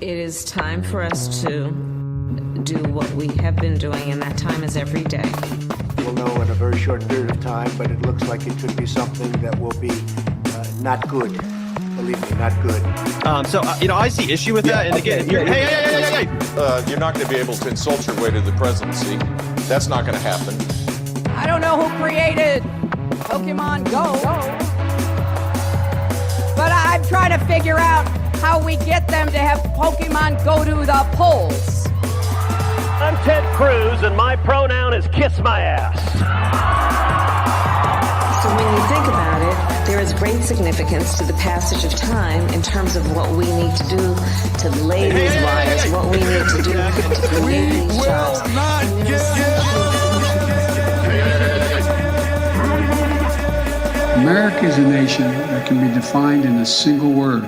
It is time for us to do what we have been doing, and that time is every day. We'll know in a very short period of time, but it looks like it could be something that will be not good. Believe me, not good. I see issue with that. And again, hey. You're not going to be able to insult your way to the presidency. That's not going to happen. I don't know who created Pokemon Go, but I'm trying to figure out how we get them to have Pokemon go to the polls. I'm Ted Cruz, and my pronoun is kiss my ass. So when you think about it, there is great significance to the passage of time in terms of what we need to do to lay these wires, what we need to do to create these jobs. America is a nation that can be defined in a single word.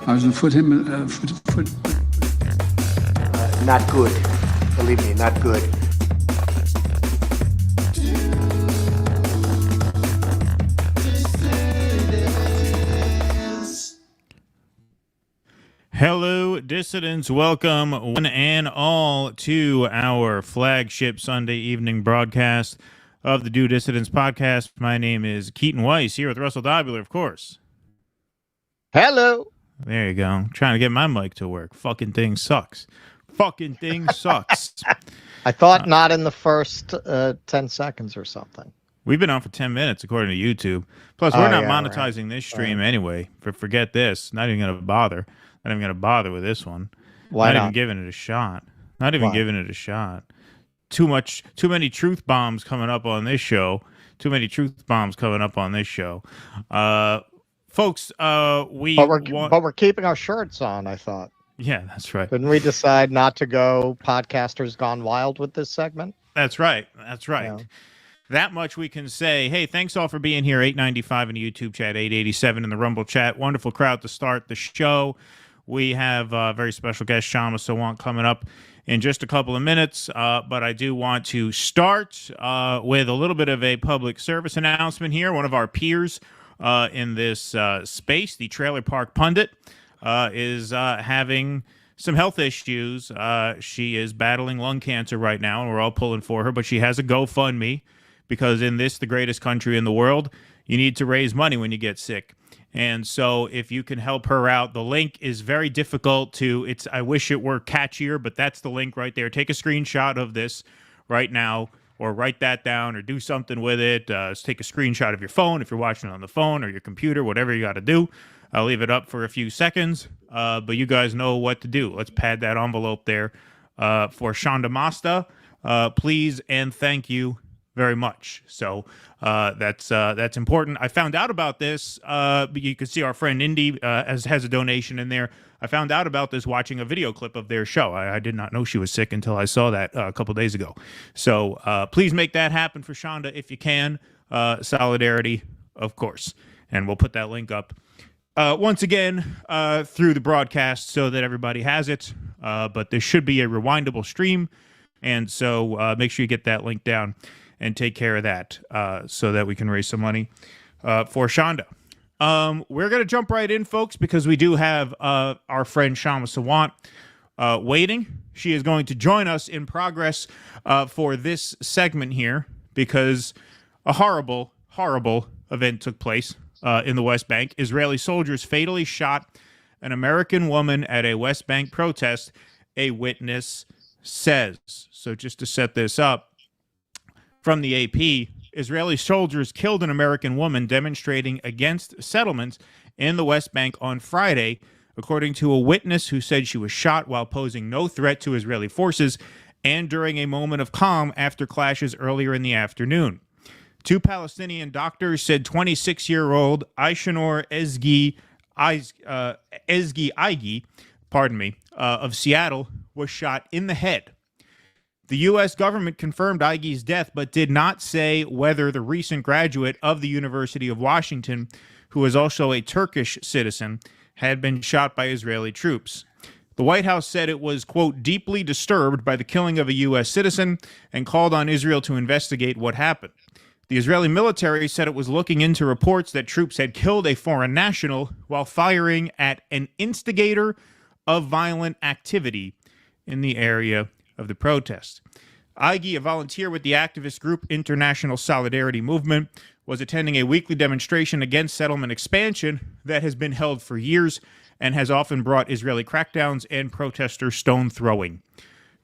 I was going to put Not good. Believe me, not good. Hello, dissidents. Welcome, one and all, to our flagship Sunday evening broadcast of the Do Dissidents podcast. My name is Keaton Weiss, here with Russell Dobular, of course. Hello. There you go. Trying to get my mic to work. Fucking thing sucks. Fucking thing sucks. I thought not in the first 10 seconds or something. We've been on for 10 minutes, according to YouTube. Plus, we're not monetizing this stream anyway. Forget this. Not even going to bother. Not even going to bother with this one. Why not? Even giving it a shot. Not even giving it a shot. Too many truth bombs coming up on this show. Folks, But we're keeping our shirts on, I thought. Yeah, that's right. Didn't we decide not to go podcasters gone wild with this segment? That's right. Yeah. That much we can say. Hey, thanks all for being here. 895 in the YouTube chat, 887 in the Rumble chat. Wonderful crowd to start the show. We have a very special guest, Kshama Sawant, coming up in just a couple of minutes. But I do want to start with a little bit of a public service announcement here. One of our peers in this space, the Trailer Park Pundit, is having some health issues. She is battling lung cancer right now, and we're all pulling for her. But she has a GoFundMe because in this, the greatest country in the world, you need to raise money when you get sick. And so if you can help her out, the link is very difficult to, I wish it were catchier, but that's the link right there. Take a screenshot of this right now, or write that down, or do something with it. Take a screenshot of your phone if you're watching on the phone, or your computer, whatever you got to do. I'll leave it up for a few seconds, but you guys know what to do. Let's pad that envelope there for Shonda Masta. Please and thank you very much. So that's important. I found out about this. You can see our friend Indy has a donation in there. I found out about this watching a video clip of their show. I did not know she was sick until I saw that a couple days ago. So please make that happen for Shonda if you can. Solidarity, of course. And we'll put that link up once again through the broadcast so that everybody has it. But there should be a rewindable stream. And so make sure you get that link down and take care of that so that we can raise some money for Shonda. We're going to jump right in, folks, because we do have our friend Kshama Sawant waiting. She is going to join us in progress for this segment here because a horrible, horrible event took place in the West Bank. Israeli soldiers fatally shot an American woman at a West Bank protest, a witness says. So just to set this up, from the AP, Israeli soldiers killed an American woman demonstrating against settlements in the West Bank on Friday, according to a witness who said she was shot while posing no threat to Israeli forces and during a moment of calm after clashes earlier in the afternoon. Two Palestinian doctors said 26-year-old Aysenur Eygi, of Seattle, was shot in the head. The U.S. government confirmed Eygi's death, but did not say whether the recent graduate of the University of Washington, who is also a Turkish citizen, had been shot by Israeli troops. The White House said it was, quote, deeply disturbed by the killing of a U.S. citizen and called on Israel to investigate what happened. The Israeli military said it was looking into reports that troops had killed a foreign national while firing at an instigator of violent activity in the area of the protest. Eygi, a volunteer with the activist group International Solidarity Movement, was attending a weekly demonstration against settlement expansion that has been held for years and has often brought Israeli crackdowns and protester stone throwing.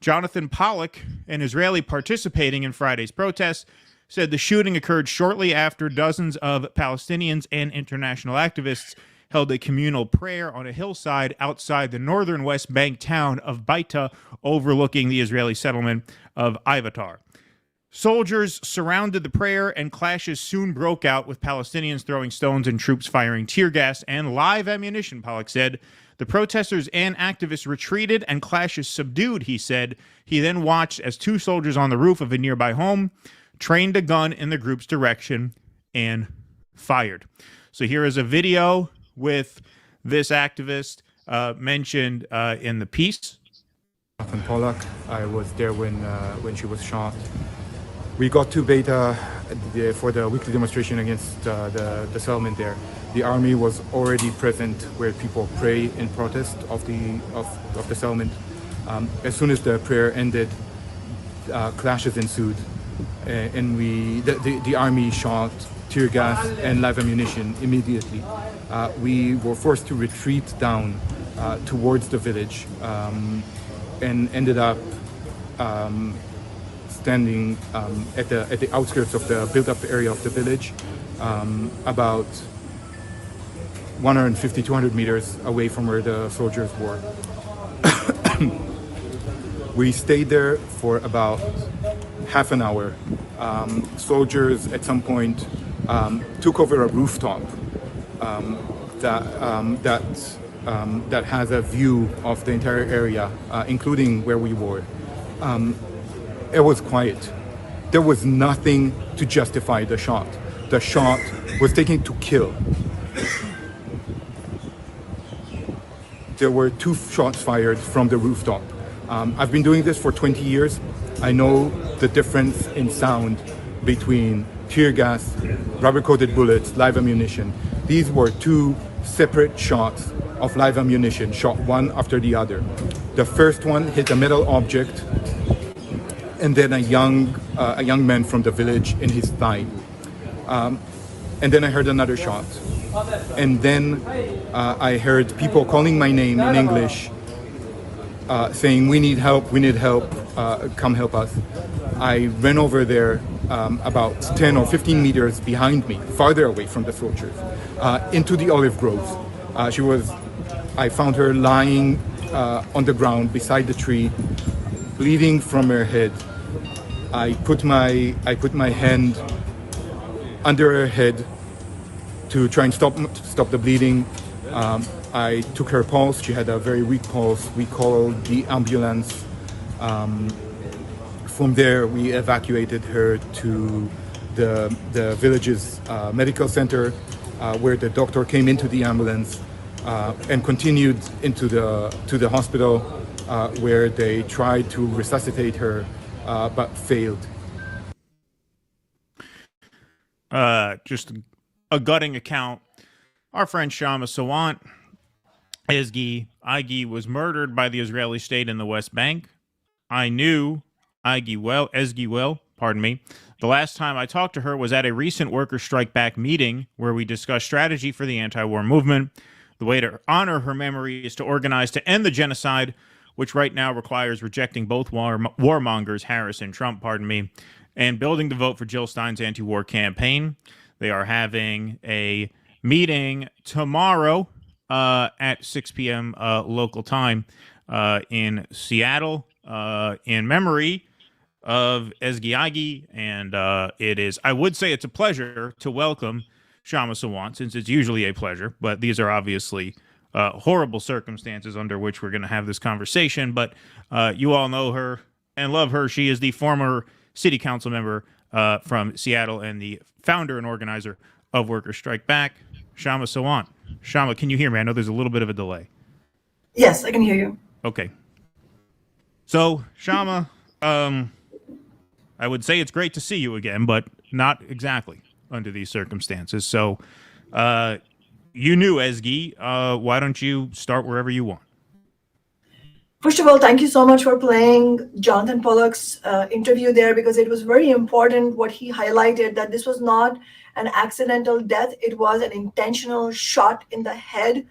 Jonathan Pollack, an Israeli participating in Friday's protests, said the shooting occurred shortly after dozens of Palestinians and international activists held a communal prayer on a hillside outside the northern West Bank town of Baita, overlooking the Israeli settlement of Ivatar. Soldiers surrounded the prayer, and clashes soon broke out, with Palestinians throwing stones and troops firing tear gas and live ammunition, Pollack said. The protesters and activists retreated and clashes subdued, he said. He then watched as two soldiers on the roof of a nearby home trained a gun in the group's direction and fired. So here is a video with this activist mentioned in the piece. Jonathan Pollack. I was there when she was shot. We got to Beta for the weekly demonstration against the settlement there. The army was already present where people pray in protest of the settlement. As soon as the prayer ended, clashes ensued, and the army shot tear gas and live ammunition immediately. We were forced to retreat down towards the village and ended up standing at the outskirts of the built-up area of the village, about 150, 200 meters away from where the soldiers were. We stayed there for about half an hour. Soldiers at some point took over a rooftop that has a view of the entire area, including where we were. It was quiet. There was nothing to justify the shot. The shot was taken to kill. There were 2 shots fired from the rooftop. I've been doing this for 20 years. I know the difference in sound between tear gas, rubber-coated bullets, live ammunition. These were 2 separate shots of live ammunition, shot one after the other. The first one hit a metal object, and then a young man from the village in his thigh. And then I heard another shot. And then I heard people calling my name in English, saying, we need help, come help us. I ran over there about 10 or 15 meters behind me, farther away from the soldiers, into the olive groves. I found her lying on the ground beside the tree, bleeding from her head. I put my hand under her head to try and stop the bleeding. I took her pulse. She had a very weak pulse. We called the ambulance. From there, we evacuated her to the village's medical center, where the doctor came into the ambulance and continued into the hospital, where they tried to resuscitate her, but failed. Just a gutting account. Our friend Kshama Sawant, Eygi was murdered by the Israeli state in the West Bank. I knew Eygi well. The last time I talked to her was at a recent worker strike back meeting where we discussed strategy for the anti-war movement. The way to honor her memory is to organize to end the genocide, which right now requires rejecting both warmongers, Harris and Trump, and building the vote for Jill Stein's anti-war campaign. They are having a meeting tomorrow at 6 p.m. Local time in Seattle in memory of Eygi, and I would say it's a pleasure to welcome Kshama Sawant, since it's usually a pleasure, but these are obviously horrible circumstances under which we're going to have this conversation. But you all know her and love her. She is the former city council member from Seattle and the founder and organizer of Worker Strike Back, Kshama Sawant. Kshama, can you hear me? I know there's a little bit of a delay. Yes, I can hear you. Okay. So, Kshama, I would say it's great to see you again, but not exactly under these circumstances. So, you knew Eygi. Why don't you start wherever you want? First of all, thank you so much for playing Jonathan Pollock's interview there, because it was very important what he highlighted, that this was not an accidental death. It was an intentional shot in the head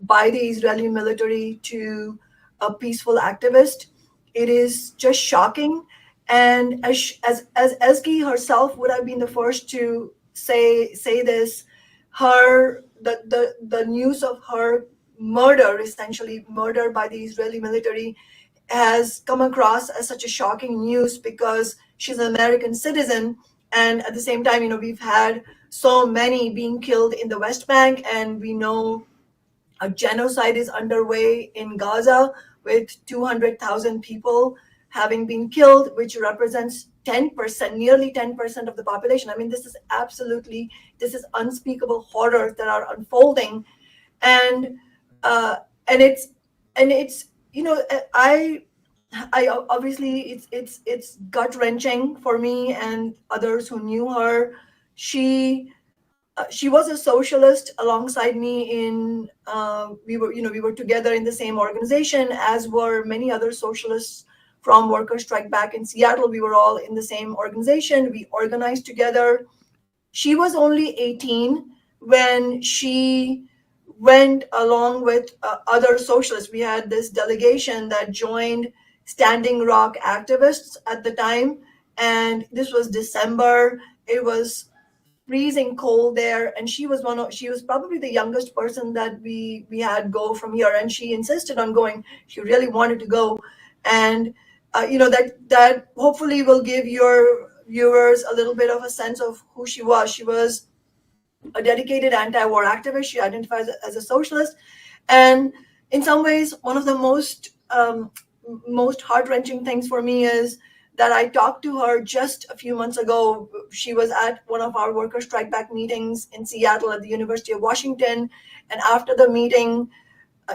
by the Israeli military to a peaceful activist. It is just shocking. And as Ezgi herself would have been the first to say this, the news of her murder, essentially murder by the Israeli military, has come across as such a shocking news because she's an American citizen. And at the same time, we've had so many being killed in the West Bank, and we know a genocide is underway in Gaza with 200,000 people having been killed, which represents 10%, nearly 10% of the population. I mean, this is unspeakable horrors that are unfolding. And it's I obviously it's gut wrenching for me and others who knew her. She was a socialist alongside me in we were together in the same organization, as were many other socialists from Workers' Strike Back in Seattle. We were all in the same organization. We organized together. She was only 18 when she went along with other socialists. We had this delegation that joined Standing Rock activists at the time, and this was December. It was freezing cold there, and she was probably the youngest person that we had go from here, and she insisted on going. She really wanted to go. And that hopefully will give your viewers a little bit of a sense of who she was. She was a dedicated anti-war activist. She identifies as a socialist, and in some ways, one of the most heart-wrenching things for me is that I talked to her just a few months ago. She was at one of our Workers' Strike Back meetings in Seattle at the University of Washington, and after the meeting,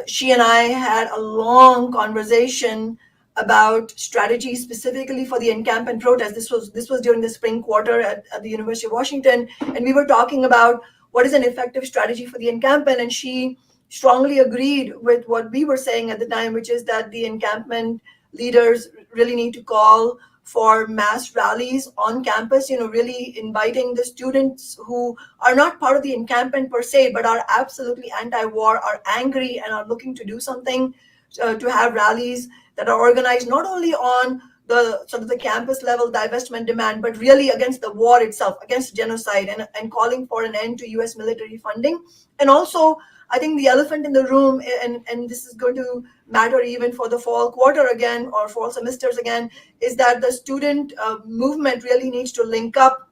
she and I had a long conversation about strategy specifically for the encampment protest. This was during the spring quarter at the University of Washington, and we were talking about what is an effective strategy for the encampment, and she strongly agreed with what we were saying at the time, which is that the encampment leaders really need to call for mass rallies on campus, really inviting the students who are not part of the encampment per se, but are absolutely anti-war, are angry, and are looking to do something, to have rallies that are organized not only on the sort of the campus level divestment demand, but really against the war itself, against genocide, and calling for an end to US military funding. And also, I think the elephant in the room, and this is going to matter even for the fall quarter again, or fall semesters again, is that the student movement really needs to link up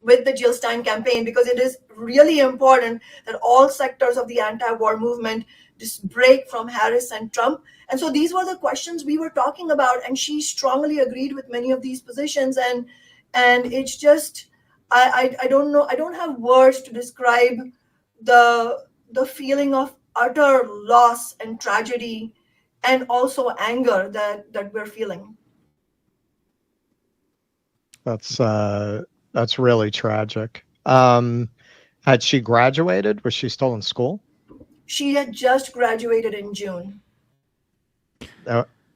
with the Jill Stein campaign, because it is really important that all sectors of the anti-war movement just break from Harris and Trump. And so these were the questions we were talking about, and she strongly agreed with many of these positions. And it's just, I don't know, I don't have words to describe the feeling of utter loss and tragedy, and also anger that we're feeling. That's really tragic. Had she graduated? Was she still in school? She had just graduated in June.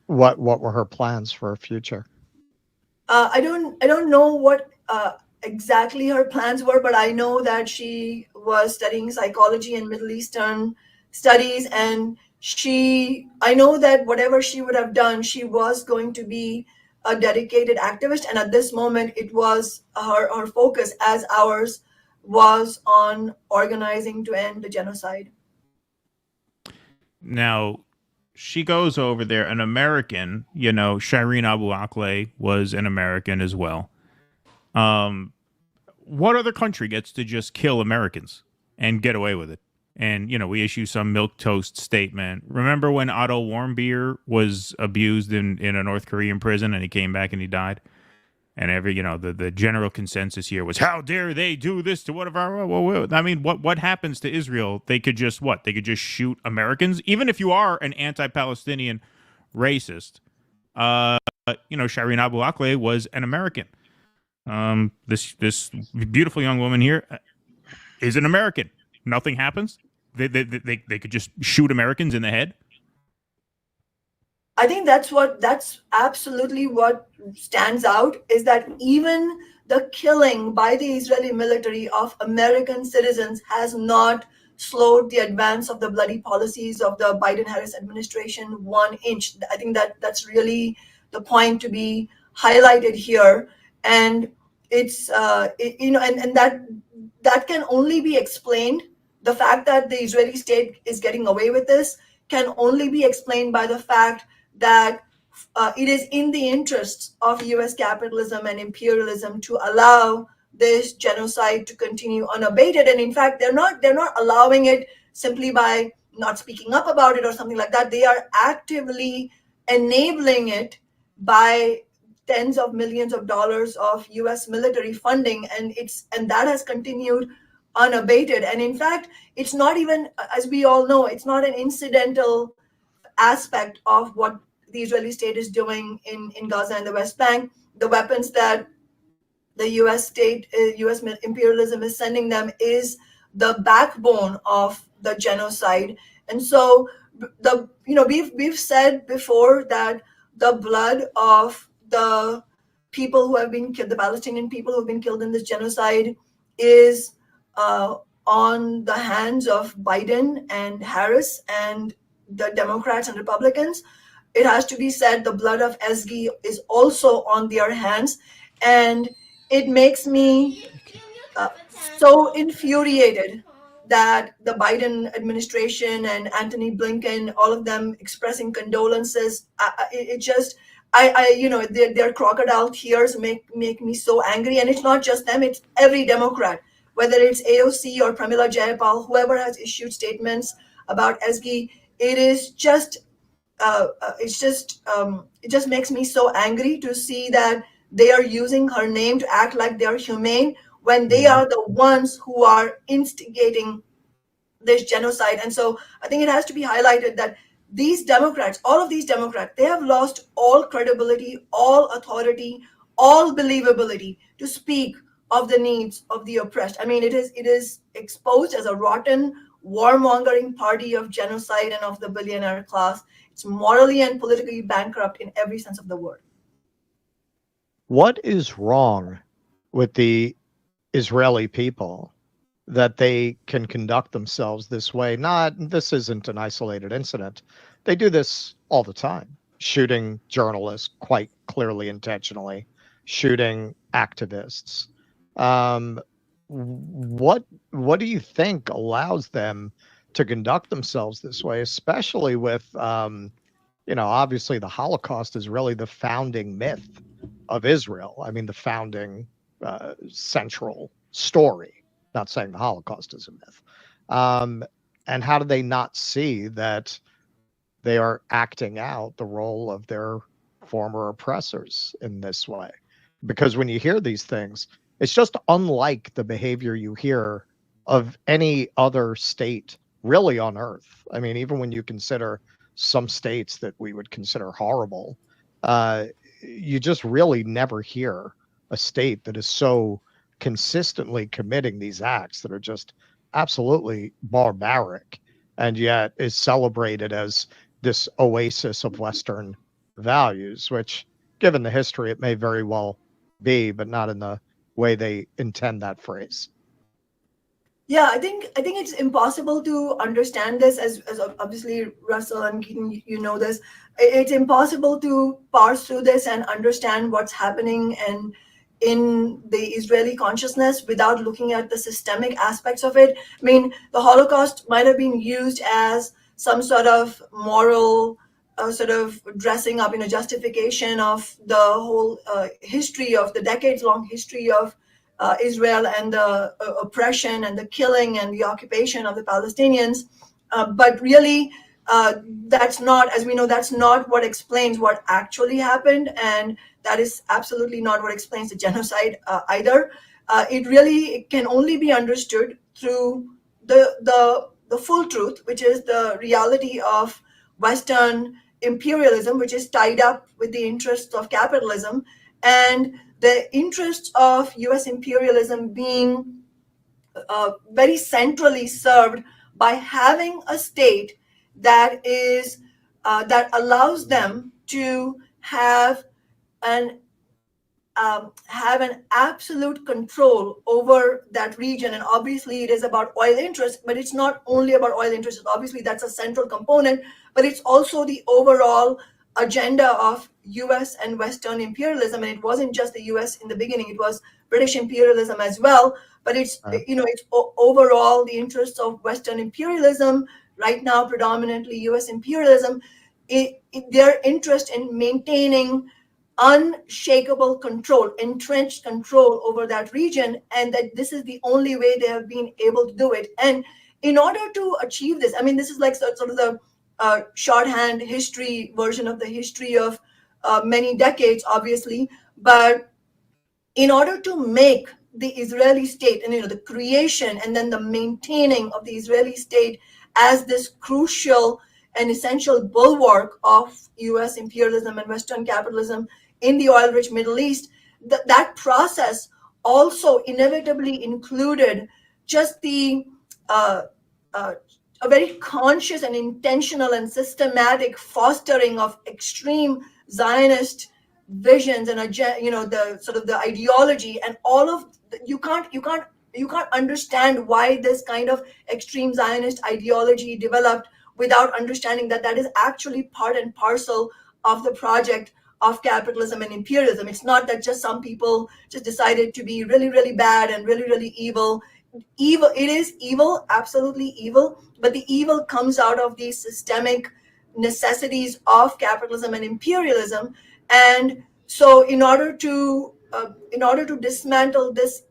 What were her plans for her future? I don't know what exactly her plans were, but I know that she was studying psychology and Middle Eastern studies, and I know that whatever she would have done, she was going to be a dedicated activist, and at this moment it was her focus, as ours was, on organizing to end the genocide. Now, she goes over there, an American, Shireen Abu Akleh was an American as well. What other country gets to just kill Americans and get away with it? And, we issue some milquetoast statement. Remember when Otto Warmbier was abused in a North Korean prison, and he came back and he died? And the general consensus here was, how dare they do this to one of our... I mean, what happens to Israel? They could just what? They could just shoot Americans? Even if you are an anti-Palestinian racist. Shireen Abu Akleh was an American. This beautiful young woman here is an American. Nothing happens. They could just shoot Americans in the head. I think that's absolutely what stands out, is that even the killing by the Israeli military of American citizens has not slowed the advance of the bloody policies of the Biden-Harris administration 1 inch. I think that's really the point to be highlighted here, and it's and that can only be explained. The fact that the Israeli state is getting away with this can only be explained by the fact that it is in the interests of US capitalism and imperialism to allow this genocide to continue unabated. And in fact, they're not allowing it simply by not speaking up about it or something like that. They are actively enabling it by tens of millions of dollars of US military funding, and that has continued unabated. And in fact, it's not even, as we all know, it's not an incidental aspect of what the Israeli state is doing in Gaza and the West Bank. The weapons that the US imperialism is sending them is the backbone of the genocide. And so we've said before that the blood of the people who have been killed, the Palestinian people who have been killed in this genocide, is on the hands of Biden and Harris and the Democrats and Republicans. It has to be said the blood of Eygi is also on their hands, and it makes me so infuriated that the Biden administration and Antony Blinken, all of them expressing condolences. Their crocodile tears make me so angry. And it's not just them, it's every Democrat, whether it's AOC or Pramila Jayapal, whoever has issued statements about Eygi. It is just, it just makes me so angry to see that they are using her name to act like they're humane when they are the ones who are instigating this genocide. And so I think it has to be highlighted that these Democrats, all of these Democrats, they have lost all credibility, all authority, all believability to speak of the needs of the oppressed. I mean, it is exposed as a rotten, warmongering party of genocide and of the billionaire class. It's morally and politically bankrupt in every sense of the word. What is wrong with the Israeli people that they can conduct themselves this way? This isn't an isolated incident. They do this all the time, shooting journalists quite clearly intentionally, shooting activists. What do you think allows them to conduct themselves this way, especially with, obviously the Holocaust is really the founding myth of Israel. I mean, the founding central story, not saying the Holocaust is a myth. And how do they not see that they are acting out the role of their former oppressors in this way? Because when you hear these things, it's just unlike the behavior you hear of any other state really on earth. I mean, even when you consider some states that we would consider horrible, you just really never hear a state that is so consistently committing these acts that are just absolutely barbaric and yet is celebrated as this oasis of Western values, which, given the history, it may very well be, but not in the way they intend that phrase. Yeah, I think it's impossible to understand this, as obviously Russell and Keaton, you know this. It's impossible to parse through this and understand what's happening and in the Israeli consciousness without looking at the systemic aspects of it. I mean, the Holocaust might have been used as some sort of moral sort of dressing up, justification of the whole history of the decades-long history of Israel and the oppression and the killing and the occupation of the Palestinians. But really, that's not, as we know, that's not what explains what actually happened. And that is absolutely not what explains the genocide either. It can only be understood through the full truth, which is the reality of Western imperialism, which is tied up with the interests of capitalism, and the interests of US imperialism being very centrally served by having a state that is that allows them to have an absolute control over that region. And obviously it is about oil interests, but it's not only about oil interests. Obviously that's a central component, but it's also the overall agenda of US and Western imperialism. And it wasn't just the US in the beginning, it was British imperialism as well. But it's, it's overall the interests of Western imperialism, right now predominantly US imperialism, their interest in maintaining unshakable control, entrenched control over that region, and that this is the only way they have been able to do it. And in order to achieve this, I mean, this is like sort of the shorthand history version of the history of many decades, obviously, but in order to make the Israeli state and the creation and then the maintaining of the Israeli state as this crucial and essential bulwark of US imperialism and Western capitalism in the oil-rich Middle East, that process also inevitably included just the a very conscious and intentional and systematic fostering of extreme Zionist visions and the sort of the ideology and all of you can't understand why this kind of extreme Zionist ideology developed without understanding that that is actually part and parcel of the project of capitalism and imperialism. It's not that just some people just decided to be really, really bad and really, really evil. It is evil, absolutely evil, but the evil comes out of these systemic necessities of capitalism and imperialism. And so in order to dismantle this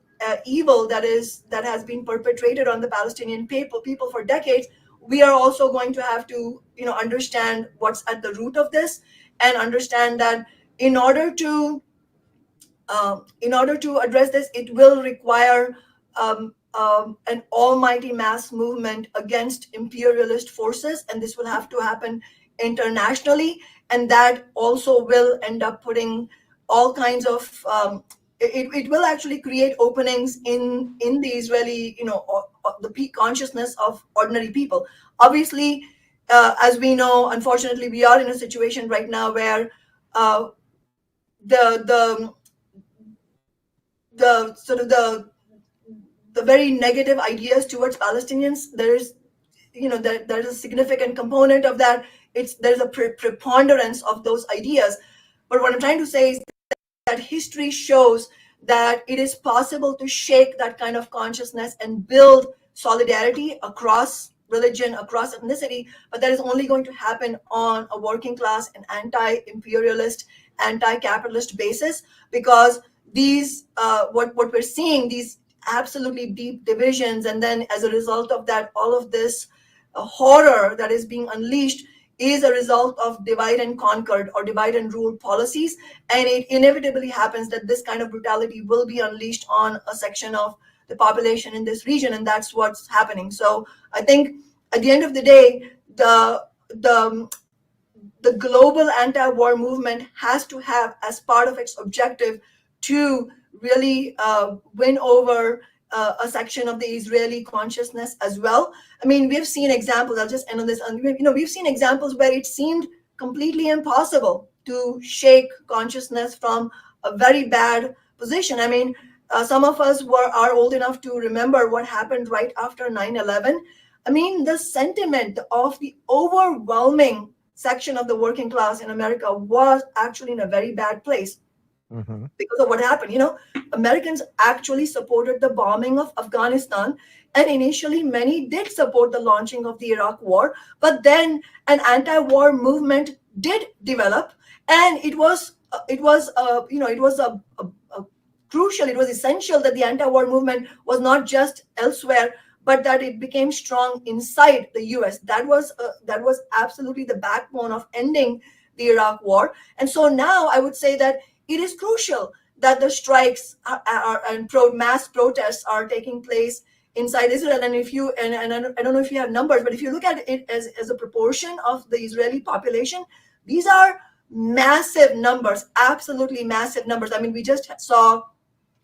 evil that has been perpetrated on the Palestinian people for decades, we are also going to have to understand what's at the root of this, and understand that in order to address this, it will require an almighty mass movement against imperialist forces, and this will have to happen internationally, and that also will end up putting all kinds of it will actually create openings in the Israeli, the peak consciousness of ordinary people. Obviously, as we know, unfortunately, we are in a situation right now where the sort of the very negative ideas towards Palestinians, there's a significant component of that. There's a preponderance of those ideas. But what I'm trying to say is that history shows that it is possible to shake that kind of consciousness and build solidarity across religion, across ethnicity, but that is only going to happen on a working class and anti-imperialist, anti-capitalist basis, because these what we're seeing, these absolutely deep divisions, and then as a result of that, all of this horror that is being unleashed is a result of divide and conquered or divide and rule policies. And it inevitably happens that this kind of brutality will be unleashed on a section of the population in this region, and that's what's happening. So I think at the end of the day, the global anti-war movement has to have as part of its objective to really win over a section of the Israeli consciousness as well. I mean, we've seen examples, I'll just end on this, we've seen examples where it seemed completely impossible to shake consciousness from a very bad position. I mean, some of us are old enough to remember what happened right after 9/11. I mean, the sentiment of the overwhelming section of the working class in America was actually in a very bad place. Mm-hmm. Because of what happened. Americans actually supported the bombing of Afghanistan, and initially many did support the launching of the Iraq war, but then an anti-war movement did develop, and it was crucial, it was essential that the anti-war movement was not just elsewhere, but that it became strong inside the US. That was absolutely the backbone of ending the Iraq war. And so now I would say that it is crucial that the strikes and mass protests are taking place inside Israel. And I don't know if you have numbers, but if you look at it as a proportion of the Israeli population, these are massive numbers, absolutely massive numbers. I mean, we just saw.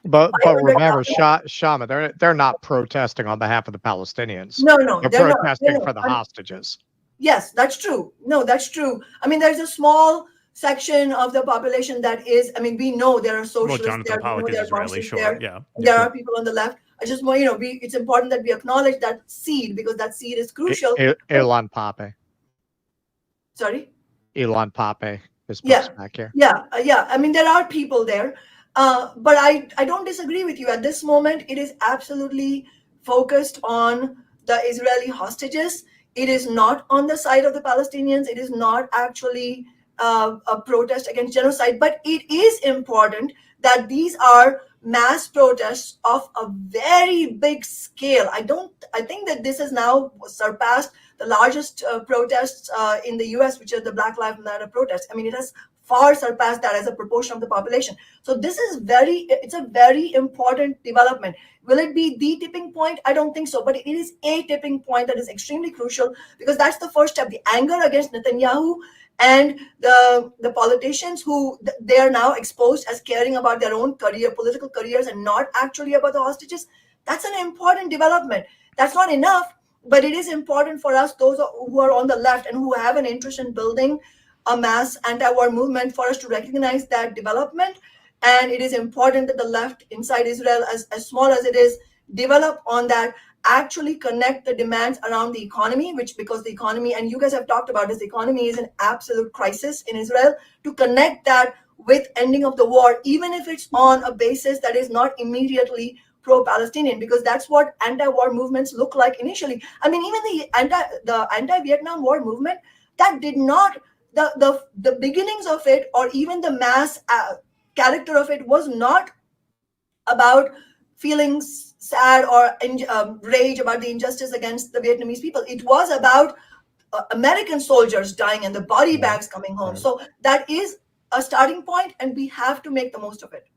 But remember, Kshama, they're not protesting on behalf of the Palestinians. No, they're protesting for the hostages. Yes, that's true. No, that's true. I mean, there's a small section of the population that is, I mean, we know there are socialists Jonathan there, we know Pollock is there are Israeli, Marxists sure, there, yeah. there are people on the left. I just want, it's important that we acknowledge that seed, because that seed is crucial. Elon Pape. Sorry? Elon Pape is back here. Yeah. I mean, there are people there. But I don't disagree with you. At this moment, it is absolutely focused on the Israeli hostages. It is not on the side of the Palestinians. It is not actually a protest against genocide. But it is important that these are mass protests of a very big scale. I think that this has now surpassed the largest protests in the US, which are the Black Lives Matter protests. I mean, it has far surpassed that as a proportion of the population. So this is it's a very important development. Will it be the tipping point? I don't think so, but it is a tipping point that is extremely crucial, because that's the first step. The anger against Netanyahu and the politicians who they are now exposed as caring about their own political careers and not actually about the hostages. That's an important development. That's not enough, but it is important for us, those who are on the left and who have an interest in building a mass anti-war movement, for us to recognize that development. And it is important that the left inside Israel, as small as it is, develop on that, actually connect the demands around the economy, because the economy, and you guys have talked about this, the economy is an absolute crisis in Israel, to connect that with ending of the war, even if it's on a basis that is not immediately pro-Palestinian, because that's what anti-war movements look like initially. I mean, even the anti-Vietnam War movement, that did not, the beginnings of it, or even the mass character of it, was not about feeling sad or rage about the injustice against the Vietnamese people. It was about American soldiers dying and the body bags coming home. So that is a starting point, and we have to make the most of it.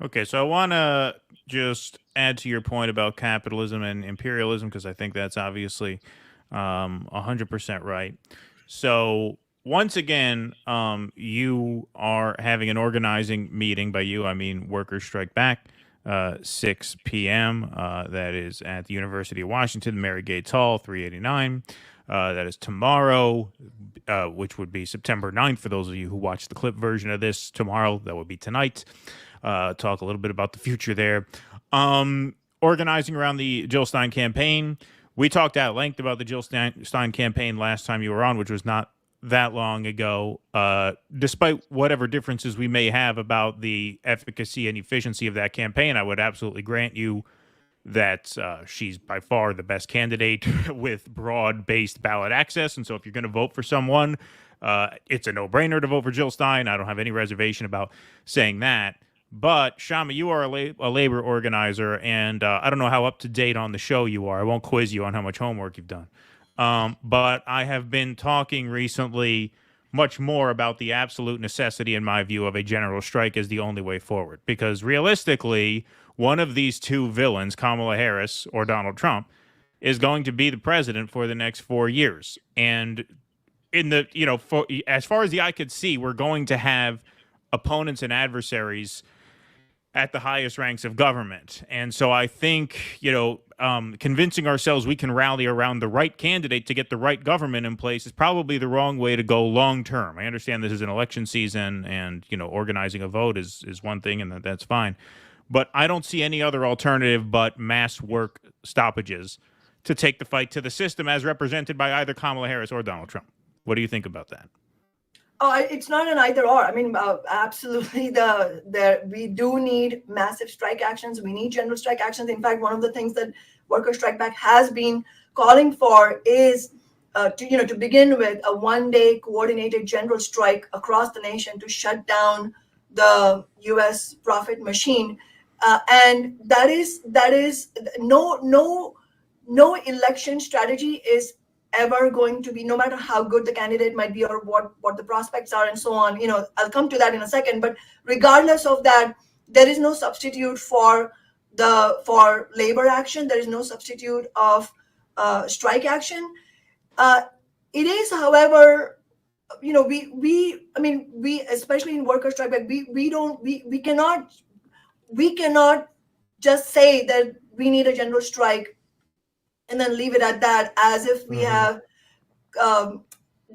Okay, so I want to just add to your point about capitalism and imperialism, because I think that's obviously 100% right. So once again, you are having an organizing meeting. By you, I mean Workers Strike Back, 6 p.m. That is at the University of Washington, Mary Gates Hall, 389. That is tomorrow, which would be September 9th. For those of you who watch the clip version of this tomorrow, that would be tonight. Talk a little bit about the future there. Organizing around the Jill Stein campaign. We talked at length about the Jill Stein campaign last time you were on, which was not that long ago. Despite whatever differences we may have about the efficacy and efficiency of that campaign, I would absolutely grant you that she's by far the best candidate with broad-based ballot access. And so if you're going to vote for someone, it's a no-brainer to vote for Jill Stein. I don't have any reservation about saying that. But, Kshama, you are a labor organizer, and I don't know how up-to-date on the show you are. I won't quiz you on how much homework you've done. But I have been talking recently much more about the absolute necessity, in my view, of a general strike as the only way forward. Because realistically, one of these two villains, Kamala Harris or Donald Trump, is going to be the president for the next 4 years. And in the, as far as the eye could see, we're going to have opponents and adversaries at the highest ranks of government. And so I think, convincing ourselves we can rally around the right candidate to get the right government in place is probably the wrong way to go long term. I understand this is an election season, and, organizing a vote is one thing, and that's fine. But I don't see any other alternative but mass work stoppages to take the fight to the system as represented by either Kamala Harris or Donald Trump. What do you think about that? Oh, it's not an either or. I mean, absolutely, we do need massive strike actions. We need general strike actions. In fact, one of the things that Workers Strike Back has been calling for is to begin with a one-day coordinated general strike across the nation to shut down the U.S. profit machine. And that is no election strategy is ever going to be, no matter how good the candidate might be or what the prospects are and so on. I'll come to that in a second. But regardless of that, there is no substitute for labor action. There is no substitute of strike action. It is, however, we especially in Workers' Strike Back, we cannot just say that we need a general strike and then leave it at that, as if we have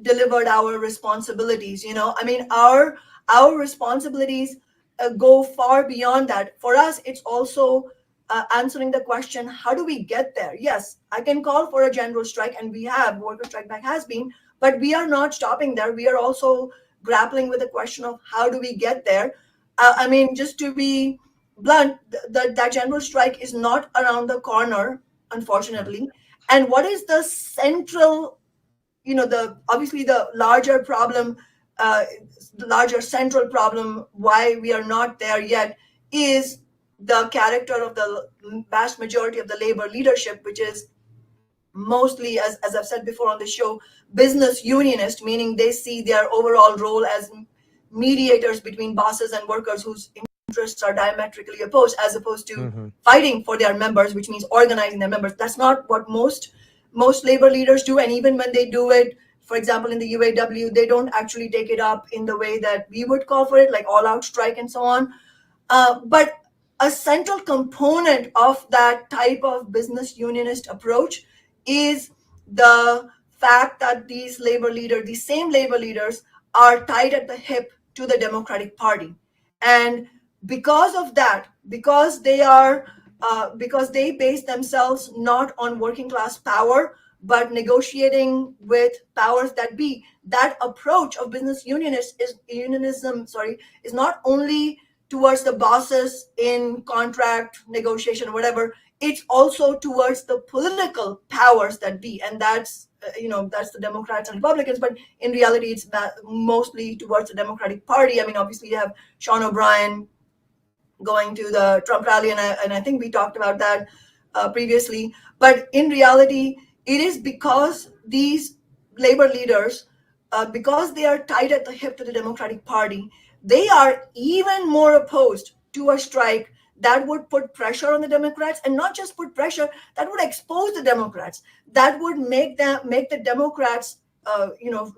delivered our responsibilities. I mean, our responsibilities go far beyond that. For us, it's also answering the question, how do we get there? Yes, I can call for a general strike, and we have, worker strike back has been, but we are not stopping there. We are also grappling with the question of how do we get there. I mean, just to be blunt, that general strike is not around the corner, unfortunately. And what is the central, obviously the larger problem, the larger central problem why we are not there yet is the character of the vast majority of the labor leadership, which is mostly, as I've said before on the show, business unionist, meaning they see their overall role as mediators between bosses and workers whose interests are diametrically opposed, as opposed to fighting for their members, which means organizing their members. That's not what most labor leaders do. And even when they do it, for example, in the UAW, they don't actually take it up in the way that we would call for it, like all-out strike and so on. But a central component of that type of business unionist approach is the fact that these same labor leaders are tied at the hip to the Democratic Party. And because of that, because they base themselves not on working class power, but negotiating with powers that be, that approach of business unionism is not only towards the bosses in contract negotiation or whatever, it's also towards the political powers that be. And that's the Democrats and Republicans, but in reality, it's mostly towards the Democratic Party. I mean, obviously you have Sean O'Brien going to the Trump rally, and I think we talked about that previously. But in reality, it is because these labor leaders, because they are tied at the hip to the Democratic Party, they are even more opposed to a strike that would put pressure on the Democrats, and not just put pressure, that would expose the Democrats, that would make the Democrats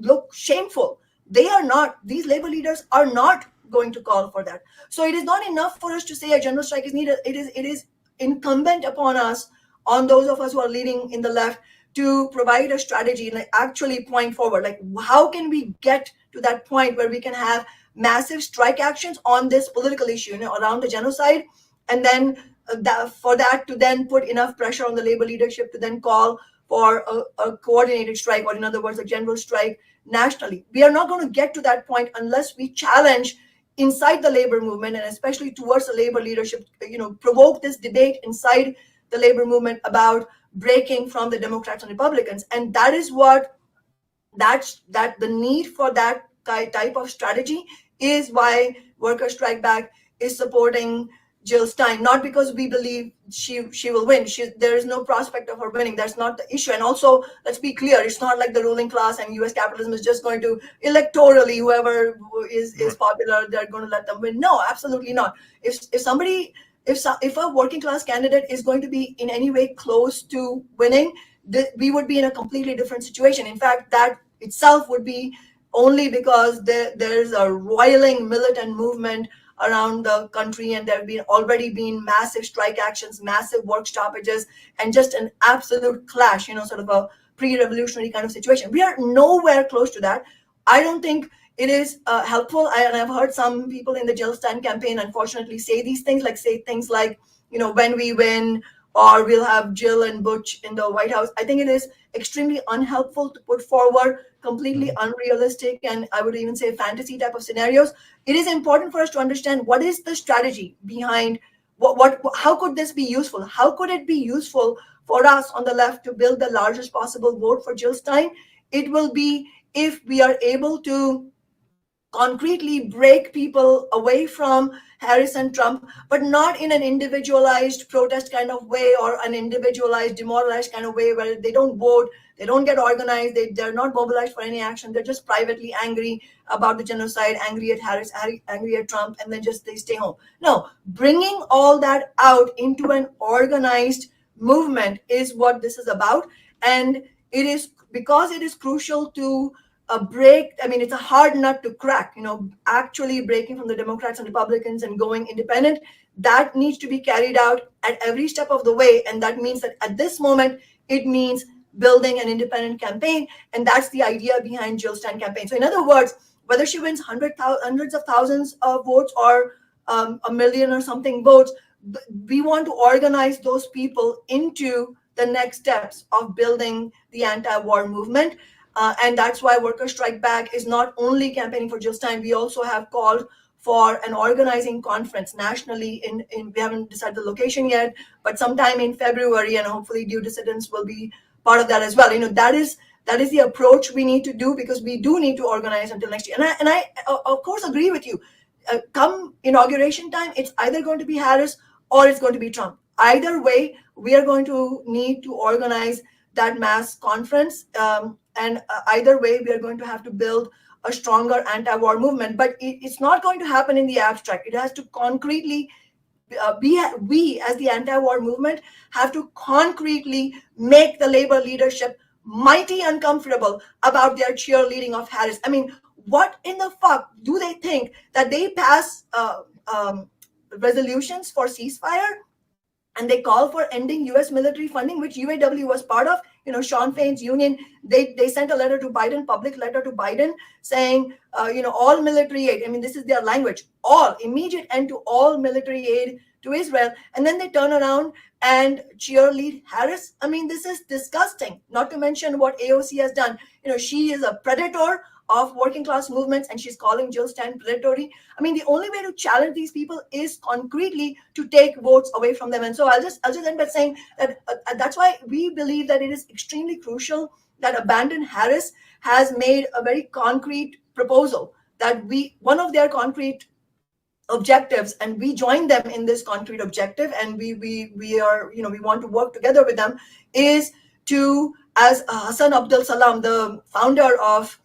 look shameful. These labor leaders are not going to call for that. So it is not enough for us to say a general strike is needed. It is incumbent upon us, on those of us who are leading in the left, to provide a strategy and actually point forward. Like, how can we get to that point where we can have massive strike actions on this political issue, around the genocide, and then for that to then put enough pressure on the labor leadership to then call for a coordinated strike, or in other words, a general strike nationally. We are not going to get to that point unless we challenge inside the labor movement, and especially towards the labor leadership, provoke this debate inside the labor movement about breaking from the Democrats and Republicans. And that is the need for that type of strategy is why Worker Strike Back is supporting Jill Stein, not because we believe she will win. There is no prospect of her winning. That's not the issue. And also, let's be clear, it's not like the ruling class and US capitalism is just going to electorally, whoever is popular, they're going to let them win. No, absolutely not. If a working class candidate is going to be in any way close to winning, we would be in a completely different situation. In fact, that itself would be only because there's a roiling militant movement around the country, and there have already been massive strike actions, massive work stoppages, and just an absolute clash, sort of a pre-revolutionary kind of situation. We are nowhere close to that. I don't think it is helpful. And I've heard some people in the Jill Stein campaign, unfortunately, say things like, when we win, or we'll have Jill and Butch in the White House. I think it is extremely unhelpful to put forward completely unrealistic, and I would even say fantasy type of scenarios. It is important for us to understand what is the strategy behind how could this be useful? How could it be useful for us on the left to build the largest possible vote for Jill Stein? It will be if we are able to concretely break people away from Harris and Trump, but not in an individualized protest kind of way, or an individualized demoralized kind of way where they don't vote, they don't get organized, they're not mobilized for any action, they're just privately angry about the genocide, angry at Harris, angry at Trump, and then they stay home. No, bringing all that out into an organized movement is what this is about. And it is because it is crucial to break. I mean, it's a hard nut to crack, actually breaking from the Democrats and Republicans and going independent. That needs to be carried out at every step of the way. And that means that at this moment, it means building an independent campaign. And that's the idea behind Jill Stein campaign. So in other words, whether she wins hundreds of thousands of votes or a million or something votes, we want to organize those people into the next steps of building the anti-war movement. And that's why Worker Strike Back is not only campaigning for Jill Stein. We also have called for an organizing conference nationally we haven't decided the location yet, but sometime in February, and hopefully due dissidents will be part of that as well. That is the approach we need to do, because we do need to organize until next year. And I of course agree with you. Come inauguration time, it's either going to be Harris or it's going to be Trump. Either way, we are going to need to organize that mass conference. And either way, we are going to have to build a stronger anti-war movement. But it's not going to happen in the abstract. It has to concretely we as the anti-war movement have to concretely make the labor leadership mighty uncomfortable about their cheerleading of Harris. I mean, what in the fuck do they think that they pass resolutions for ceasefire and they call for ending U.S. military funding, which UAW was part of? Sean Fain's union, they sent a letter to Biden, public letter to Biden, saying, all military aid, I mean, this is their language, all immediate end to all military aid to Israel. And then they turn around and cheerlead Harris. I mean, this is disgusting, not to mention what AOC has done. She is a predator of working class movements, and she's calling Jill Stein predatory. I mean, the only way to challenge these people is concretely to take votes away from them. And so I'll just end by saying that that's why we believe that it is extremely crucial that Abandon Harris has made a very concrete proposal, that one of their concrete objectives, and we join them in this concrete objective, and we are, we want to work together with them, is to, as Hassan Abdul Salam, the founder of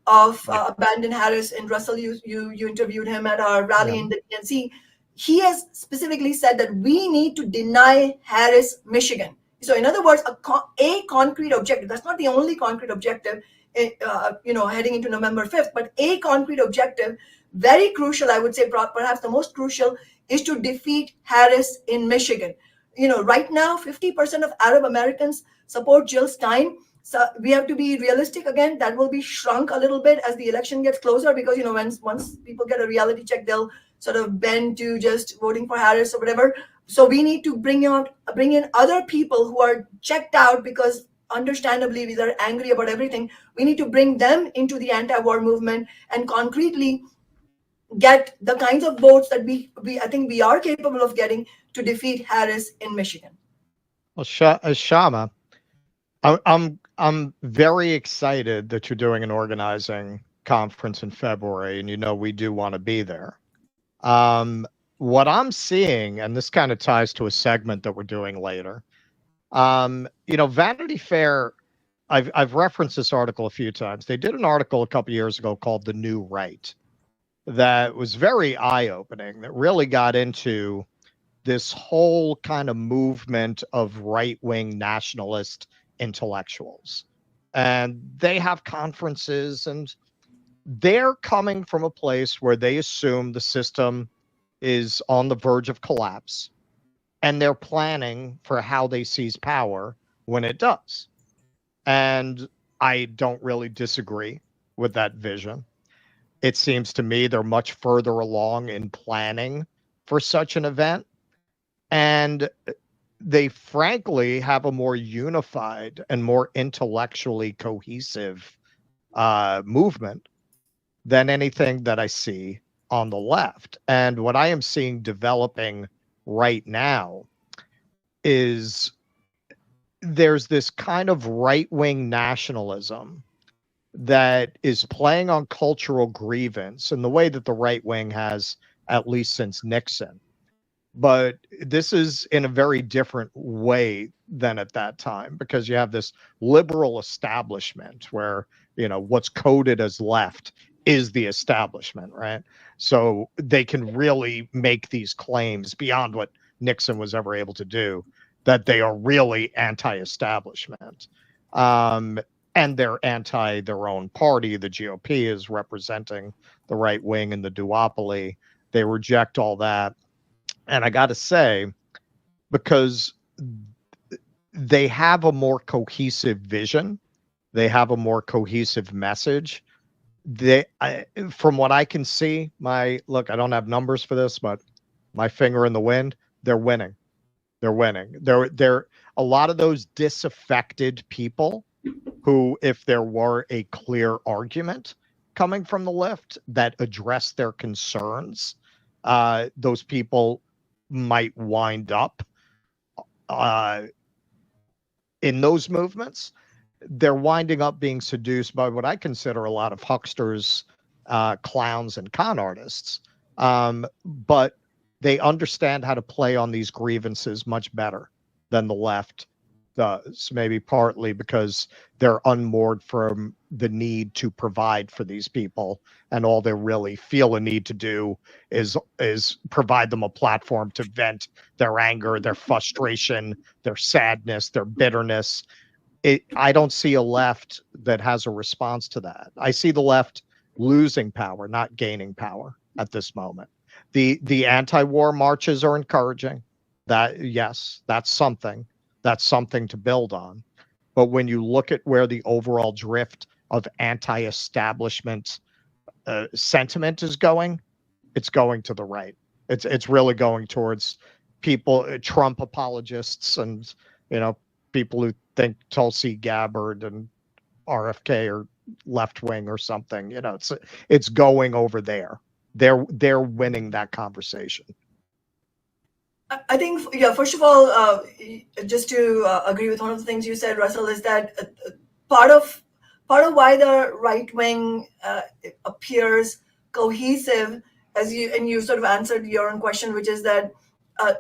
Abandon Harris, and Russell, you interviewed him at our rally in the DNC. He has specifically said that we need to deny Harris Michigan. So in other words, a concrete objective, that's not the only concrete objective, heading into November 5th, but a concrete objective, very crucial, I would say, perhaps the most crucial, is to defeat Harris in Michigan. Right now, 50% of Arab Americans support Jill Stein. So we have to be realistic again. That will be shrunk a little bit as the election gets closer, because once people get a reality check, they'll sort of bend to just voting for Harris or whatever. So we need to bring in other people who are checked out, because understandably they're angry about everything. We need to bring them into the anti-war movement and concretely get the kinds of votes that I think we are capable of getting to defeat Harris in Michigan. Well, Kshama, I'm very excited that you're doing an organizing conference in February, and we do want to be there. What I'm seeing, and this kind of ties to a segment that we're doing later, Vanity Fair, I've referenced this article a few times. They did an article a couple years ago called The New Right that was very eye-opening, that really got into this whole kind of movement of right-wing nationalist intellectuals. And they have conferences, and they're coming from a place where they assume the system is on the verge of collapse, and they're planning for how they seize power when it does. And I don't really disagree with that vision. It seems to me they're much further along in planning for such an event, and they frankly have a more unified and more intellectually cohesive movement than anything that I see on the left. And what I am seeing developing right now is there's this kind of right-wing nationalism that is playing on cultural grievance in the way that the right wing has, at least since Nixon. But this is in a very different way than at that time, because you have this liberal establishment where, what's coded as left is the establishment, right? So they can really make these claims beyond what Nixon was ever able to do, that they are really anti-establishment. And they're anti their own party. The GOP is representing the right wing in the duopoly. They reject all that. And I got to say, because they have a more cohesive vision. They have a more cohesive message. From what I can see, I don't have numbers for this, but my finger in the wind, they're winning. They're winning. They're a lot of those disaffected people who, if there were a clear argument coming from the left that addressed their concerns, those people might wind up in those movements. They're winding up being seduced by what I consider a lot of hucksters, clowns, and con artists. But they understand how to play on these grievances much better than the left does, maybe partly because they're unmoored from the need to provide for these people, and all they really feel a need to do is provide them a platform to vent their anger, their frustration, their sadness, their bitterness. I don't see a left that has a response to that. I see the left losing power, not gaining power at this moment. The anti-war marches are encouraging. Yes, that's something to build on. But when you look at where the overall drift of anti-establishment sentiment is going, it's going to the right. It's really going towards people, Trump apologists, and people who think Tulsi Gabbard and RFK are left wing or something. It's going over there. They're winning that conversation. I think, first of all, just to agree with one of the things you said, Russell, is that part of why the right wing appears cohesive, as you sort of answered your own question, which is that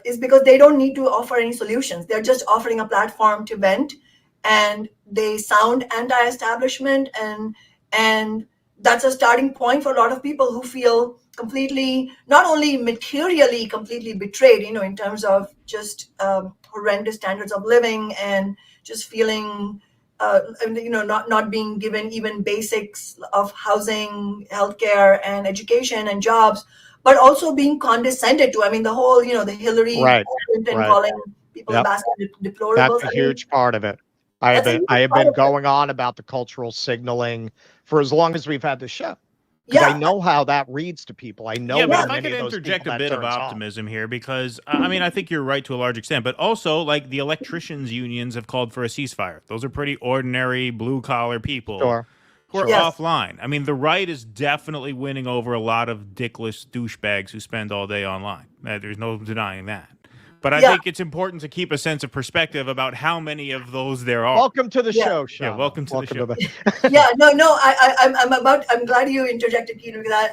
is because they don't need to offer any solutions. They're just offering a platform to vent, and they sound anti-establishment, and that's a starting point for a lot of people who feel completely, not only materially completely betrayed, in terms of just horrendous standards of living, and just feeling, not being given even basics of housing, healthcare, and education and jobs, but also being condescended to. I mean, the whole, the Hillary Clinton calling people deplorables. That's a huge part of it. I have been going on about the cultural signaling for as long as we've had the show. Because I know how that reads to people. I know. Yeah, but if I could interject a bit of optimism here, because I think you're right to a large extent, but also, like, the electricians unions have called for a ceasefire. Those are pretty ordinary blue collar people who are offline. I mean, the right is definitely winning over a lot of dickless douchebags who spend all day online. There's no denying that. But I think it's important to keep a sense of perspective about how many of those there are. Welcome to the show, Kshama. Yeah, welcome to the show. I'm glad you interjected, Peter, because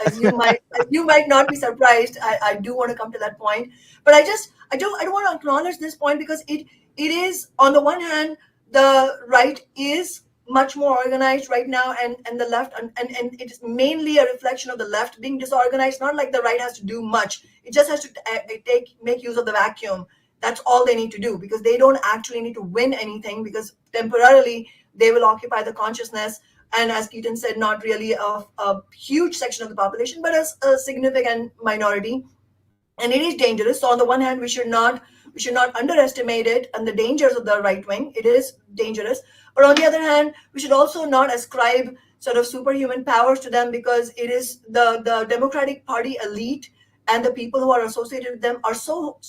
as you might not be surprised, I do want to come to that point. But I don't want to acknowledge this point, because it is, on the one hand, the right is much more organized right now, and the left, and it is mainly a reflection of the left being disorganized. Not like the right has to do much. It just has to make use of the vacuum. That's all they need to do, because they don't actually need to win anything, because temporarily they will occupy the consciousness, and as Keaton said, not really of a huge section of the population, but as a significant minority. And it is dangerous. So on the one hand, we should not underestimate it and the dangers of the right wing. It is dangerous. But on the other hand, we should also not ascribe sort of superhuman powers to them, because it is the Democratic Party elite and the people who are associated with them are so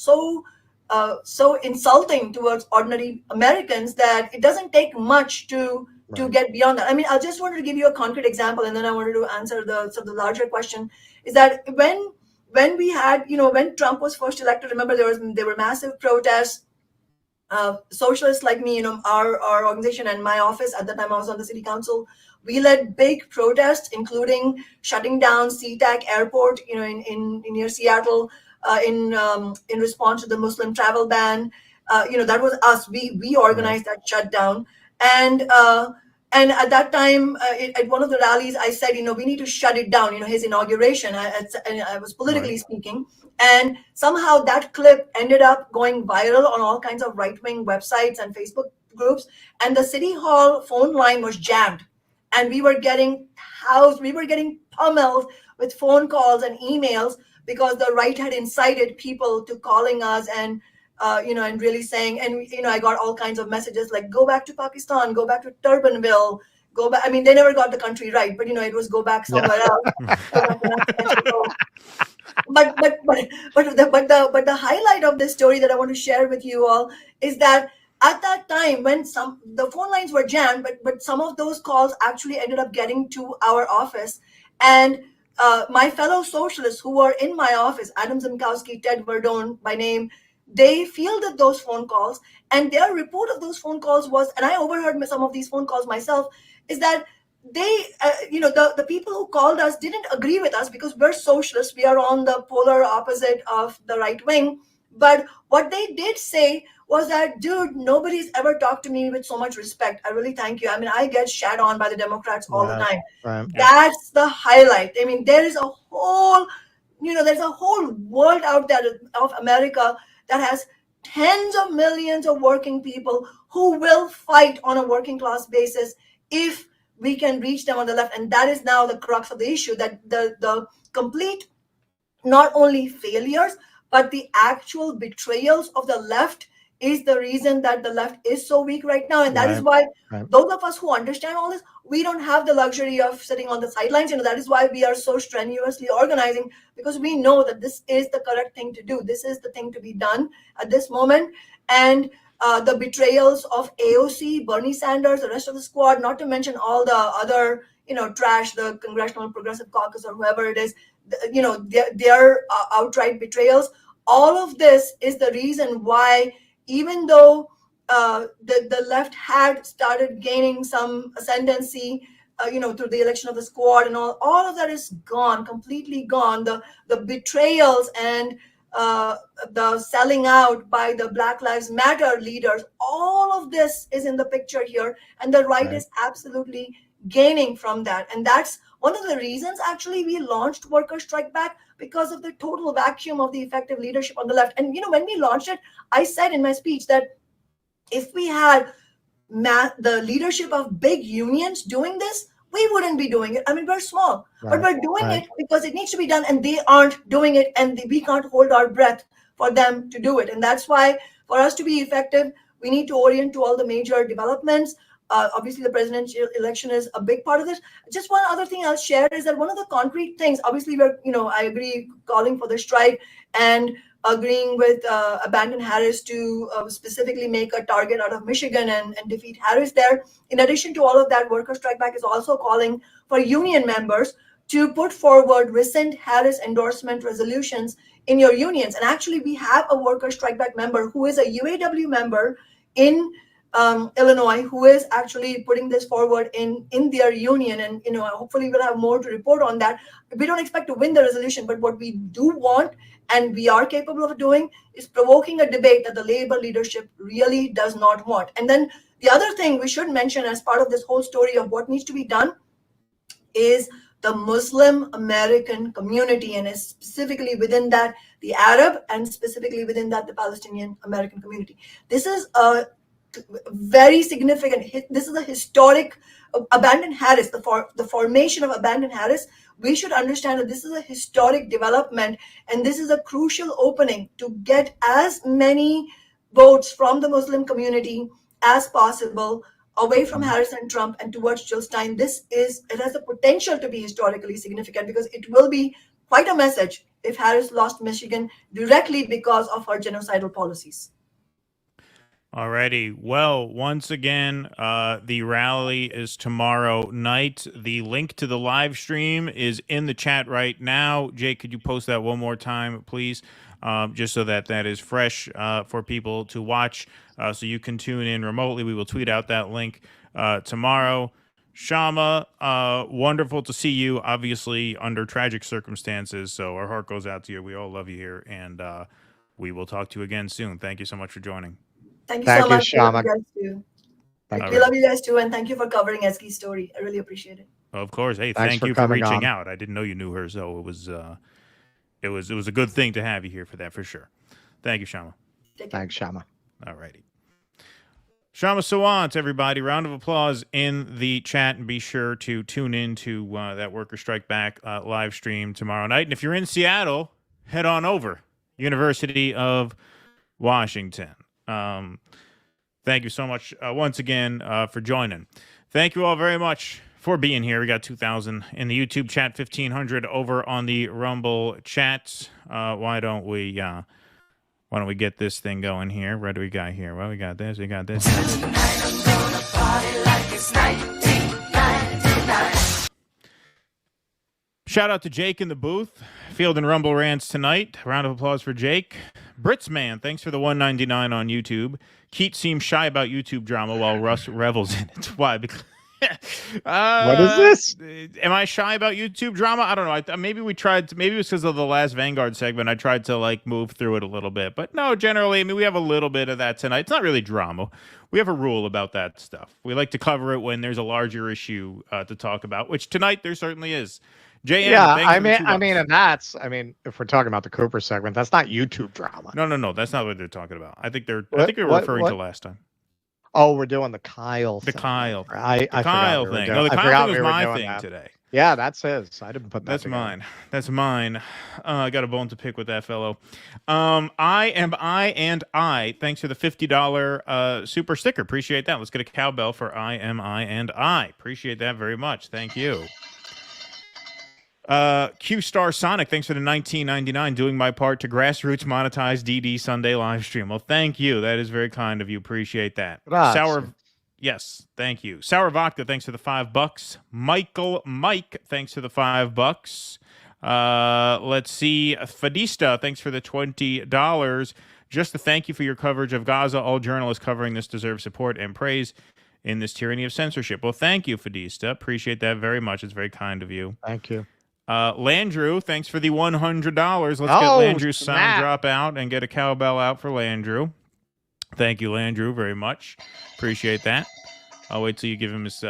insulting towards ordinary Americans that it doesn't take much to get beyond that. I mean, I just wanted to give you a concrete example, and then I wanted to answer the larger question. Is that when we had, when Trump was first elected, remember there were massive protests. Socialists like me, our organization and my office at the time I was on the city council, we led big protests, including shutting down SeaTac Airport, in near Seattle, in response to the Muslim travel ban. That was us. We organized that shutdown, and at that time, at one of the rallies, I said, we need to shut it down. His inauguration, and I was politically speaking. And somehow that clip ended up going viral on all kinds of right-wing websites and Facebook groups. And the city hall phone line was jammed. And we were getting pummeled with phone calls and emails, because the right had incited people to calling us and and really saying, and I got all kinds of messages like, go back to Pakistan, go back to Turbanville, go back. I mean, they never got the country right, but it was go back somewhere else. Go back to Mexico. But the highlight of this story that I want to share with you all is that at that time, when the phone lines were jammed, but some of those calls actually ended up getting to our office, and my fellow socialists who were in my office, Adam Zimkowski, Ted Verdone by name, they fielded those phone calls, and their report of those phone calls was, and I overheard some of these phone calls myself, is that they, the people who called us didn't agree with us because we're socialists. We are on the polar opposite of the right wing. But what they did say was that, dude, nobody's ever talked to me with so much respect. I really thank you. I mean, I get shat on by the Democrats all the time. Right. That's the highlight. I mean, there's a whole world out there of America that has tens of millions of working people who will fight on a working class basis if we can reach them on the left. And that is now the crux of the issue, that the complete, not only failures, but the actual betrayals of the left is the reason that the left is so weak right now. And that is why those of us who understand all this, we don't have the luxury of sitting on the sidelines. That is why we are so strenuously organizing, because we know that this is the correct thing to do. This is the thing to be done at this moment. And the betrayals of AOC, Bernie Sanders, the rest of the squad, not to mention all the other, trash, the Congressional Progressive Caucus or whoever it is, their outright betrayals. All of this is the reason why, even though the left had started gaining some ascendancy, through the election of the squad and all of that is gone, completely gone. The betrayals and the selling out by the Black Lives Matter leaders, all of this is in the picture here, and the right is absolutely gaining from that. And that's one of the reasons actually we launched Worker Strike Back, because of the total vacuum of the effective leadership on the left. And when we launched it, I said in my speech that if we had the leadership of big unions doing this, we wouldn't be doing it. I mean, we're small, but we're doing it because it needs to be done, and they aren't doing it, and we can't hold our breath for them to do it. And that's why, for us to be effective, we need to orient to all the major developments. Obviously, the presidential election is a big part of this. Just one other thing I'll share is that one of the concrete things, obviously, I agree calling for the strike and agreeing with Abandon Harris to specifically make a target out of Michigan and defeat Harris there. In addition to all of that, Worker Strike Back is also calling for union members to put forward rescind Harris endorsement resolutions in your unions. And actually, we have a Worker Strike Back member who is a UAW member in Illinois, who is actually putting this forward in their union. And, hopefully we'll have more to report on that. We don't expect to win the resolution, but what we do want, and we are capable of doing, is provoking a debate that the labor leadership really does not want. And then the other thing we should mention as part of this whole story of what needs to be done is the Muslim American community, and specifically within that, the Arab, and specifically within that, the Palestinian American community. This is a very significant, this is a historic, Abandon Harris, the formation of Abandon Harris. We should understand that this is a historic development, and this is a crucial opening to get as many votes from the Muslim community as possible away from Harris and Trump and towards Jill Stein. It has the potential to be historically significant, because it will be quite a message if Harris lost Michigan directly because of her genocidal policies. Alrighty. Well, once again, the rally is tomorrow night. The link to the live stream is in the chat right now. Jake, could you post that one more time, please? Just so that is fresh for people to watch, so you can tune in remotely. We will tweet out that link tomorrow. Kshama, wonderful to see you, obviously under tragic circumstances, so our heart goes out to you. We all love you here, and we will talk to you again soon. Thank you so much for joining. Thank you so much. Kshama. We love you guys too, and thank you for covering Ezgi's story. I really appreciate it. Of course. Hey, Thanks thank for you for coming reaching on. out. I didn't know you knew her, so it was a good thing to have you here for that, for sure. Thank you, Kshama. Thanks, Kshama. All righty. Kshama Sawant, everybody. Round of applause in the chat, and be sure to tune in to that Worker Strike Back live stream tomorrow night. And if you're in Seattle, head on over. University of Washington. Thank you so much once again for joining. Thank you all very much for being here. We got 2,000 in the YouTube chat, 1,500 over on the Rumble chats. Why don't we get this thing going here? What do we got here? Well, we got this. We got this. Shout out to Jake in the booth. Field and Rumble rants tonight. Round of applause for Jake. Britsman, thanks for the $1.99 on YouTube. Keat seems shy about YouTube drama while Russ revels in it. Why? Because what is this? Am I shy about YouTube drama? I don't know. Maybe we tried to, maybe it was because of the last Vanguard segment. I tried to like move through it a little bit, but no, generally, I mean, we have a little bit of that tonight. It's not really drama. We have a rule about that stuff. We like to cover it when there's a larger issue to talk about, which tonight there certainly is. JM, yeah, I mean, and that's, if we're talking about the Cooper segment, that's not YouTube drama. No, that's not what they're talking about. I think they're referring to last time. Oh, we're doing the Kyle thing. Kyle. The Kyle thing. No, the Kyle thing was my thing today. Yeah, that's his. I didn't put that. That's together. mine. That's mine. I got a bone to pick with that fellow. I am I and I. Thanks for the $50 super sticker. Appreciate that. Let's get a cowbell for I am I and I. Appreciate that very much. Thank you. Q Star Sonic, thanks for the $19.99. Doing my part to grassroots monetize DD Sunday live stream. Well, thank you. That is very kind of you. Appreciate that. Yes, thank you. Sour Vodka, thanks for the $5. Mike, thanks for the $5. Let's see. Fadista, thanks for the $20. Just to thank you for your coverage of Gaza. All journalists covering this deserve support and praise in this tyranny of censorship. Well, thank you, Fadista. Appreciate that very much. It's very kind of you. Thank you. Landrew, thanks for the $100. Let's get Landrew's sound drop out and get a cowbell out for Landrew. Thank you, Landrew, very much. Appreciate that. I'll wait till you give him his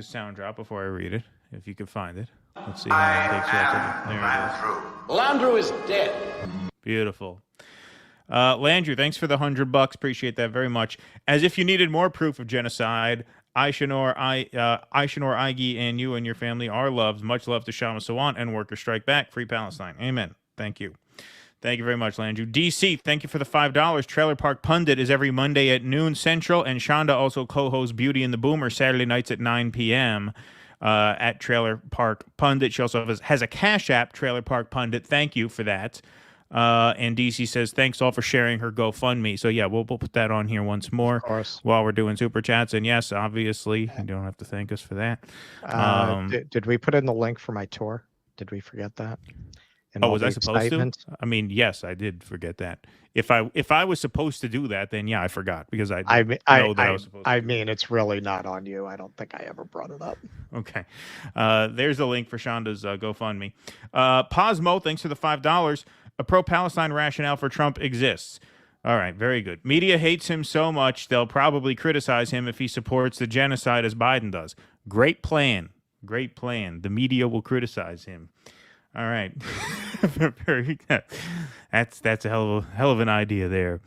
sound drop before I read it, if you can find it. Let's see how long it takes you. There it is. Landrew is dead. Beautiful. Landrew, thanks for the $100. Appreciate that very much. As if you needed more proof of genocide, Aysenur Eygi and you and your family are loved. Much love to Kshama Sawant and Workers Strike Back. Free Palestine. Amen. Thank you. Thank you very much, Landrew. DC, thank you for the $5. Trailer Park Pundit is every Monday at noon Central, and Shonda also co-hosts Beauty and the Boomer Saturday nights at 9 p.m. At Trailer Park Pundit. She also has a Cash App, Trailer Park Pundit. Thank you for that. And DC says, thanks all for sharing her GoFundMe. So, yeah, we'll put that on here once more while we're doing Super Chats. And, yes, obviously, you don't have to thank us for that. Did we put in the link for my tour? Did we forget that? Was I supposed to? I mean, yes, I did forget that. If I was supposed to do that, then, yeah, I forgot because I know that I was supposed to. I mean, it's really not on you. I don't think I ever brought it up. Okay. There's the link for Shonda's GoFundMe. Posmo, thanks for the $5. A pro-Palestine rationale for Trump exists. All right, very good. Media hates him so much, they'll probably criticize him if he supports the genocide as Biden does. Great plan. Great plan. The media will criticize him. All right. That's a hell of an idea there.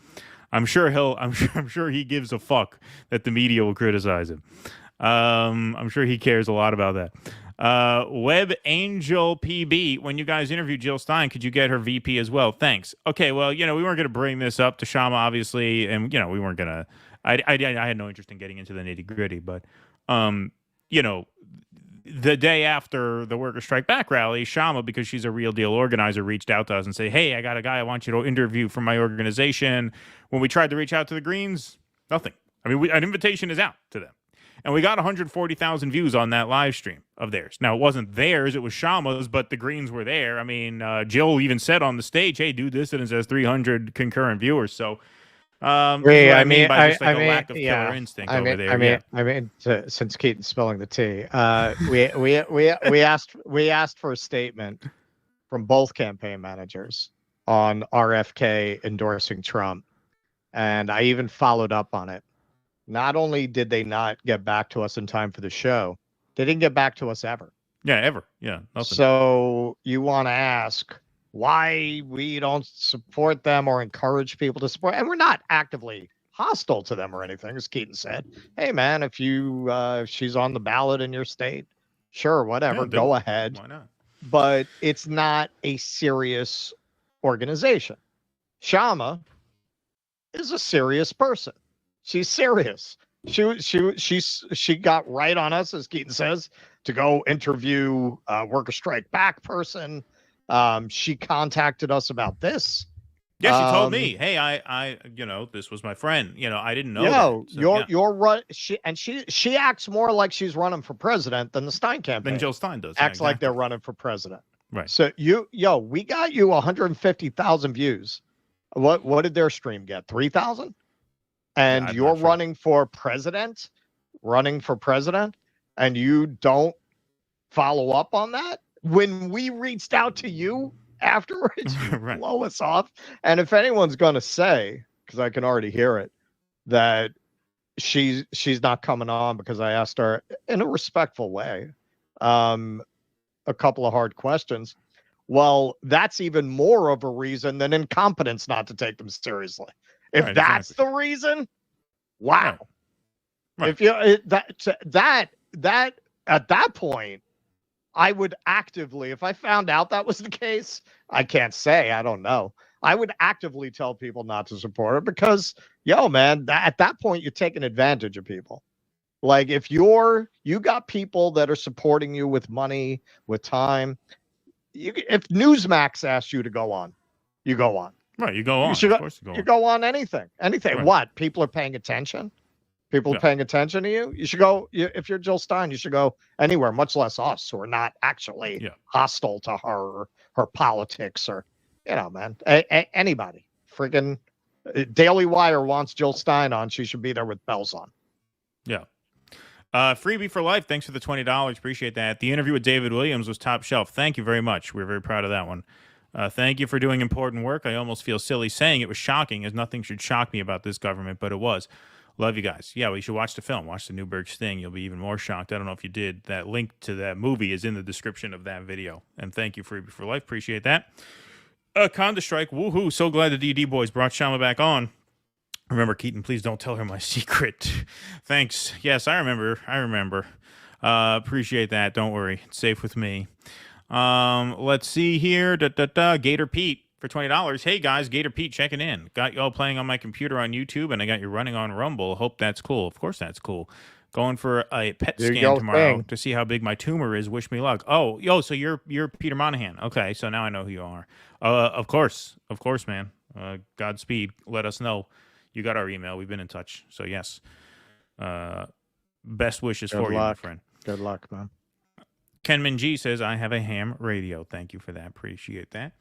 I'm sure he gives a fuck that the media will criticize him. I'm sure he cares a lot about that. Web Angel PB, when you guys interviewed Jill Stein, could you get her VP as well? Thanks. Okay, well, we weren't going to bring this up to Kshama, obviously, and, we weren't going to, I had no interest in getting into the nitty gritty, but, the day after the Workers Strike Back rally, Kshama, because she's a real deal organizer, reached out to us and say, hey, I got a guy I want you to interview from my organization. When we tried to reach out to the Greens, nothing. I mean, an invitation is out to them. And we got 140,000 views on that live stream of theirs. Now, it wasn't theirs, it was Shama's, but the Greens were there. I mean, Jill even said on the stage, hey, dude, this has 300 concurrent viewers. So, I mean, by just like a lack of killer instinct over there. Since Keaton's spilling the tea, we asked for a statement from both campaign managers on RFK endorsing Trump, and I even followed up on it. Not only did they not get back to us in time for the show, they didn't get back to us ever. Yeah, ever. Yeah. Nothing. So you want to ask why we don't support them or encourage people to support, and we're not actively hostile to them or anything, as Keaton said. Hey, man, if she's on the ballot in your state, sure, whatever, go ahead. Why not? But it's not a serious organization. Kshama is a serious person. She's serious. She got right on us, as Keaton says, to go interview worker strike back person. She contacted us about this. Yeah, she told me, "Hey, I, this was my friend. I didn't know." You're right. She acts more like she's running for president than the Stein campaign. Than Jill Stein does. Acts like they're running for president. Right. So we got you 150,000 views. What did their stream get? 3,000? And you're running for president, and you don't follow up on that? When we reached out to you afterwards, you right. blow us off. And if anyone's going to say, because I can already hear it, that she's not coming on because I asked her in a respectful way a couple of hard questions, well, that's even more of a reason than incompetence not to take them seriously. If that's the reason, wow. Right. If you that at that point, I would actively, if I found out that was the case, I can't say, I don't know. I would actively tell people not to support her because, man, at that point, you're taking advantage of people. Like if you got people that are supporting you with money, with time, if Newsmax asks you to go on, you go on. Right, you go on. Of course you go on anything. Right. What? People are paying attention? People are paying attention to you? You should go, if you're Jill Stein, you should go anywhere, much less us, who are not actually hostile to her or her politics or, man, anybody. Friggin' Daily Wire wants Jill Stein on. She should be there with bells on. Yeah. Freebie for life. Thanks for the $20. Appreciate that. The interview with David Williams was top shelf. Thank you very much. We're very proud of that one. Thank you for doing important work. I almost feel silly saying it was shocking, as nothing should shock me about this government, but it was. Love you guys. Yeah, we should watch the film. Watch the Newberg Sting. You'll be even more shocked. I don't know if you did. That link to that movie is in the description of that video. And thank you, Freebie for life. Appreciate that. Conda Strike. Woohoo. So glad the DD boys brought Kshama back on. Remember, Keaton, please don't tell her my secret. Thanks. Yes, I remember. Appreciate that. Don't worry. It's safe with me. Let's see here. Gator Pete for $20. Hey, guys, Gator Pete checking in. Got y'all playing on my computer on YouTube, and I got you running on Rumble. Hope that's cool. Of course that's cool. Going for a PET scan tomorrow to see how big my tumor is. Wish me luck. Oh, so you're Peter Monahan. Okay, so now I know who you are. Of course, man. Godspeed. Let us know. You got our email. We've been in touch. So, yes. Best wishes for you, my friend. Good luck, man. Kenman G says, I have a ham radio. Thank you for that. Appreciate that.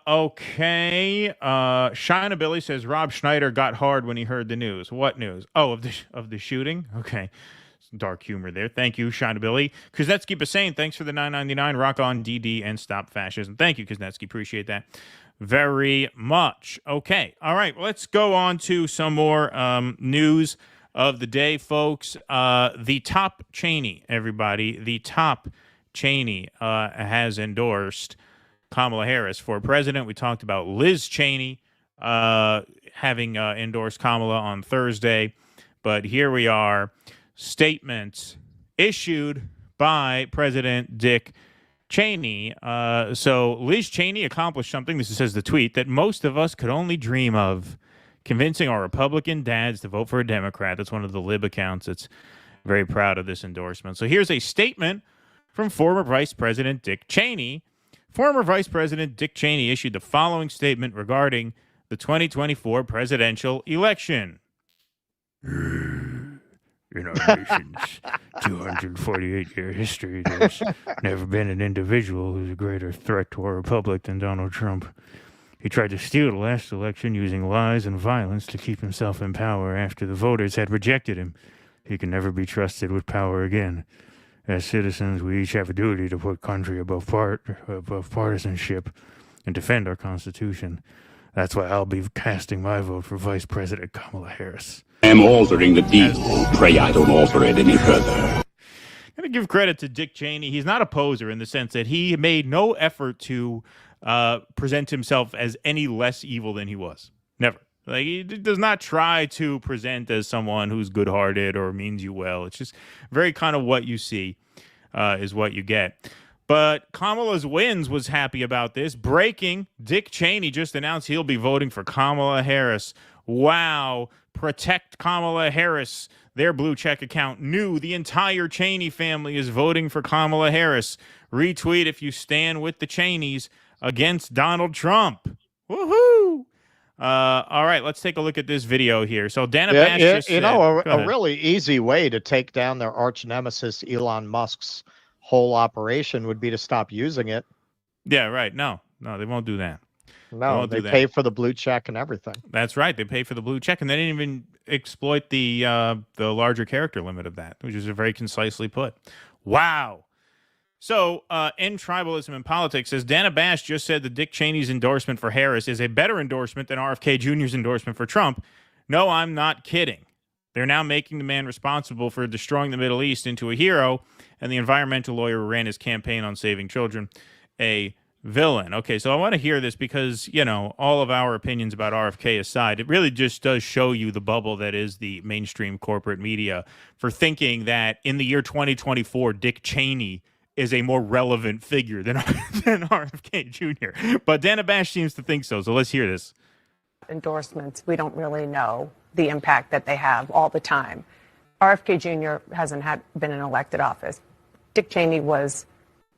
Okay. Shina Billy says, Rob Schneider got hard when he heard the news. What news? Oh, of the shooting? Okay. Dark humor there. Thank you, Shina Billy. Kuznetsky Bassane, thanks for the $9.99. Rock on DD and stop fascism. Thank you, Kuznetsky. Appreciate that very much. Okay. All right. Let's go on to some more news of the day, folks. The top Cheney, everybody. The top Cheney has endorsed Kamala Harris for president. We talked about Liz Cheney having endorsed Kamala on Thursday. But here we are. Statements issued by President Dick Cheney. So Liz Cheney accomplished something, this says the tweet, that most of us could only dream of, convincing our Republican dads to vote for a Democrat. That's one of the lib accounts that's very proud of this endorsement. So here's a statement from former Vice President Dick Cheney. Former Vice President Dick Cheney issued the following statement regarding the 2024 presidential election. In our nation's 248-year history, there's never been an individual who's a greater threat to our republic than Donald Trump. He tried to steal the last election using lies and violence to keep himself in power after the voters had rejected him. He can never be trusted with power again. As citizens, we each have a duty to put country above partisanship and defend our Constitution. That's why I'll be casting my vote for Vice President Kamala Harris. I'm altering the deal. Pray I don't alter it any further. I'm going to give credit to Dick Cheney. He's not a poser in the sense that he made no effort to present himself as any less evil than he was. Never. Like, he does not try to present as someone who's good-hearted or means you well. It's just very kind of what you see is what you get. But Kamala's Wins was happy about this. Breaking, Dick Cheney just announced he'll be voting for Kamala Harris. Wow. Protect Kamala Harris. Their blue check account. New. The entire Cheney family is voting for Kamala Harris. Retweet if you stand with the Cheneys against Donald Trump. Woohoo! All right, let's take a look at this video here. So Dana Bash just said, a really easy way to take down their arch nemesis Elon Musk's whole operation would be to stop using it. Yeah, right. No, they won't do that. No, they pay for the blue check and everything. That's right. They pay for the blue check, and they didn't even exploit the larger character limit of that, which is very concisely put. Wow. So, End Tribalism in Politics says, Dana Bash just said that Dick Cheney's endorsement for Harris is a better endorsement than RFK Jr.'s endorsement for Trump. No, I'm not kidding. They're now making the man responsible for destroying the Middle East into a hero, and the environmental lawyer who ran his campaign on saving children a villain. Okay, so I want to hear this because, all of our opinions about RFK aside, it really just does show you the bubble that is the mainstream corporate media for thinking that in the year 2024, Dick Cheney is a more relevant figure than RFK Jr. But Dana Bash seems to think so let's hear this. Endorsements, we don't really know the impact that they have all the time. RFK Jr. hasn't been in elected office. Dick Cheney was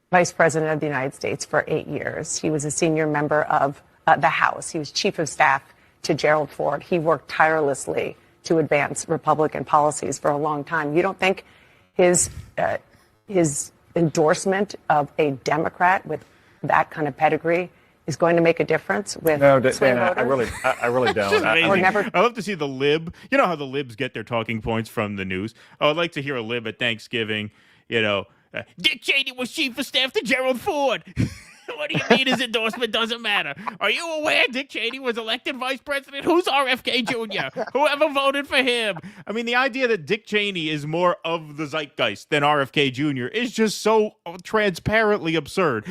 Vice President of the United States for 8 years. He was a senior member of the House. He was Chief of Staff to Gerald Ford. He worked tirelessly to advance Republican policies for a long time. You don't think his endorsement of a Democrat with that kind of pedigree is going to make a difference with swing voters? I really don't. I love to see the lib. You know how the libs get their talking points from the news? Oh, I'd like to hear a lib at Thanksgiving, Dick Cheney was Chief of Staff to Gerald Ford. What do you mean his endorsement doesn't matter? Are you aware Dick Cheney was elected vice president? Who's RFK Jr.? Whoever voted for him? I mean, the idea that Dick Cheney is more of the zeitgeist than RFK Jr. is just so transparently absurd.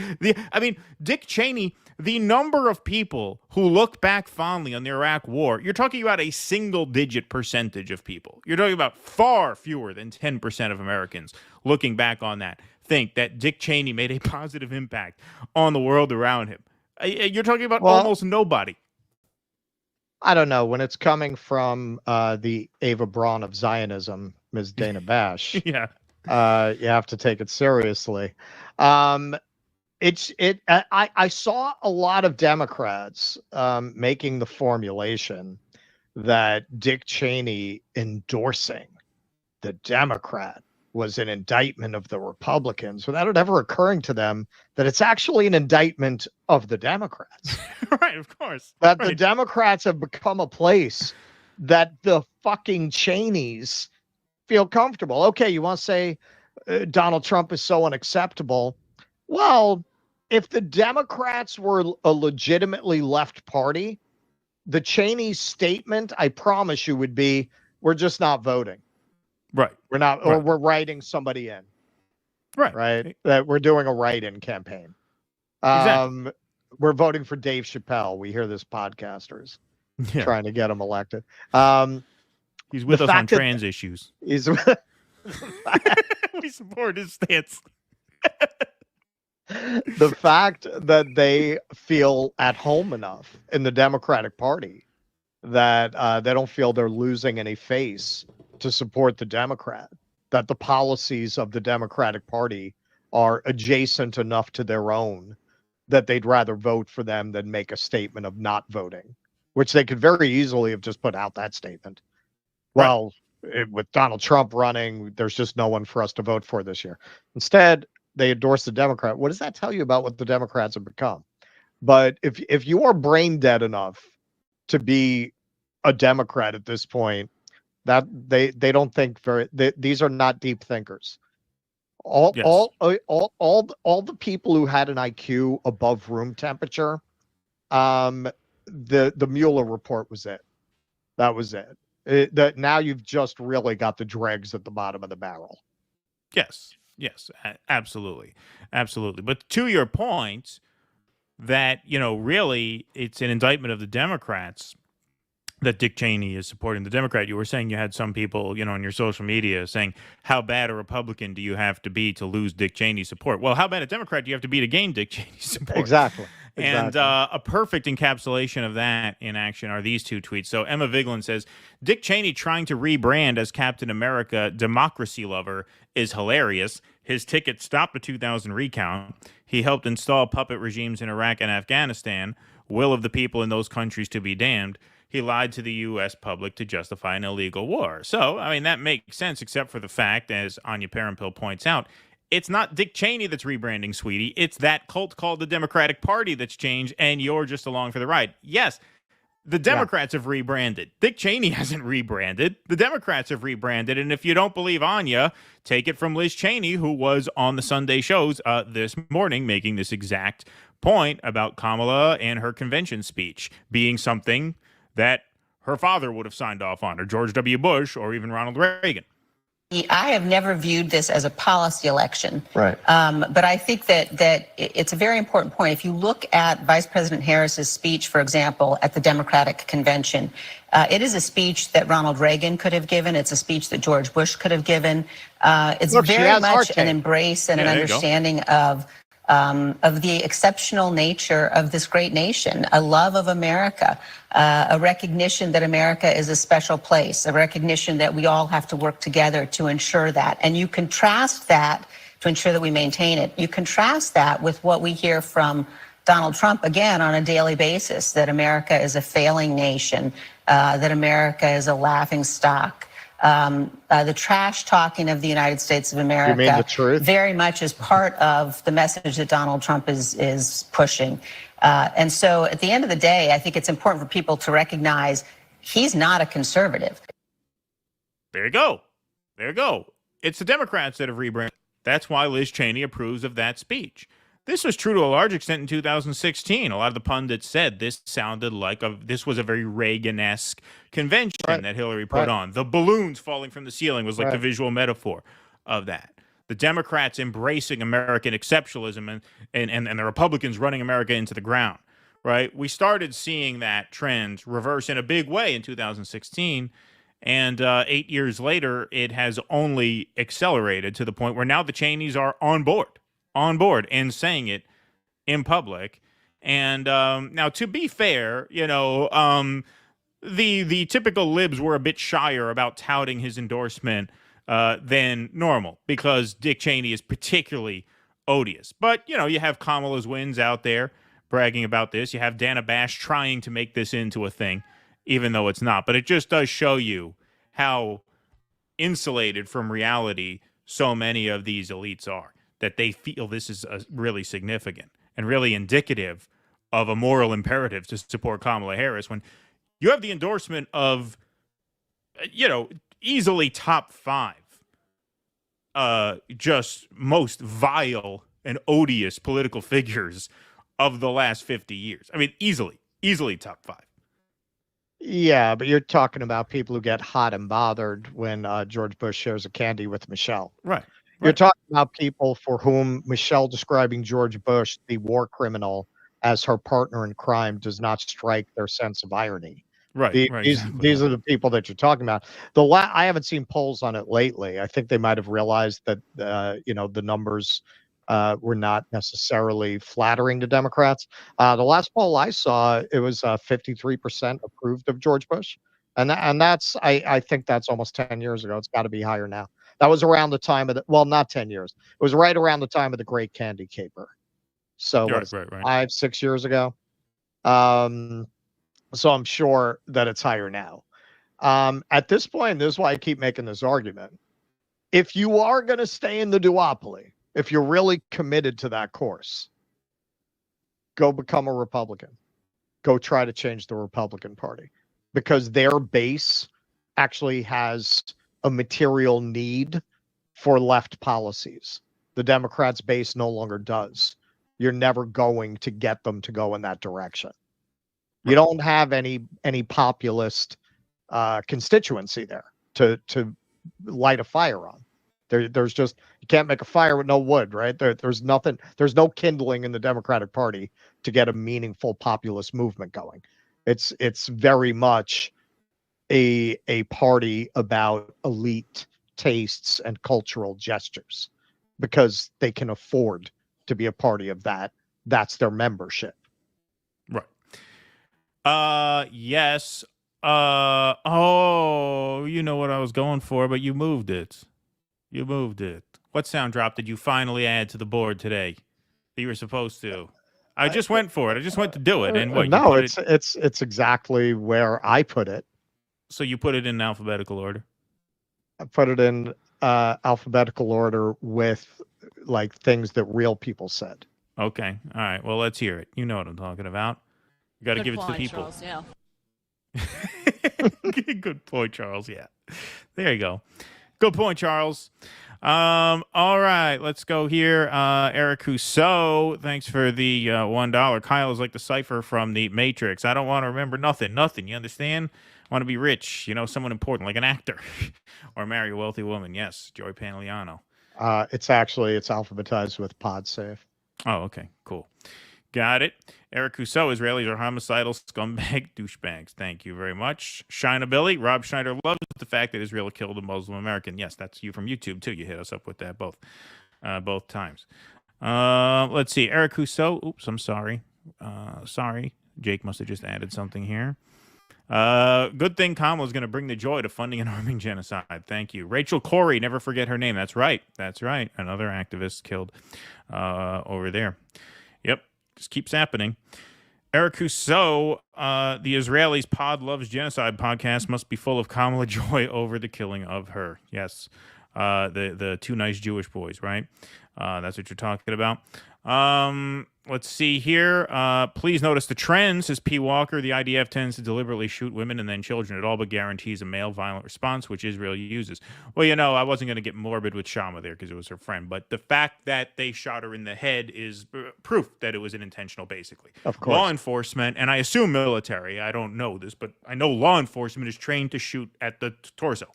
Dick Cheney, the number of people who look back fondly on the Iraq War, you're talking about a single-digit percentage of people. You're talking about far fewer than 10% of Americans looking back on that think that Dick Cheney made a positive impact on the world around him. You're talking about almost nobody. I don't know. When it's coming from the Ava Braun of Zionism, Ms. Dana Bash, yeah, you have to take it seriously. I saw a lot of Democrats making the formulation that Dick Cheney endorsing the Democrat was an indictment of the Republicans without it ever occurring to them that it's actually an indictment of the Democrats. Right, of course. That the Democrats have become a place that the fucking Cheneys feel comfortable. Okay, you want to say Donald Trump is so unacceptable. Well, if the Democrats were a legitimately left party, the Cheney statement, I promise you, would be, we're just not voting. Right. We're not, or we're writing somebody in. Right. That we're doing a write-in campaign. Exactly. We're voting for Dave Chappelle. We hear this podcasters trying to get him elected. He's with us on trans issues. We support his stance. The fact that they feel at home enough in the Democratic Party that they don't feel they're losing any face to support the Democrat, that the policies of the Democratic Party are adjacent enough to their own that they'd rather vote for them than make a statement of not voting, which they could very easily have just put out that statement. Well, with Donald Trump running, there's just no one for us to vote for this year. Instead, they endorse the Democrat. What does that tell you about what the Democrats have become? But if you are brain dead enough to be a Democrat at this point, that they don't think these are not deep thinkers. All the people who had an IQ above room temperature, the Mueller report was it. That was it. That now you've just really got the dregs at the bottom of the barrel. Yes, absolutely. But to your point, that really it's an indictment of the Democrats that Dick Cheney is supporting the Democrat. You were saying you had some people, on your social media saying, how bad a Republican do you have to be to lose Dick Cheney's support? Well, how bad a Democrat do you have to be to gain Dick Cheney's support? Exactly. And Exactly. a perfect encapsulation of that in action are these two tweets. So Emma Vigeland says, Dick Cheney trying to rebrand as Captain America democracy lover is hilarious. His ticket stopped the 2000 recount. He helped install puppet regimes in Iraq and Afghanistan. Will of the people in those countries to be damned. He lied to the U.S. public to justify an illegal war. So, I mean, that makes sense, except for the fact, as Anya Parampil points out, it's not Dick Cheney that's rebranding, sweetie. It's that cult called the Democratic Party that's changed, and you're just along for the ride. Yes, the Democrats have rebranded. Dick Cheney hasn't rebranded. The Democrats have rebranded. And if you don't believe Anya, take it from Liz Cheney, who was on the Sunday shows this morning making this exact point about Kamala and her convention speech being something that her father would have signed off on, or George W. Bush, or even Ronald Reagan. I have never viewed this as a policy election. Right. But I think that it's a very important point. If you look at Vice President Harris's speech, for example, at the Democratic Convention, it is a speech that Ronald Reagan could have given. It's a speech that George Bush could have given. It's very much an embrace and an understanding of the exceptional nature of this great nation, a love of America, a recognition that America is a special place, a recognition that we all have to work together to ensure that. And you contrast that to ensure that we maintain it. You contrast that with what we hear from Donald Trump, again, on a daily basis, that America is a failing nation, that America is a laughing stock. The trash talking of the United States of America, you mean the truth? Very much is part of the message that Donald Trump is pushing. And so at the end of the day, I think it's important for people to recognize he's not a conservative. There you go. There you go. It's the Democrats that have rebranded. That's why Liz Cheney approves of that speech. This was true to a large extent in 2016. A lot of the pundits said this sounded like this was a very Reagan-esque convention that Hillary put on. The balloons falling from the ceiling was like the visual metaphor of that. The Democrats embracing American exceptionalism and the Republicans running America into the ground, right? We started seeing that trend reverse in a big way in 2016. And 8 years later, it has only accelerated to the point where now the Cheneys are on board and saying it in public. And now, to be fair, the typical libs were a bit shyer about touting his endorsement than normal because Dick Cheney is particularly odious. But, you have Kamala's wins out there bragging about this. You have Dana Bash trying to make this into a thing, even though it's not. But it just does show you how insulated from reality so many of these elites are, that they feel this is really significant and really indicative of a moral imperative to support Kamala Harris when you have the endorsement of, easily top 5, just most vile and odious political figures of the last 50 years. I mean, easily top 5. Yeah, but you're talking about people who get hot and bothered when George Bush shares a candy with Michelle. Right. You're talking about people for whom Michelle describing George Bush, the war criminal, as her partner in crime does not strike their sense of irony. Right. These are the people that you're talking about. I haven't seen polls on it lately. I think they might have realized that the numbers were not necessarily flattering to Democrats. The last poll I saw, it was 53% approved of George Bush, and that's I think that's almost 10 years ago. It's got to be higher now. That was around the time of not 10 years. It was right around the time of the Great Candy Caper. So right. 5-6 years ago. So I'm sure that it's higher now. At this point, this is why I keep making this argument. If you are going to stay in the duopoly, if you're really committed to that course, go become a Republican. Go try to change the Republican Party, because their base actually has a material need for left policies. The Democrats' base no longer does. You're never going to get them to go in that direction. You don't have any populist constituency there to light a fire on. There's just, you can't make a fire with no wood, right? There's nothing. There's no kindling in the Democratic Party to get a meaningful populist movement going. It's very much a party about elite tastes and cultural gestures, because they can afford to be a party of that. That's their membership. Right. Yes. Oh, you know what I was going for, but you moved it. You moved it. What sound drop did you finally add to the board today that you were supposed to? I just went for it. I just went to do it. And what? No, you put it's exactly where I put it. So you put it in alphabetical order? I put it in alphabetical order with like things that real people said. Okay. All right. Well, let's hear it. You know what I'm talking about. You got to give it to the people. Charles, yeah. Good point, Charles. Yeah. There you go. Good point, Charles. All right, let's go here. Eric Rousseau, thanks for the $1. Kyle is like the cipher from the Matrix. I don't want to remember nothing. You understand? I want to be rich, someone important, like an actor, or marry a wealthy woman. Yes, Joy Pantoliano. It's alphabetized with PodSafe. Oh, okay, cool. Got it. Eric Rousseau, Israelis are homicidal scumbag douchebags. Thank you very much. Shina Billy, Rob Schneider loves the fact that Israel killed a Muslim American. Yes, that's you from YouTube, too. You hit us up with that both times. Let's see. Eric Rousseau. Oops, I'm sorry. Sorry. Jake must have just added something here. Good thing Kamala is going to bring the joy to funding and arming genocide. Thank you. Rachel Corey, never forget her name. That's right. Another activist killed over there. Yep. Just keeps happening. Eric Rousseau, the Israelis Pod Loves Genocide podcast must be full of Kamala joy over the killing of her. Yes. The two nice Jewish boys, right? That's what you're talking about. Let's see here. Please notice the trend, says P. Walker. The IDF tends to deliberately shoot women and then children. It all but guarantees a male violent response, which Israel uses. Well, I wasn't going to get morbid with Kshama there because it was her friend. But the fact that they shot her in the head is proof that it was an intentional, basically. Of course. Law enforcement, and I assume military, I don't know this, but I know law enforcement is trained to shoot at the torso,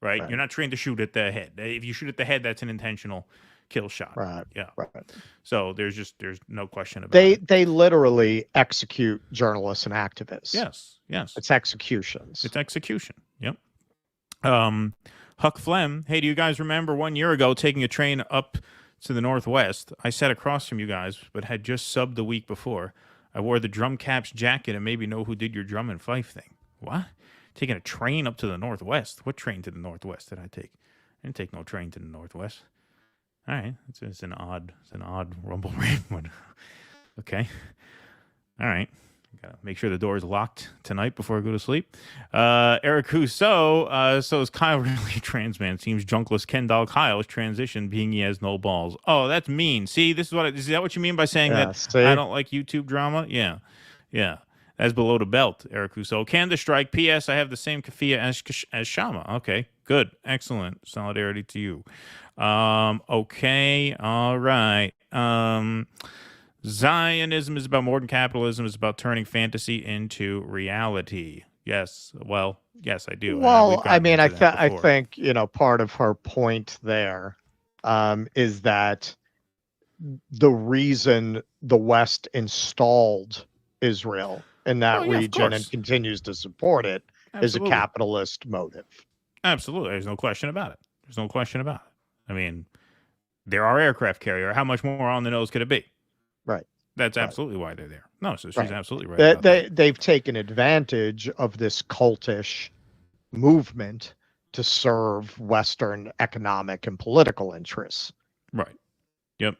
right? You're not trained to shoot at the head. If you shoot at the head, that's an intentional kill shot. Right. Yeah. Right. So there's no question about it. They literally execute journalists and activists. Yes. It's executions. It's execution. Yep. Huck Flem. Hey, do you guys remember 1 year ago taking a train up to the Northwest? I sat across from you guys, but had just subbed the week before. I wore the drum caps jacket and maybe know who did your drum and fife thing. What? Taking a train up to the Northwest? What train to the Northwest did I take? I didn't take no train to the Northwest. All right, it's an odd rumble rain one. Okay, all right. Gotta make sure the door is locked tonight before I go to sleep. Eric Rousseau. So is Kyle really a trans man? Seems junkless Ken doll Kyle's transition, being he has no balls. Oh, that's mean. See, is that what you mean by saying that see? I don't like YouTube drama? Yeah. As below the belt, Eric Rousseau. Canada strike. P.S. I have the same kafia as Kshama. Okay, good, excellent. Solidarity to you. Okay, all right. Zionism is about more than capitalism. It's about turning fantasy into reality. Yes, well, yes, I do. Well, I mean, I think part of her point there is that the reason the West installed Israel in that region and continues to support it is a capitalist motive. Absolutely. There's no question about it. I mean, there are aircraft carrier. How much more on the nose could it be? Right. That's absolutely why they're there. No, so she's absolutely right. They've taken advantage of this cultish movement to serve Western economic and political interests. Right. Yep.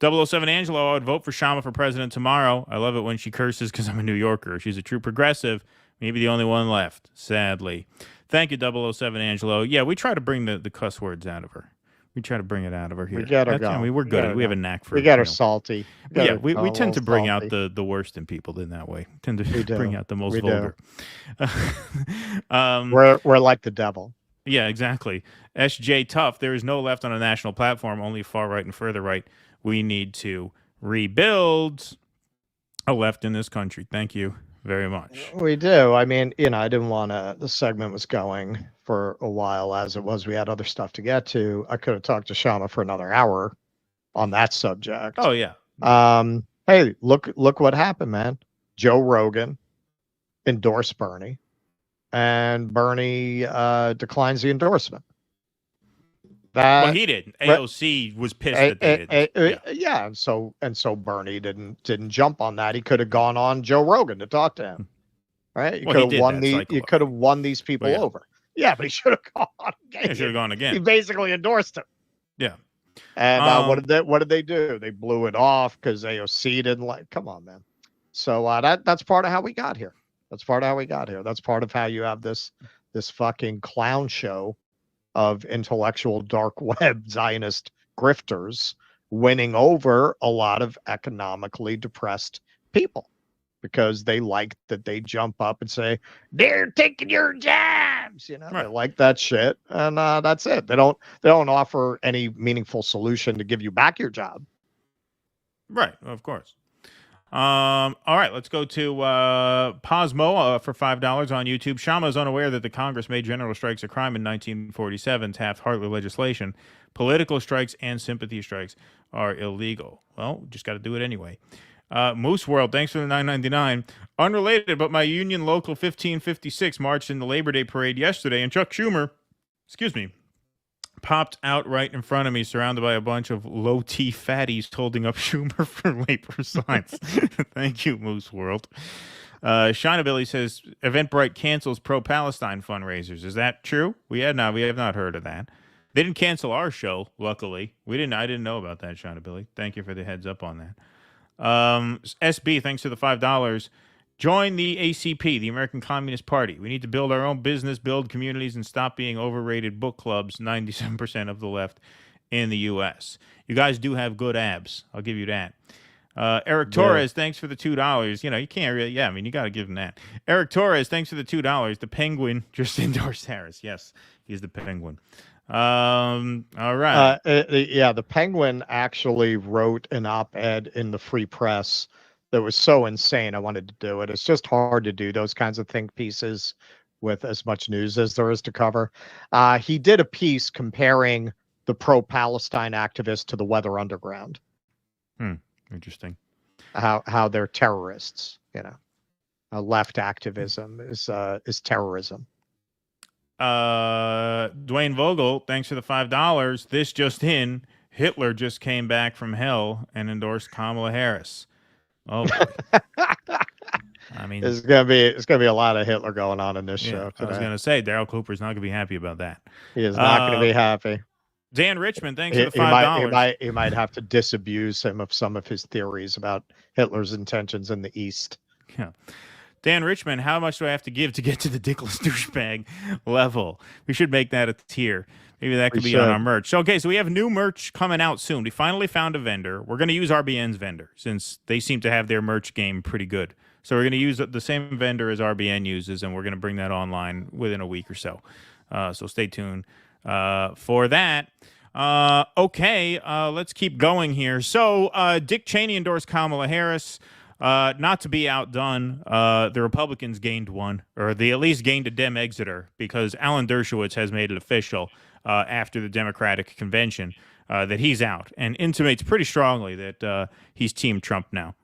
007 Angelo, I would vote for Kshama for president tomorrow. I love it when she curses because I'm a New Yorker. She's a true progressive. Maybe the only one left, sadly. Thank you, 007 Angelo. Yeah, we try to bring the cuss words out of her. We try to bring it out of her here. We got her going. I mean, we're good. We have a knack for it. We got her salty. We tend to bring out the worst in people in that way. We tend to bring out the most vulgar. We're like the devil. Yeah, exactly. SJ Tough, there is no left on a national platform, only far right and further right. We need to rebuild a left in this country. Thank you very much. We do. I mean, I didn't want to, the segment was going for a while as it was. We had other stuff to get to. I could have talked to Kshama for another hour on that subject. Oh, yeah. Hey, look what happened, man. Joe Rogan endorsed Bernie, and Bernie declines the endorsement. That well, he didn't. AOC was pissed that they didn't. Yeah, and so Bernie didn't jump on that. He could have gone on Joe Rogan to talk to him, right? You Well, could have won you could have won these people over. Yeah, but he should have gone. He should have gone again. He basically endorsed him. Yeah. And what did they do? They blew it off because AOC didn't like. Come on, man. So that's part of how we got here. That's part of how you have this fucking clown show of intellectual dark web Zionist grifters winning over a lot of economically depressed people because they like that they jump up and say they're taking your jobs, They like that shit, and that's it. They don't offer any meaningful solution to give you back your job. Right, of course. All right, let's go to Posmo for $5 on YouTube. Kshama is unaware that the Congress made general strikes a crime in 1947, Taft-Hartley legislation. Political strikes and sympathy strikes are illegal. Well, just got to do it anyway. Moose World, thanks for the $9.99. Unrelated, but my union local 1556 marched in the Labor Day parade yesterday, and Chuck Schumer, popped out right in front of me, surrounded by a bunch of low-T fatties holding up Schumer for labor signs. Thank you, Moose World. Shinabilly says Eventbrite cancels pro-Palestine fundraisers. Is that true? We have not heard of that. They didn't cancel our show, luckily. I didn't know about that, Shinabilly. Thank you for the heads up on that. SB, thanks for the $5. Join the ACP, the American Communist Party. We need to build our own business, build communities, and stop being overrated book clubs, 97% of the left in the U.S. You guys do have good abs. I'll give you that. Eric Torres, thanks for the $2. You can't really, you got to give him that. Eric Torres, thanks for the $2. The Penguin just endorsed Harris. Yes, he's the Penguin. All right. The Penguin actually wrote an op-ed in the Free Press that was so insane. I wanted to do it. It's just hard to do those kinds of think pieces with as much news as there is to cover. He did a piece comparing the pro-Palestine activists to the Weather Underground. Interesting. How they're terrorists. Left activism is terrorism. Dwayne Vogel, thanks for the $5. This just in: Hitler just came back from hell and endorsed Kamala Harris. Oh, it's gonna be a lot of Hitler going on in this show today. I was gonna say Darry Cooper's not gonna be happy about that. He is not gonna be happy. Dan Richmond, thanks for the $5. He might have to disabuse him of some of his theories about Hitler's intentions in the East. Yeah. Dan Richmond, how much do I have to give to get to the dickless douchebag level? We should make that a tier. Maybe that could be on our merch. So we have new merch coming out soon. We finally found a vendor. We're going to use RBN's vendor since they seem to have their merch game pretty good. So we're going to use the same vendor as RBN uses, and we're going to bring that online within a week or so. So stay tuned for that. Let's keep going here. So Dick Cheney endorsed Kamala Harris. Not to be outdone, the Republicans gained one, or they at least gained a Dem exeter, because Alan Dershowitz has made it official after the Democratic convention that he's out, and intimates pretty strongly that he's Team Trump now.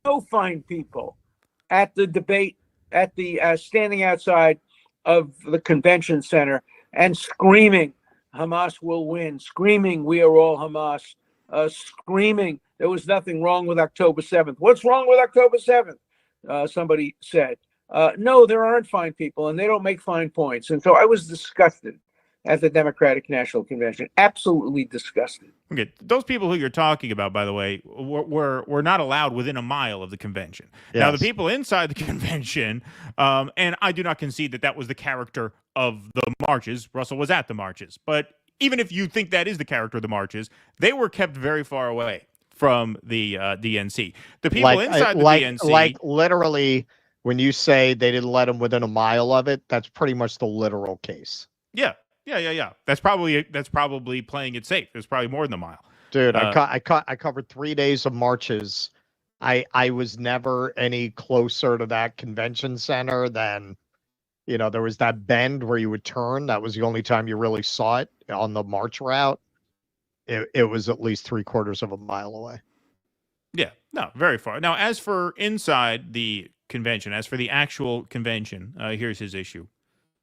So fine people at the debate, at the standing outside of the convention center and screaming, Hamas will win, screaming, we are all Hamas, screaming, there was nothing wrong with October 7th. What's wrong with October 7th? Somebody said. No, there aren't fine people, and they don't make fine points. And so I was disgusted at the Democratic National Convention. Absolutely disgusted. Okay, those people who you're talking about, by the way, were not allowed within a mile of the convention. Yes. Now, the people inside the convention, and I do not concede that was the character of the marches. Russell was at the marches. But even if you think that is the character of the marches, they were kept very far away from the DNC. The people inside the DNC... Like literally, when you say they didn't let them within a mile of it, that's pretty much the literal case. Yeah. That's probably playing it safe. There's probably more than a mile. Dude, I covered 3 days of marches. I was never any closer to that convention center than, there was that bend where you would turn. That was the only time you really saw it on the march route. It was at least 3/4 of a mile away. Yeah, no, very far. Now, as for inside the convention, as for the actual convention, here's his issue.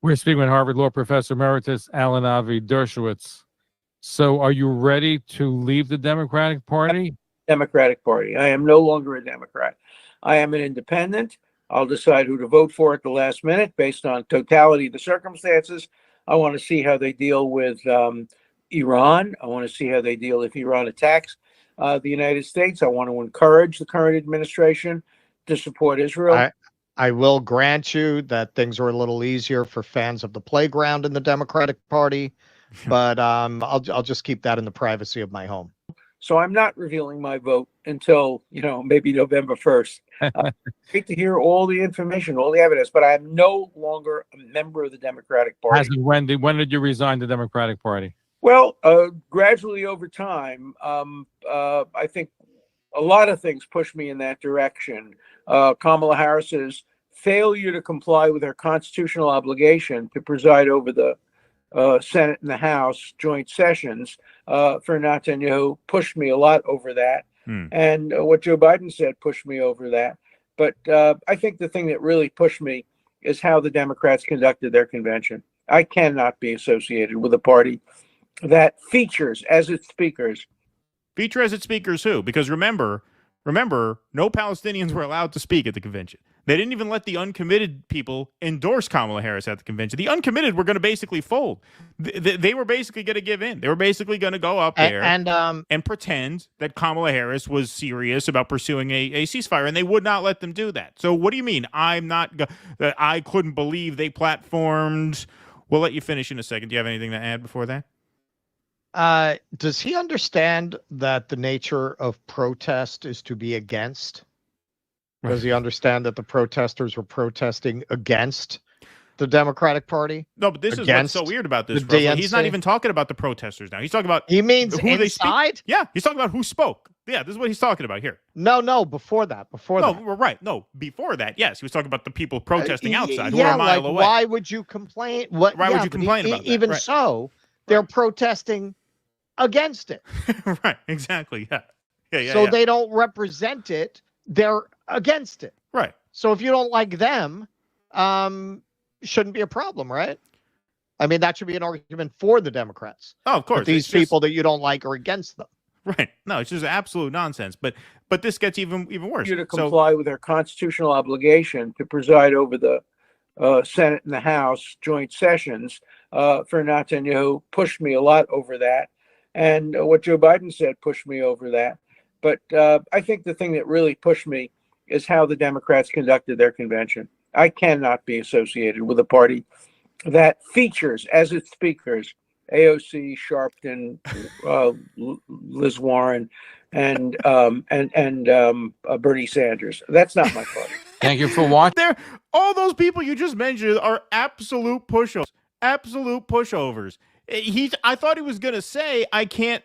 We're speaking with Harvard Law Professor Emeritus Alan Avi Dershowitz. So are you ready to leave the Democratic Party? Democratic Party. I am no longer a Democrat. I am an independent. I'll decide who to vote for at the last minute based on totality of the circumstances. I want to see how they deal with Iran. I want to see how they deal if Iran attacks the United States. I want to encourage the current administration to support Israel. I will grant you that things are a little easier for fans of the playground in the Democratic Party, but I'll just keep that in the privacy of my home. So I'm not revealing my vote until, maybe November 1st. Great to hear all the information, all the evidence, but I am no longer a member of the Democratic Party. When did you resign the Democratic Party? Well, gradually over time, I think a lot of things pushed me in that direction. Kamala Harris's failure to comply with her constitutional obligation to preside over the Senate and the House joint sessions for Netanyahu pushed me a lot over that. And what Joe Biden said pushed me over that. But I think the thing that really pushed me is how the Democrats conducted their convention. I cannot be associated with a party that features as its speakers. Feature as its speakers who? Because remember, no Palestinians were allowed to speak at the convention. They didn't even let the uncommitted people endorse Kamala Harris at the convention. The uncommitted were going to basically fold. They were basically going to give in. They were basically going to go up there and pretend that Kamala Harris was serious about pursuing a ceasefire, and they would not let them do that. So what do you mean? I couldn't believe they platformed. We'll let you finish in a second. Do you have anything to add before that? Does he understand that the nature of protest is to be against? Does he understand that the protesters were protesting against the Democratic Party? No, but this is what's so weird about this. He's not even talking about the protesters now. He's talking about he means who inside? They speak. Yeah, he's talking about who spoke. Yeah, this is what he's talking about here. No, before that. No, right. No, before that, yes. He was talking about the people protesting outside who yeah, are a mile away. Why would you complain? Why would you complain about that? Even right. so, they're protesting against it. Right, exactly. Yeah. So they don't represent it. They're against it. Right. So if you don't like them, shouldn't be a problem, right? I mean, that should be an argument for the Democrats. Oh, of course. But these people that you don't like are against them. Right. No, it's just absolute nonsense. But this gets even worse. To comply with her constitutional obligation to preside over the Senate and the House joint sessions for Netanyahu pushed me a lot over that. And what Joe Biden said pushed me over that. But I think the thing that really pushed me is how the Democrats conducted their convention. I cannot be associated with a party that features as its speakers AOC, Sharpton, Liz Warren, and Bernie Sanders. That's not my party. Thank you for watching. All those people you just mentioned are absolute pushovers. Absolute pushovers. I thought he was going to say, I can't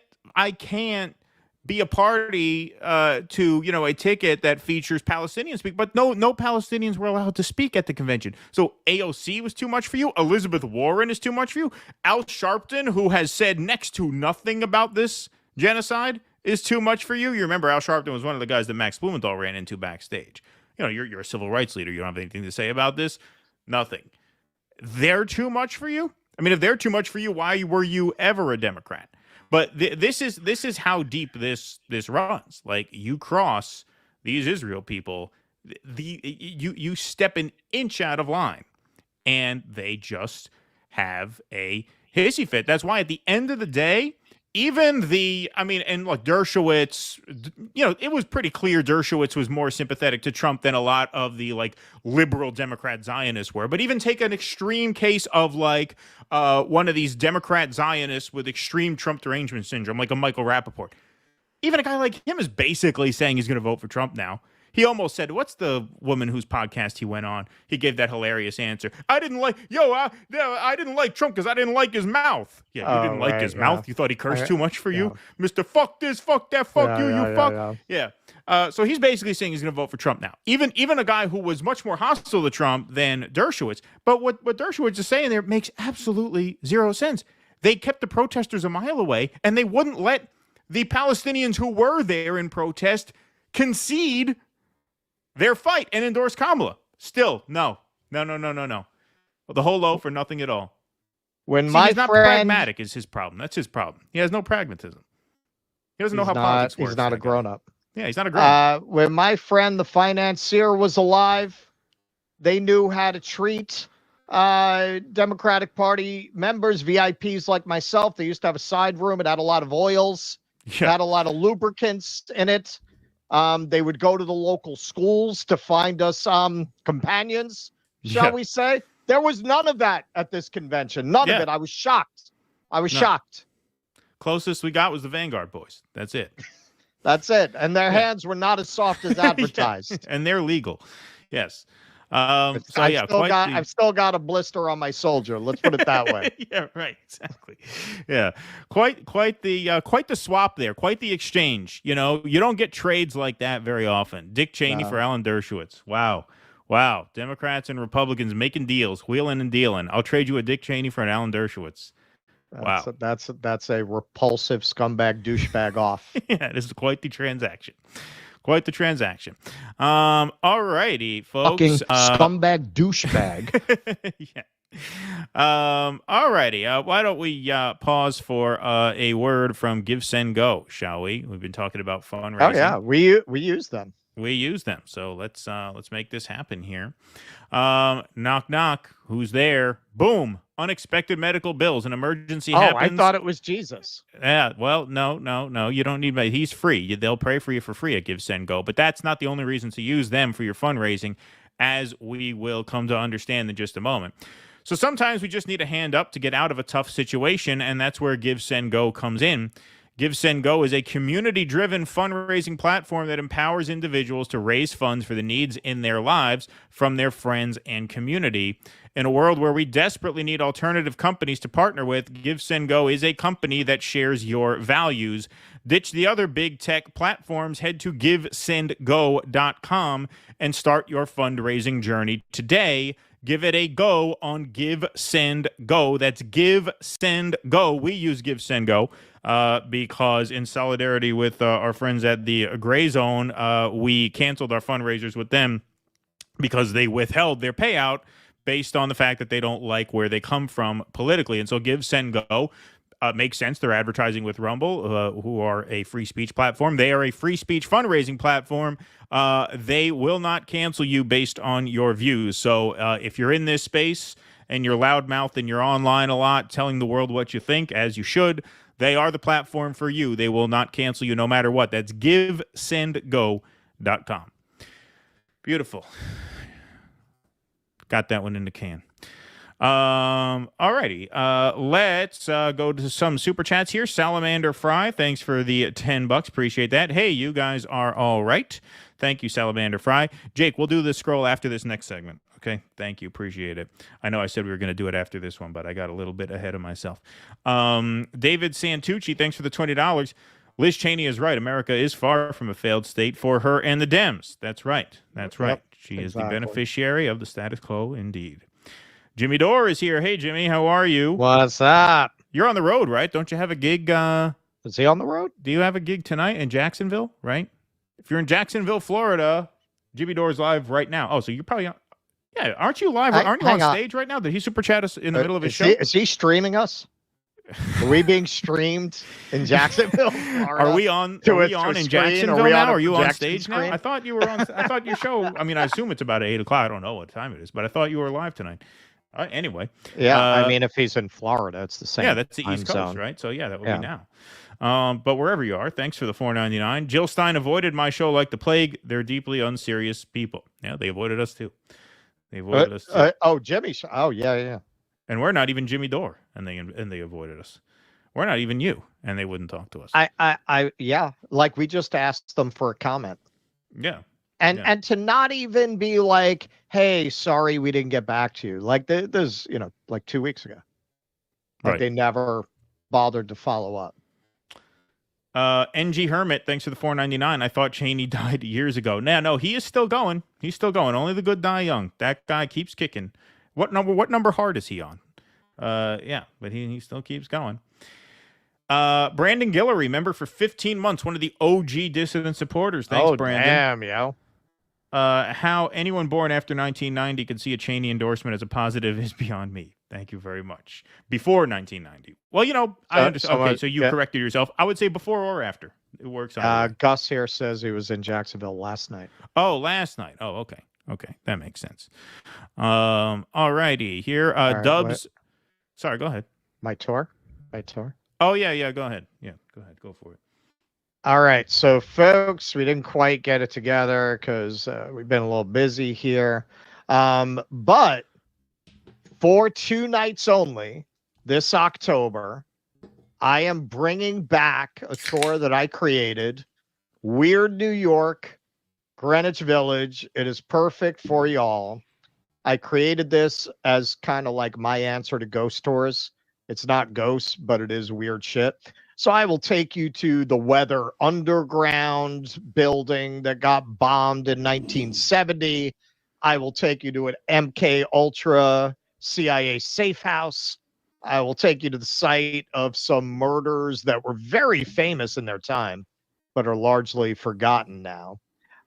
be a party to a ticket that features Palestinians speak, but no Palestinians were allowed to speak at the convention. So AOC was too much for you. Elizabeth Warren is too much for you. Al Sharpton, who has said next to nothing about this genocide, is too much for you. You remember Al Sharpton was one of the guys that Max Blumenthal ran into backstage. You're a civil rights leader. You don't have anything to say about this. Nothing. They're too much for you. I mean, if they're too much for you, why were you ever a Democrat? But this is how deep this runs. Like, you cross these Israel people, you step an inch out of line, and they just have a hissy fit. That's why at the end of the day, even Dershowitz, it was pretty clear Dershowitz was more sympathetic to Trump than a lot of the liberal Democrat Zionists were. But even take an extreme case of one of these Democrat Zionists with extreme Trump derangement syndrome, like a Michael Rappaport. Even a guy like him is basically saying he's going to vote for Trump now. He almost said, what's the woman whose podcast he went on? He gave that hilarious answer. I didn't like Trump because I didn't like his mouth. Yeah, you didn't like his mouth? You thought he cursed too much for you? Mr. Fuck this, fuck that, fuck you, fuck. Yeah. So he's basically saying he's going to vote for Trump now. Even a guy who was much more hostile to Trump than Dershowitz. But what Dershowitz is saying there makes absolutely zero sense. They kept the protesters a mile away, and they wouldn't let the Palestinians who were there in protest concede their fight and endorse Kamala. Still, no. The whole loaf for nothing at all. When See, my he's not friend, pragmatic is his problem. That's his problem. He has no pragmatism. He doesn't know how politics works. He's not a that guy. grown-up. Yeah, he's not a grown-up. When my friend, the financier, was alive, they knew how to treat Democratic Party members, VIPs like myself. They used to have a side room. It had a lot of oils. It had a lot of lubricants in it. They would go to the local schools to find us companions, shall we say. There was none of that at this convention. None of it. I was shocked. Shocked. Closest we got was the Vanguard boys. That's it. That's it. And their hands were not as soft as advertised. And they're legal. Yes. I've still got a blister on my soldier. Let's put it that way. Yeah, right. Exactly. Yeah. Quite the swap there. Quite the exchange. You know, you don't get trades like that very often. Dick Cheney for Alan Dershowitz. Wow. Democrats and Republicans making deals, wheeling and dealing. I'll trade you a Dick Cheney for an Alan Dershowitz. Wow. That's a repulsive scumbag douchebag off. Yeah, this is quite the transaction. Quite the transaction. All righty, folks. Fucking scumbag douchebag. Yeah. All righty. Why don't we pause for a word from Give, Send, Go, shall we? We've been talking about fundraising. Oh yeah, we use them. We use them. So let's make this happen here. Knock, knock. Who's there? Boom. Unexpected medical bills. An emergency happens. I thought it was Jesus. Yeah. Well, no. You don't need. He's free. They'll pray for you for free at Give, Send, Go. But that's not the only reason to use them for your fundraising, as we will come to understand in just a moment. So sometimes we just need a hand up to get out of a tough situation, and that's where Give, Send, Go comes in. Give, Send, Go is a community-driven fundraising platform that empowers individuals to raise funds for the needs in their lives from their friends and community. In a world where we desperately need alternative companies to partner with, Give, Send, Go is a company that shares your values. Ditch the other big tech platforms. Head to GiveSendGo.com and start your fundraising journey today. Give it a go on Give, Send, Go. That's Give, Send, Go. We use Give, Send, Go because in solidarity with our friends at the Gray Zone, we canceled our fundraisers with them because they withheld their payout based on the fact that they don't like where they come from politically. And so Give, Send, Go makes sense. They're advertising with Rumble, who are a free speech platform. They are a free speech fundraising platform. They will not cancel you based on your views. So if you're in this space and you're loudmouthed and you're online a lot telling the world what you think, as you should, they are the platform for you. They will not cancel you no matter what. That's GiveSendGo.com. Beautiful. Got that one in the can. All righty. Let's go to some super chats here. Salamander Fry, thanks for the $10. Appreciate that. Hey, you guys are all right. Thank you, Salamander Fry. Jake, we'll do this scroll after this next segment. Okay, thank you. Appreciate it. I know I said we were going to do it after this one, but I got a little bit ahead of myself. David Santucci, thanks for the $20. Liz Cheney is right. America is far from a failed state for her and the Dems. That's right. That's right. Yep, she is the beneficiary of the status quo, indeed. Jimmy Dore is here. Hey, Jimmy, how are you? What's up? You're on the road, right? Don't you have a gig? Is he on the road? Do you have a gig tonight in Jacksonville, right? If you're in Jacksonville, Florida, Jimmy Dore's live right now. Oh, so you're probably on. Yeah, aren't you live? Aren't you on stage right now? Did he super chat us in the middle of his show? Is he streaming us? Are we being streamed in Jacksonville? Are we on in Jacksonville now? Are you on stage now? I thought you were on. I thought your show. I mean, I assume it's about 8 o'clock. I don't know what time it is, but I thought you were live tonight. Anyway. Yeah, I mean, if he's in Florida, it's the same. Yeah, that's the East Coast, right? So yeah, that would be now. But wherever you are, thanks for the $4.99. Jill Stein avoided my show like the plague. They're deeply unserious people. Yeah, they avoided us too. They avoided us too. Jimmy. Oh yeah. And we're not even Jimmy Dore, and they avoided us. We're not even you, and they wouldn't talk to us. Yeah, like we just asked them for a comment. Yeah. And to not even be like, hey, sorry, we didn't get back to you. Like there's, like 2 weeks ago. Like they never bothered to follow up. NG Hermit, thanks for the $4.99. I thought Cheney died years ago. No, he is still going. He's still going. Only the good die young. That guy keeps kicking. What number hard is he on? Yeah, but he still keeps going. Brandon Guillory, member for 15 months, one of the OG dissident supporters. Thanks, Brandon. Damn, yo. How anyone born after 1990 can see a Cheney endorsement as a positive is beyond me. Thank you very much. Before 1990. Well, I understand. Okay, so you corrected yourself. I would say before or after. It works out. Gus here says he was in Jacksonville last night. Oh, last night. Oh, okay. Okay, that makes sense. All righty. Here, Dubs. Sorry, go ahead. My tour? Oh, yeah, go ahead. Yeah, go ahead. Go for it. All right, so folks, we didn't quite get it together because we've been a little busy here. But for 2 nights only, this October, I am bringing back a tour that I created, Weird New York, Greenwich Village. It is perfect for y'all. I created this as kind of like my answer to ghost tours. It's not ghosts, but it is weird shit. So I will take you to the Weather Underground building that got bombed in 1970. I will take you to an MK Ultra CIA safe house. I will take you to the site of some murders that were very famous in their time, but are largely forgotten now.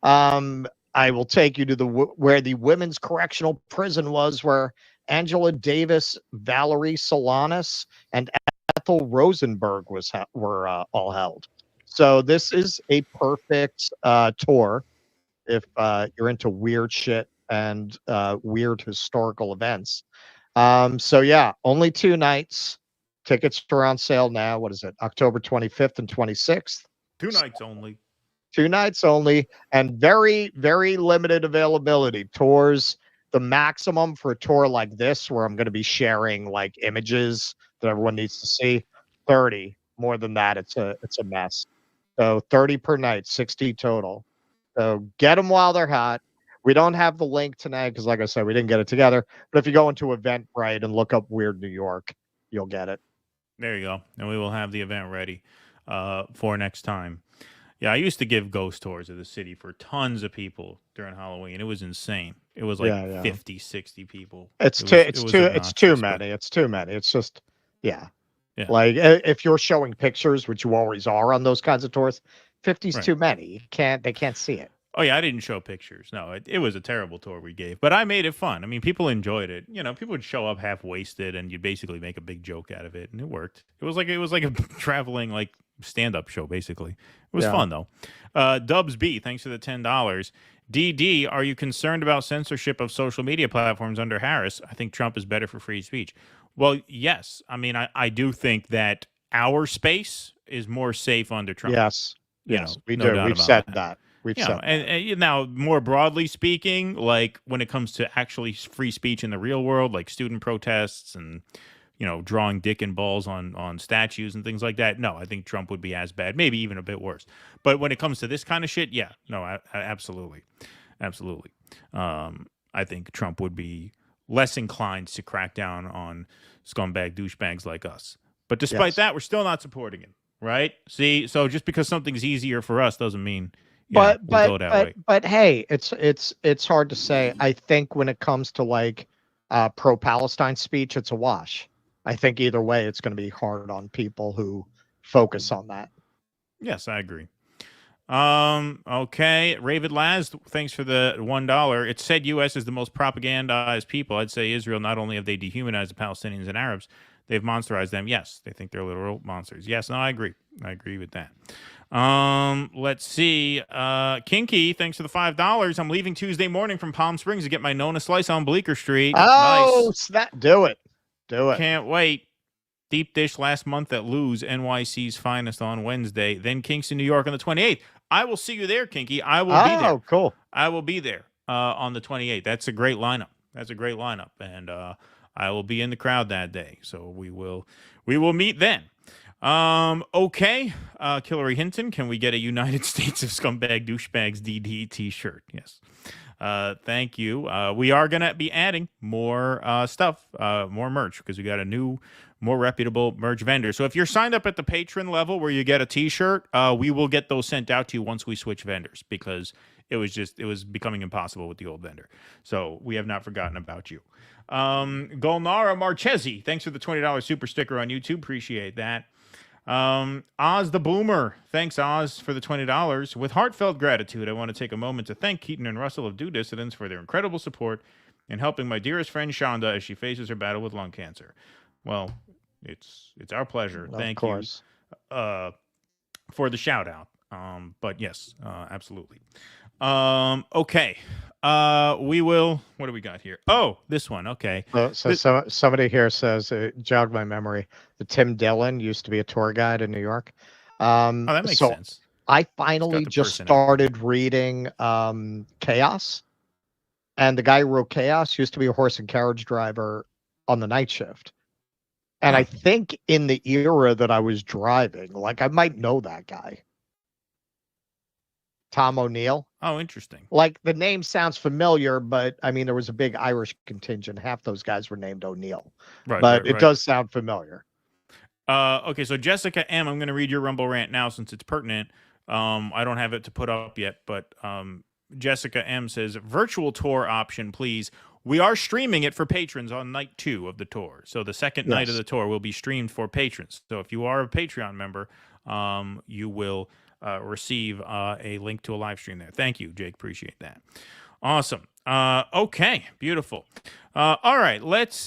I will take you to where the women's correctional prison was, where Angela Davis, Valerie Solanas, and Ethel Rosenberg were all held. So this is a perfect tour if you're into weird shit and weird historical events. So yeah, only 2 nights. Tickets are on sale now. What is it? October 25th and 26th. 2 nights only. 2 nights only, and very, very limited availability. Tours, the maximum for a tour like this, where I'm going to be sharing like images that everyone needs to see, 30. More than that, it's a mess. So 30 per night, 60 total. So get them while they're hot. We don't have the link tonight because, like I said, we didn't get it together. But if you go into Eventbrite and look up Weird New York, you'll get it. There you go. And we will have the event ready for next time. Yeah, I used to give ghost tours of the city for tons of people during Halloween. It was insane. It was like 50, 60 people. It's too many. It's too many. It's just, yeah. Like if you're showing pictures, which you always are on those kinds of tours, 50's too many. They can't see it. Oh yeah, I didn't show pictures. No, it was a terrible tour we gave, but I made it fun. I mean, people enjoyed it. People would show up half wasted, and you basically make a big joke out of it, and it worked. It was like a traveling like stand-up show, basically. It was fun though. Dubs B, thanks for the $10. DD, are you concerned about censorship of social media platforms under Harris? I think Trump is better for free speech. Well, yes. I mean, I do think that our space is more safe under Trump. Yes, we do. We've said that. And now, more broadly speaking, like when it comes to actually free speech in the real world, like student protests and drawing dick and balls on statues and things like that. No, I think Trump would be as bad, maybe even a bit worse. But when it comes to this kind of shit, yeah, no, absolutely. I think Trump would be less inclined to crack down on scumbag douchebags like us. But despite that, we're still not supporting him, right? See, so just because something's easier for us doesn't mean we'll go that way. But hey, it's hard to say. I think when it comes to like pro-Palestine speech, it's a wash. I think either way, it's going to be hard on people who focus on that. Yes, I agree. Okay. Ravid Laz, thanks for the $1. It said U.S. is the most propagandized people. I'd say Israel, not only have they dehumanized the Palestinians and Arabs, they've monsterized them. Yes, they think they're literal monsters. Yes, no, I agree. I agree with that. Let's see. Kinky, thanks for the $5. I'm leaving Tuesday morning from Palm Springs to get my Nona slice on Bleecker Street. Oh, nice. Do it. Do it. Can't wait. Deep dish last month at Lou's, NYC's finest on Wednesday. Then Kingston, New York on the 28th. I will see you there, Kinky. I will be there. Oh, cool. I will be there on the 28th. That's a great lineup. And I will be in the crowd that day. So we will meet then. Okay. Hillary Hinton, can we get a United States of Scumbag Douchebags DD t-shirt? Yes. Thank you. We are going to be adding more stuff, more merch, because we got a new, more reputable merch vendor. So if you're signed up at the patron level where you get a t-shirt, we will get those sent out to you once we switch vendors, because it was becoming impossible with the old vendor. So we have not forgotten about you. Golnara Marchesi, thanks for the $20 super sticker on YouTube. Appreciate that. Oz the Boomer, thanks Oz for the $20. With heartfelt gratitude, I want to take a moment to thank Keaton and Russell of Do Dissidents for their incredible support and helping my dearest friend Shonda as she faces her battle with lung cancer. Well, it's our pleasure. Thank you for the shout out. But yes, absolutely. Okay. We will. What do we got here? Oh, this one. Okay. So somebody here says, jogged my memory, that Tim Dillon used to be a tour guide in New York. That makes sense. I finally just started reading Chaos, and the guy who wrote Chaos used to be a horse and carriage driver on the night shift. And I think in the era that I was driving, like I might know that guy. Tom O'Neill. Oh, interesting. Like the name sounds familiar, but I mean, there was a big Irish contingent. Half those guys were named O'Neill. Right, but it does sound familiar. Okay, so Jessica M., I'm going to read your Rumble rant now since it's pertinent. I don't have it to put up yet, but Jessica M. says, virtual tour option, please. We are streaming it for patrons on night 2 of the tour. So the second night of the tour will be streamed for patrons. So if you are a Patreon member, you will receive a link to a live stream there. Thank you, Jake. Appreciate that. Awesome. Okay, beautiful. All right, let's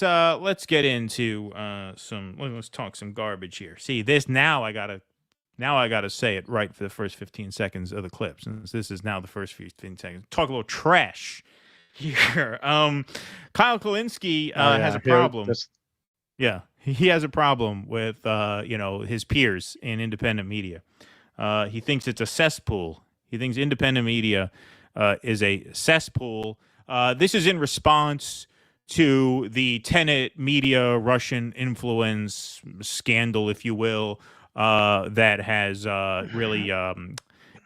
get into let's talk some garbage here. See, this now I gotta say it right for the first 15 seconds of the clip, since this is now the first 15 seconds. Talk a little trash here. Kyle Kulinski has a problem. Yeah, he has a problem with his peers in independent media. He thinks it's a cesspool. He thinks independent media is a cesspool. This is in response to the Tenet Media Russian influence scandal, if you will, that has really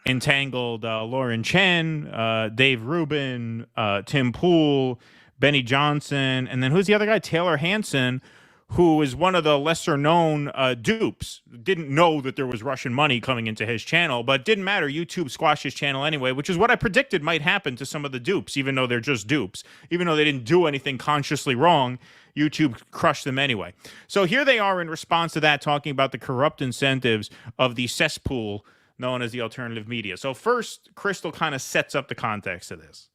entangled Lauren Chen, Dave Rubin, Tim Pool, Benny Johnson, and then who's the other guy? Taylor Hansen, who is one of the lesser-known dupes. Didn't know that there was Russian money coming into his channel, but didn't matter. YouTube squashed his channel anyway, which is what I predicted might happen to some of the dupes, even though they're just dupes. Even though they didn't do anything consciously wrong, YouTube crushed them anyway. So here they are in response to that, talking about the corrupt incentives of the cesspool known as the alternative media. So first, Crystal kind of sets up the context of this.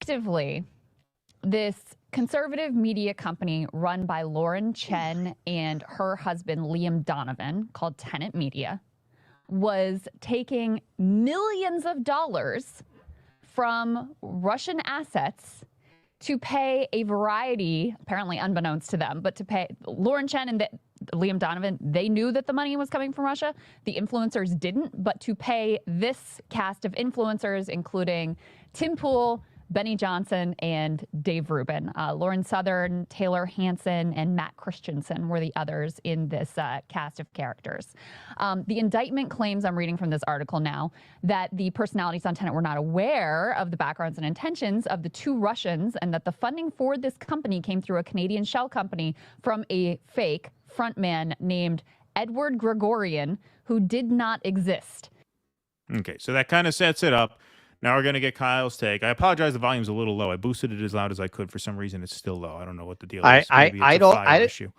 Actively, this conservative media company run by Lauren Chen and her husband, Liam Donovan, called Tenet Media, was taking millions of dollars from Russian assets to pay a variety, apparently unbeknownst to them, but to pay Lauren Chen and Liam Donovan, they knew that the money was coming from Russia. The influencers didn't, but to pay this cast of influencers, including Tim Pool, Benny Johnson, and Dave Rubin. Lauren Southern, Taylor Hansen, and Matt Christensen were the others in this cast of characters. The indictment claims, I'm reading from this article now, that the personalities on Tenet were not aware of the backgrounds and intentions of the 2 Russians, and that the funding for this company came through a Canadian shell company from a fake frontman named Edward Gregorian, who did not exist. Okay, so that kind of sets it up. Now we're going to get Kyle's take. I apologize, the volume's a little low. I boosted it as loud as I could. For some reason, it's still low. I don't know what the deal is. Maybe it's a file issue.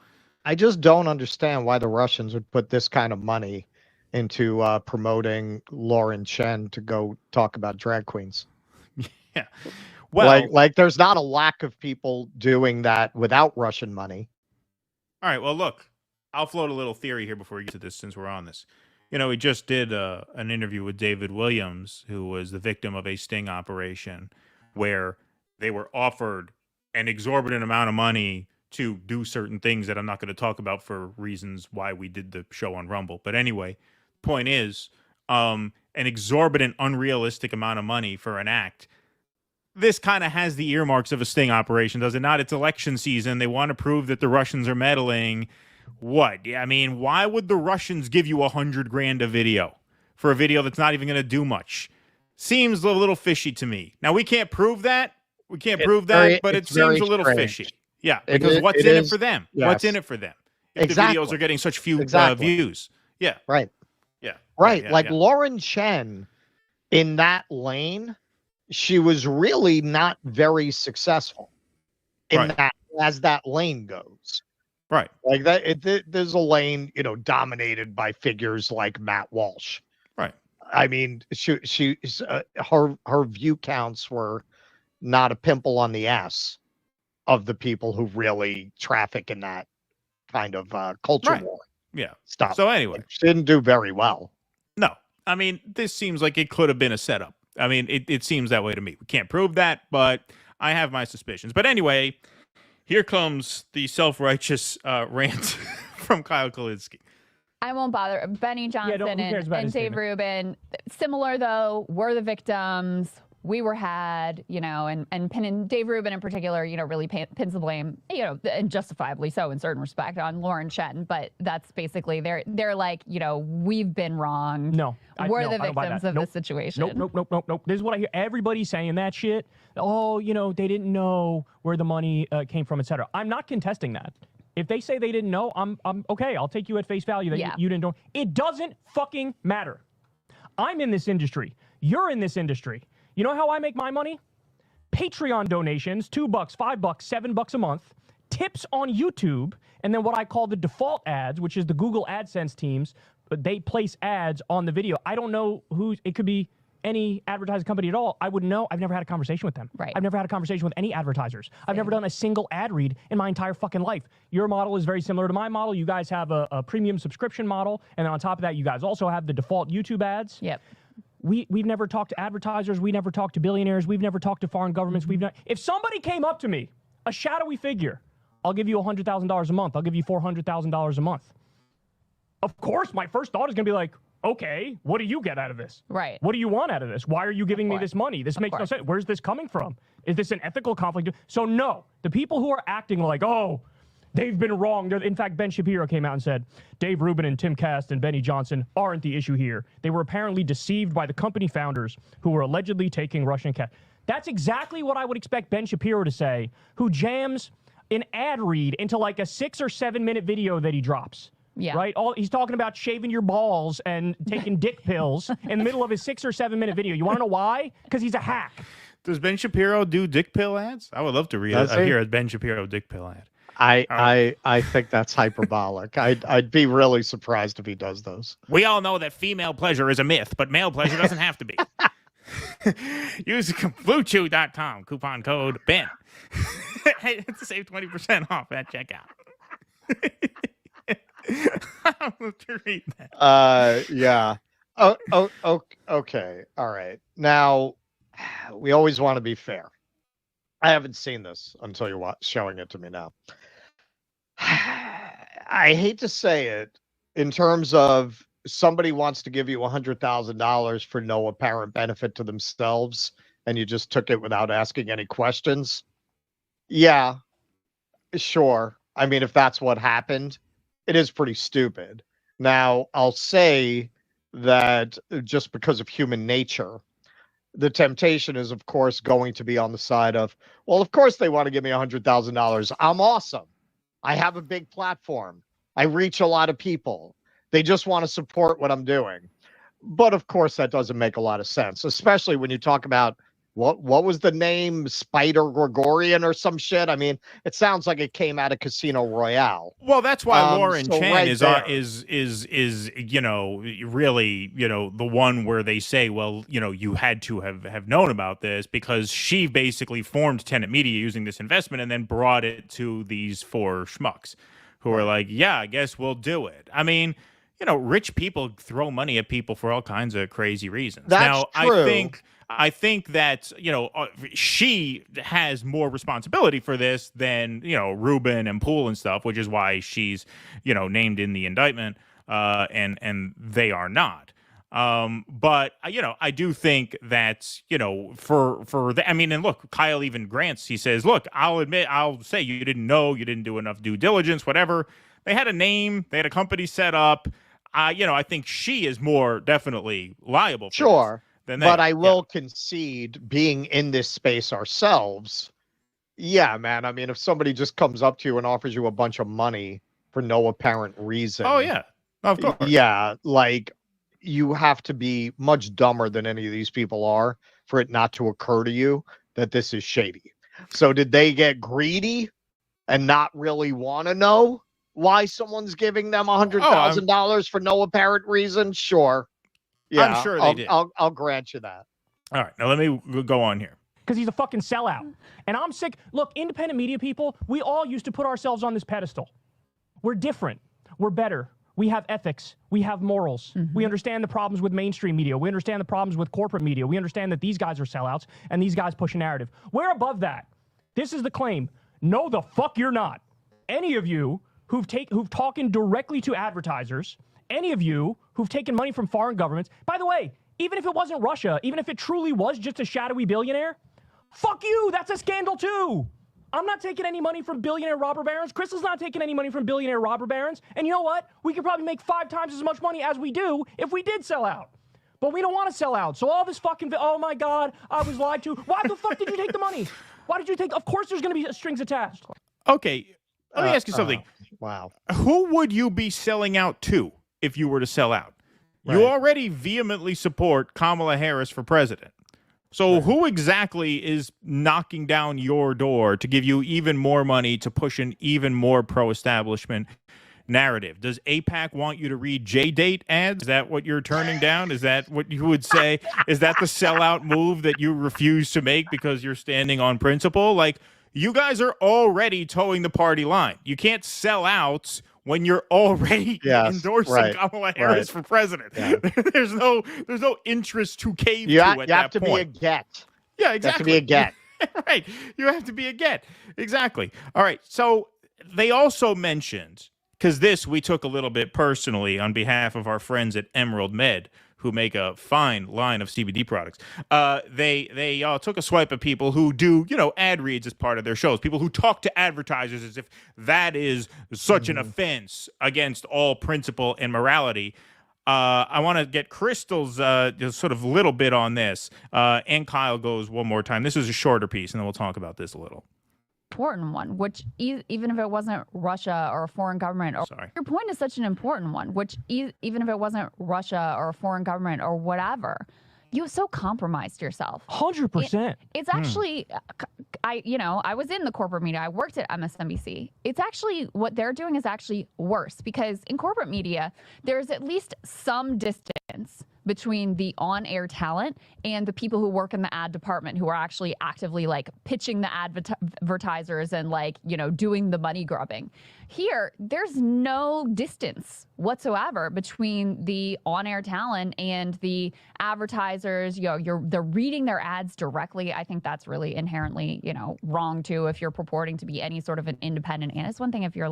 I just don't understand why the Russians would put this kind of money into promoting Lauren Chen to go talk about drag queens. Yeah. Well, like there's not a lack of people doing that without Russian money. All right, well, look, I'll float a little theory here before we get to this, since we're on this. You know, we just did an interview with David Williams, who was the victim of a sting operation where they were offered an exorbitant amount of money to do certain things that I'm not going to talk about for reasons why we did the show on Rumble. But anyway, point is, an exorbitant, unrealistic amount of money for an act. This kind of has the earmarks of a sting operation, does it not? It's election season. They want to prove that the Russians are meddling. What? I mean, why would the Russians give you $100,000 a video for a video that's not even going to do much? Seems a little fishy to me. Now, we can't prove that. But it seems a little fishy. Yeah, because what's in it for them? Yes. What's in it for them? If the videos are getting such few views. Yeah. Right. Yeah. Right. Yeah, like Lauren Chen in that lane, she was really not very successful in that as that lane goes. Right. Like that, there's a lane, dominated by figures like Matt Walsh. Right. I mean, her view counts were not a pimple on the ass of the people who really traffic in that kind of culture Right. war Yeah. stuff. So anyway, Which didn't do very well. No, I mean, this seems like it could have been a setup. I mean, it seems that way to me. We can't prove that, but I have my suspicions. But anyway, here comes the self-righteous rant from Kyle Kulinski. I won't bother. Benny Johnson and Dave Rubin, similar though, were the victims. We were had, and Dave Rubin in particular, really pins the blame, and justifiably so in certain respect on Lauren Chen. But that's basically they're like, we've been wrong. We're the victims of this situation. Nope. This is what I hear. Everybody saying that shit. Oh, they didn't know where the money came from, etc. I'm not contesting that. If they say they didn't know, I'm okay. I'll take you at face value that you didn't know. It doesn't fucking matter. I'm in this industry. You're in this industry. You know how I make my money? Patreon donations, $2, $5, $7 a month, tips on YouTube, and then what I call the default ads, which is the Google AdSense teams. They place ads on the video. I don't know it could be any advertising company at all. I wouldn't know. I've never had a conversation with them. Right. I've never had a conversation with any advertisers. I've never done a single ad read in my entire fucking life. Your model is very similar to my model. You guys have a premium subscription model, and then on top of that, you guys also have the default YouTube ads. Yep. We've never talked to advertisers. We never talked to billionaires. We've never talked to foreign governments. If somebody came up to me, a shadowy figure, I'll give you $100,000 a month. I'll give you $400,000 a month. Of course, my first thought is going to be like, okay, what do you get out of this? Right. What do you want out of this? Why are you giving me this money? This makes no sense. Where's this coming from? Is this an ethical conflict? So no, the people who are acting like, oh, they've been wrong. In fact, Ben Shapiro came out and said, Dave Rubin and Tim Cast and Benny Johnson aren't the issue here. They were apparently deceived by the company founders who were allegedly taking Russian cash. That's exactly what I would expect Ben Shapiro to say, who jams an ad read into like a 6 or 7 minute video that he drops. Yeah. Right? He's talking about shaving your balls and taking dick pills in the middle of his 6 or 7 minute video. You want to know why? Because he's a hack. Does Ben Shapiro do dick pill ads? I would love to hear a Ben Shapiro dick pill ad. I think that's hyperbolic. I'd be really surprised if he does those. We all know that female pleasure is a myth, but male pleasure doesn't have to be. Use BlueChew.com, coupon code Ben. To save 20% off at checkout. I want to read that. Yeah. Okay. All right. Now, we always want to be fair. I haven't seen this until you're showing it to me now. I hate to say it, in terms of somebody wants to give you $100,000 for no apparent benefit to themselves, and you just took it without asking any questions. Yeah, sure. I mean, if that's what happened, it is pretty stupid. Now, I'll say that just because of human nature, the temptation is, of course, going to be on the side of, well, of course they want to give me $100,000. I'm awesome. I have a big platform. I reach a lot of people. They just want to support what I'm doing. But of course, that doesn't make a lot of sense, especially when you talk about what was the name? Spider Gregorian or some shit? I mean, it sounds like it came out of Casino Royale. Well, that's why Lauren so Chen right is really, the one where they say, well, you had to have known about this, because she basically formed Tenet Media using this investment and then brought it to these 4 schmucks who are like, yeah, I guess we'll do it. I mean, rich people throw money at people for all kinds of crazy reasons. That's true. I think that, she has more responsibility for this than, Rubin and Poole and stuff, which is why she's, named in the indictment, and they are not. But I do think that, and look, Kyle even grants, he says, look, I'll say you didn't know, you didn't do enough due diligence, whatever. They had a name, they had a company set up. I think she is more definitely liable for this. But I will concede, being in this space ourselves, yeah, man. I mean, if somebody just comes up to you and offers you a bunch of money for no apparent reason. Oh, yeah. Of course. Yeah, like, you have to be much dumber than any of these people are for it not to occur to you that this is shady. So did they get greedy and not really want to know why someone's giving them $100,000 for no apparent reason? Sure. Yeah, I'm sure they did. I'll grant you that. All right, now let me go on here. because he's a fucking sellout. And I'm sick. Look, independent media people, we all used to put ourselves on this pedestal. We're different. We're better. We have ethics. We have morals. We understand the problems with mainstream media. We understand the problems with corporate media. We understand that these guys are sellouts and these guys push a narrative. We're above that. This is the claim. No, the fuck you're not. Any of you who've talking directly to advertisers, any of you who've taken money from foreign governments, by the way, even if it wasn't Russia, even if it truly was just a shadowy billionaire, fuck you, that's a scandal too. I'm not taking any money from billionaire robber barons. Crystal's not taking any money from billionaire robber barons. And you know what? We could probably make 5 times as much money as we do if we did sell out. But we don't want to sell out. So all this fucking, oh my God, I was lied to. Why the fuck did you take the money? Why did you take, of course there's going to be strings attached. Okay, let me ask you something. Wow. Who would you be selling out to if you were to sell out? You already vehemently support Kamala Harris for president. So who exactly is knocking down your door to give you even more money to push an even more pro-establishment narrative? Does AIPAC want you to read J-Date ads? Is that what you're turning down? Is that what you would say? Is that the sellout move that you refuse to make because you're standing on principle? Like, you guys are already towing the party line. You can't sell out when you're already endorsing Kamala Harris for president. Yeah. There's no interest to cave to at that point. You have to be a get. Yeah, exactly. You have to be a get. Right. You have to be a get. Exactly. All right. So they also mentioned, because this we took a little bit personally on behalf of our friends at Emerald Med, who make a fine line of CBD products. They took a swipe at people who do, ad reads as part of their shows, people who talk to advertisers as if that is such an offense against all principle and morality. I want to get Crystal's sort of little bit on this, and Kyle goes one more time. This is a shorter piece, and then we'll talk about this a little. Important one, which even if it wasn't Russia or a foreign government, or your point is such an important one, which even if it wasn't Russia or a foreign government or whatever, you have so compromised yourself. 100%. It's actually, I was in the corporate media. I worked at MSNBC. It's actually, what they're doing is actually worse, because in corporate media, there's at least some distance between the on-air talent and the people who work in the ad department, who are actually actively pitching the advertisers and doing the money grubbing. Here, there's no distance whatsoever between the on-air talent and the advertisers. They're reading their ads directly. I think that's really inherently, wrong too, if you're purporting to be any sort of an independent. And it's one thing if you're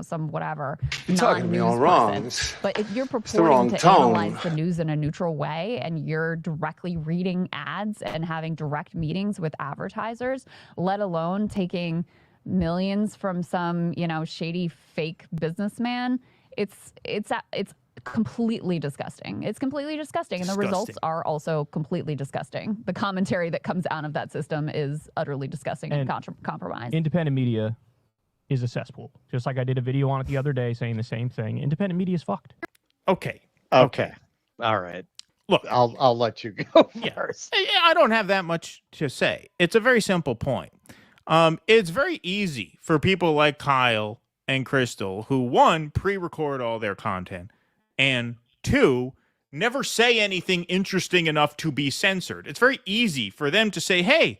some whatever non-news person. But if you're purporting to analyze the news in a neutral way and you're directly reading ads and having direct meetings with advertisers, let alone taking millions from some, shady fake businessman, it's completely disgusting. It's completely disgusting. And the results are also completely disgusting. The commentary that comes out of that system is utterly disgusting and compromised. Independent media is a cesspool. Just like I did a video on it the other day saying the same thing. Independent media is fucked. Okay. All right. Look, I'll let you go first. I don't have that much to say. It's a very simple point. It's very easy for people like Kyle and Crystal, who, 1, pre-record all their content, and 2, never say anything interesting enough to be censored. It's very easy for them to say, hey,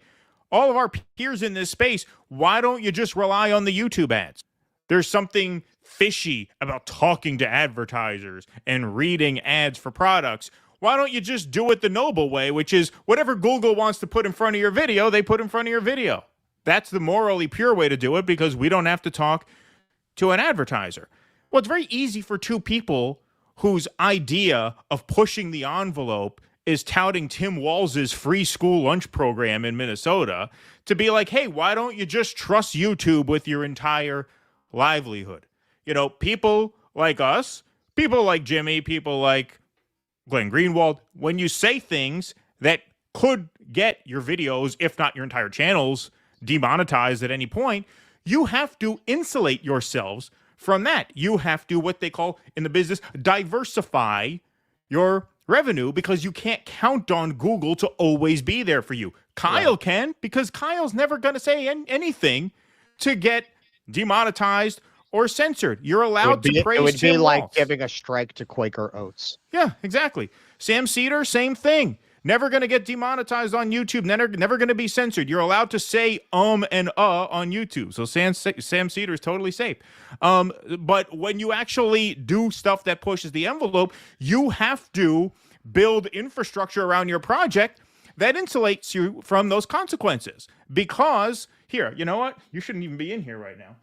all of our peers in this space, why don't you just rely on the YouTube ads? There's something fishy about talking to advertisers and reading ads for products. Why don't you just do it the noble way, which is whatever Google wants to put in front of your video, they put in front of your video. That's the morally pure way to do it, because we don't have to talk to an advertiser. Well, it's very easy for two people whose idea of pushing the envelope is touting Tim Walz's free school lunch program in Minnesota to be like, hey, why don't you just trust YouTube with your entire livelihood? People like us, people like Jimmy, people like Glenn Greenwald, when you say things that could get your videos, if not your entire channels, demonetized at any point, you have to insulate yourselves from that. You have to, what they call in the business, diversify your revenue, because you can't count on Google to always be there for you. Kyle can, because Kyle's never going to say anything to get demonetized or censored. You're allowed to praise Tim Walz. It would be like giving a strike to Quaker Oats. Yeah, exactly. Sam Cedar, same thing. Never going to get demonetized on YouTube. Never going to be censored. You're allowed to say and on YouTube. So Sam Cedar is totally safe. But when you actually do stuff that pushes the envelope, you have to build infrastructure around your project that insulates you from those consequences. Because here, you know what? You shouldn't even be in here right now,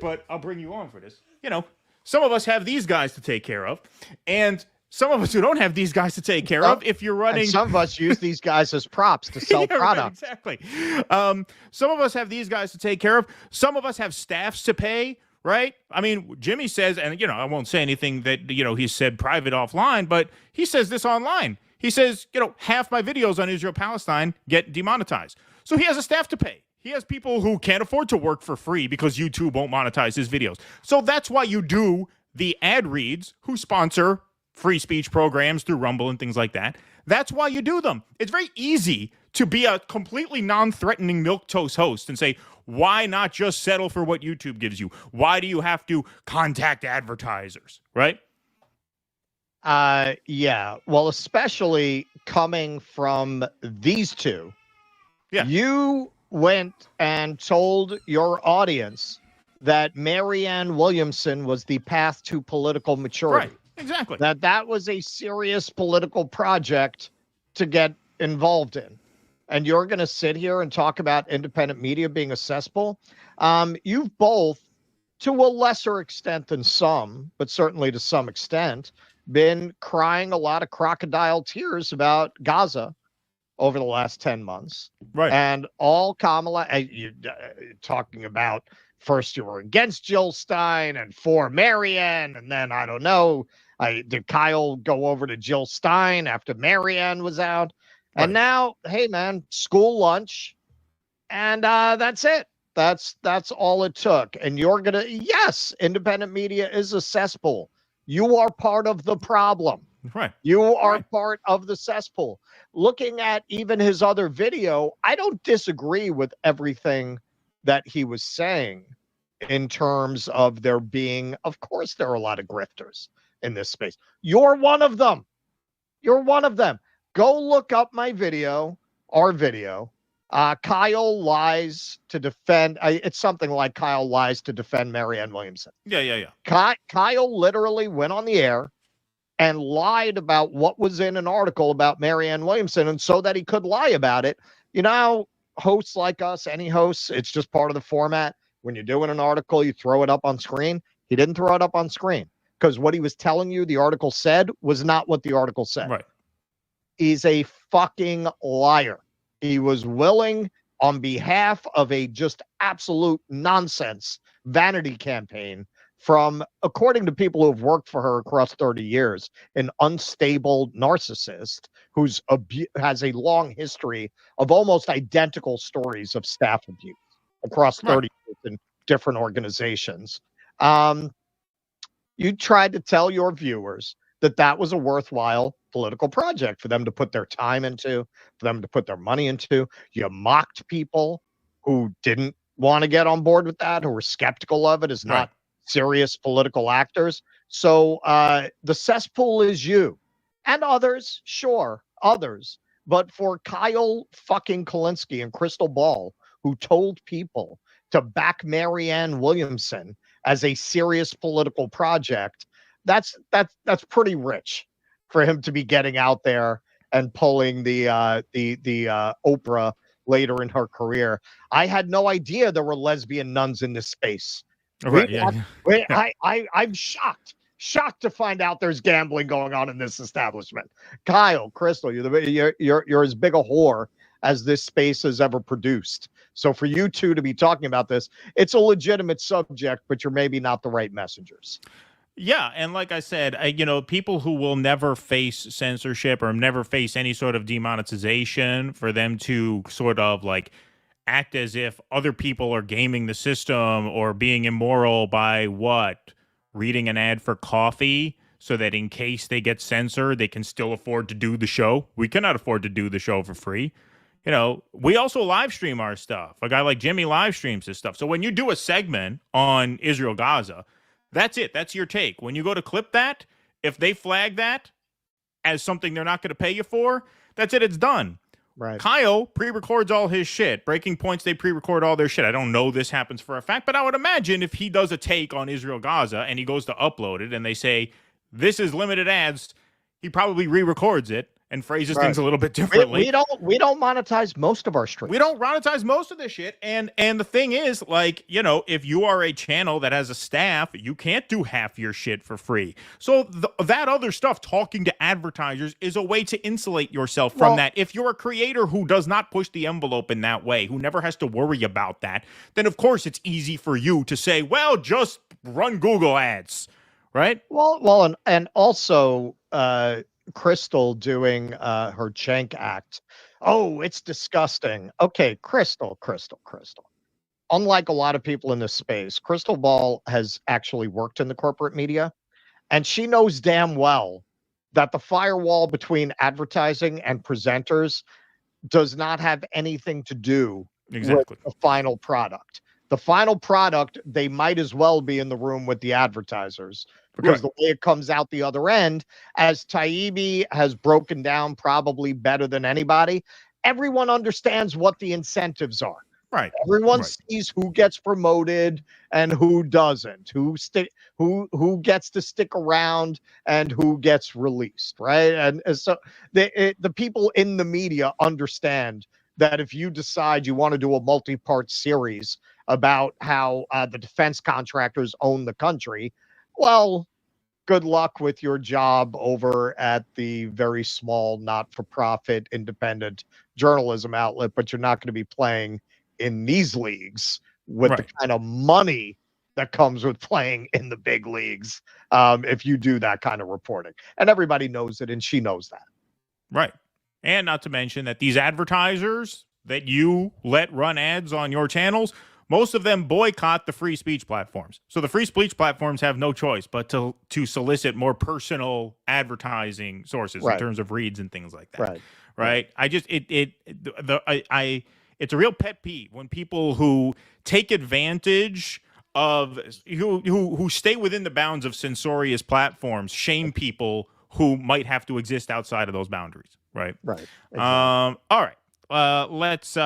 but I'll bring you on for this. You know, some of us have these guys to take care of, and some of us who don't have these guys to take care of, if you're running... And some of us use these guys as props to sell products. Right, exactly. Some of us have these guys to take care of. Some of us have staffs to pay, right? I mean, Jimmy says, and, you know, I won't say anything that, you know, he said private offline, but he says this online. He says, you know, half my videos on Israel-Palestine get demonetized. So he has a staff to pay. He has people who can't afford to work for free because YouTube won't monetize his videos. So that's why you do the ad reads who sponsor free speech programs through Rumble and things like that. That's why you do them. It's very easy to be a completely non-threatening milquetoast host and say, why not just settle for what YouTube gives you? Why do you have to contact advertisers, right? Yeah. Well, especially coming from these two. Yeah. You went and told your audience that Marianne Williamson was the path to political maturity. Right. Exactly. That was a serious political project to get involved in. And you're going to sit here and talk about independent media being a cesspool. You've both, to a lesser extent than some, but certainly to some extent, been crying a lot of crocodile tears about Gaza over the last 10 months. Right. And all Kamala, you talking about first you were against Jill Stein and for Marianne, and then I don't know, did Kyle go over to Jill Stein after Marianne was out? Right. And now, hey man, school lunch, and that's it. That's all it took. And you're gonna, yes, independent media is a cesspool. You are part of the problem. Right. You are part of the cesspool. Looking at even his other video, I don't disagree with everything that he was saying in terms of there being, of course, there are a lot of grifters in this space. You're one of them. You're one of them. Go look up my video, our video. Kyle lies to defend. It's something like Kyle lies to defend Marianne Williamson. Yeah. Kyle literally went on the air and lied about what was in an article about Marianne Williamson, and so that he could lie about it. You know, hosts like us, any hosts, it's just part of the format. When you're doing an article, you throw it up on screen. He didn't throw it up on screen because what he was telling you the article said was not what the article said. Right. He's a fucking liar. He was willing, on behalf of a just absolute nonsense vanity campaign from, according to people who have worked for her across 30 years, an unstable narcissist who's has a long history of almost identical stories of staff abuse across 30 years in different organizations. You tried to tell your viewers that that was a worthwhile political project for them to put their time into, for them to put their money into. You mocked people who didn't want to get on board with that, who were skeptical of it as not serious political actors. So the cesspool is you and others, sure, others. But for Kyle fucking Kulinski and Crystal Ball, who told people to back Marianne Williamson as a serious political project, that's pretty rich for him to be getting out there and pulling the Oprah later in her career. I had no idea there were lesbian nuns in this space. Right, I'm shocked to find out there's gambling going on in this establishment. Kyle, Crystal, you're as big a whore as this space has ever produced. So for you two to be talking about this, it's a legitimate subject, but you're maybe not the right messengers. Yeah, and like I said, people who will never face censorship or never face any sort of demonetization, for them to sort of like act as if other people are gaming the system or being immoral by reading an ad for coffee so that in case they get censored, they can still afford to do the show. We cannot afford to do the show for free. We also live stream our stuff. A guy like Jimmy live streams his stuff. So when you do a segment on Israel Gaza, that's it. That's your take. When you go to clip that, if they flag that as something they're not going to pay you for, That's it. It's done. Right. Kyle pre-records all his shit. Breaking Points, they pre-record all their shit. I don't know this happens for a fact, but I would imagine if he does a take on Israel-Gaza and he goes to upload it and they say, this is limited ads, he probably re-records it and phrases things a little bit differently. We don't monetize most of our streams. We don't monetize most of this shit. And the thing is, like, you know, if you are a channel that has a staff, you can't do half your shit for free. So that other stuff, talking to advertisers, is a way to insulate yourself from that. If you're a creator who does not push the envelope in that way, who never has to worry about that, then of course it's easy for you to say, well, just run Google ads, right? Well, and also, Crystal doing her Cenk act. Oh, it's disgusting. Okay, Crystal. Unlike a lot of people in this space, Crystal Ball has actually worked in the corporate media, and she knows damn well that the firewall between advertising and presenters does not have anything to do with the final product. The final product, they might as well be in the room with the advertisers, because the way it comes out the other end, as Taibbi has broken down probably better than anybody, everyone understands what the incentives are. Right. Everyone sees who gets promoted and who doesn't, who gets to stick around and who gets released, right? And so the people in the media understand that if you decide you want to do a multi-part series about how the defense contractors own the country, well, good luck with your job over at the very small, not-for-profit, independent journalism outlet, but you're not going to be playing in these leagues with the kind of money that comes with playing in the big leagues if you do that kind of reporting. And everybody knows it, and she knows that. Right. And not to mention that these advertisers that you let run ads on your channels, most of them boycott the free speech platforms. So the free speech platforms have no choice but to solicit more personal advertising sources in terms of reads and things like that. Right. I just it's a real pet peeve when people who take advantage of who stay within the bounds of censorious platforms shame people who might have to exist outside of those boundaries. Right. Exactly. All right. Let's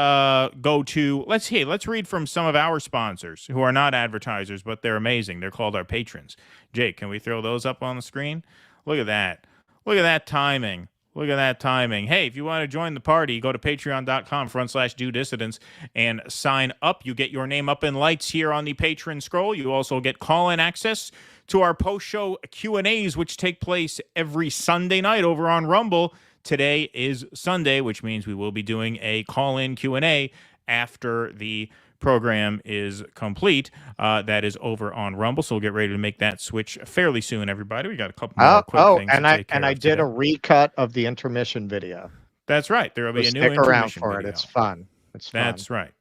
read from some of our sponsors who are not advertisers, but they're amazing. They're called our patrons. Jake, can we throw those up on the screen? Look at that. Look at that timing. Look at that timing. Hey, if you want to join the party, go to patreon.com/DoDissidents and sign up. You get your name up in lights here on the patron scroll. You also get call-in access to our post-show Q&As, which take place every Sunday night over on Rumble. Today is Sunday, which means we will be doing a call-in Q&A after the program is complete. That is over on Rumble, so we'll get ready to make that switch fairly soon, everybody. We got a couple more quick things to take care of I did a recut of the intermission video. That's right. There will be a new intermission around for video. It's fun. That's right.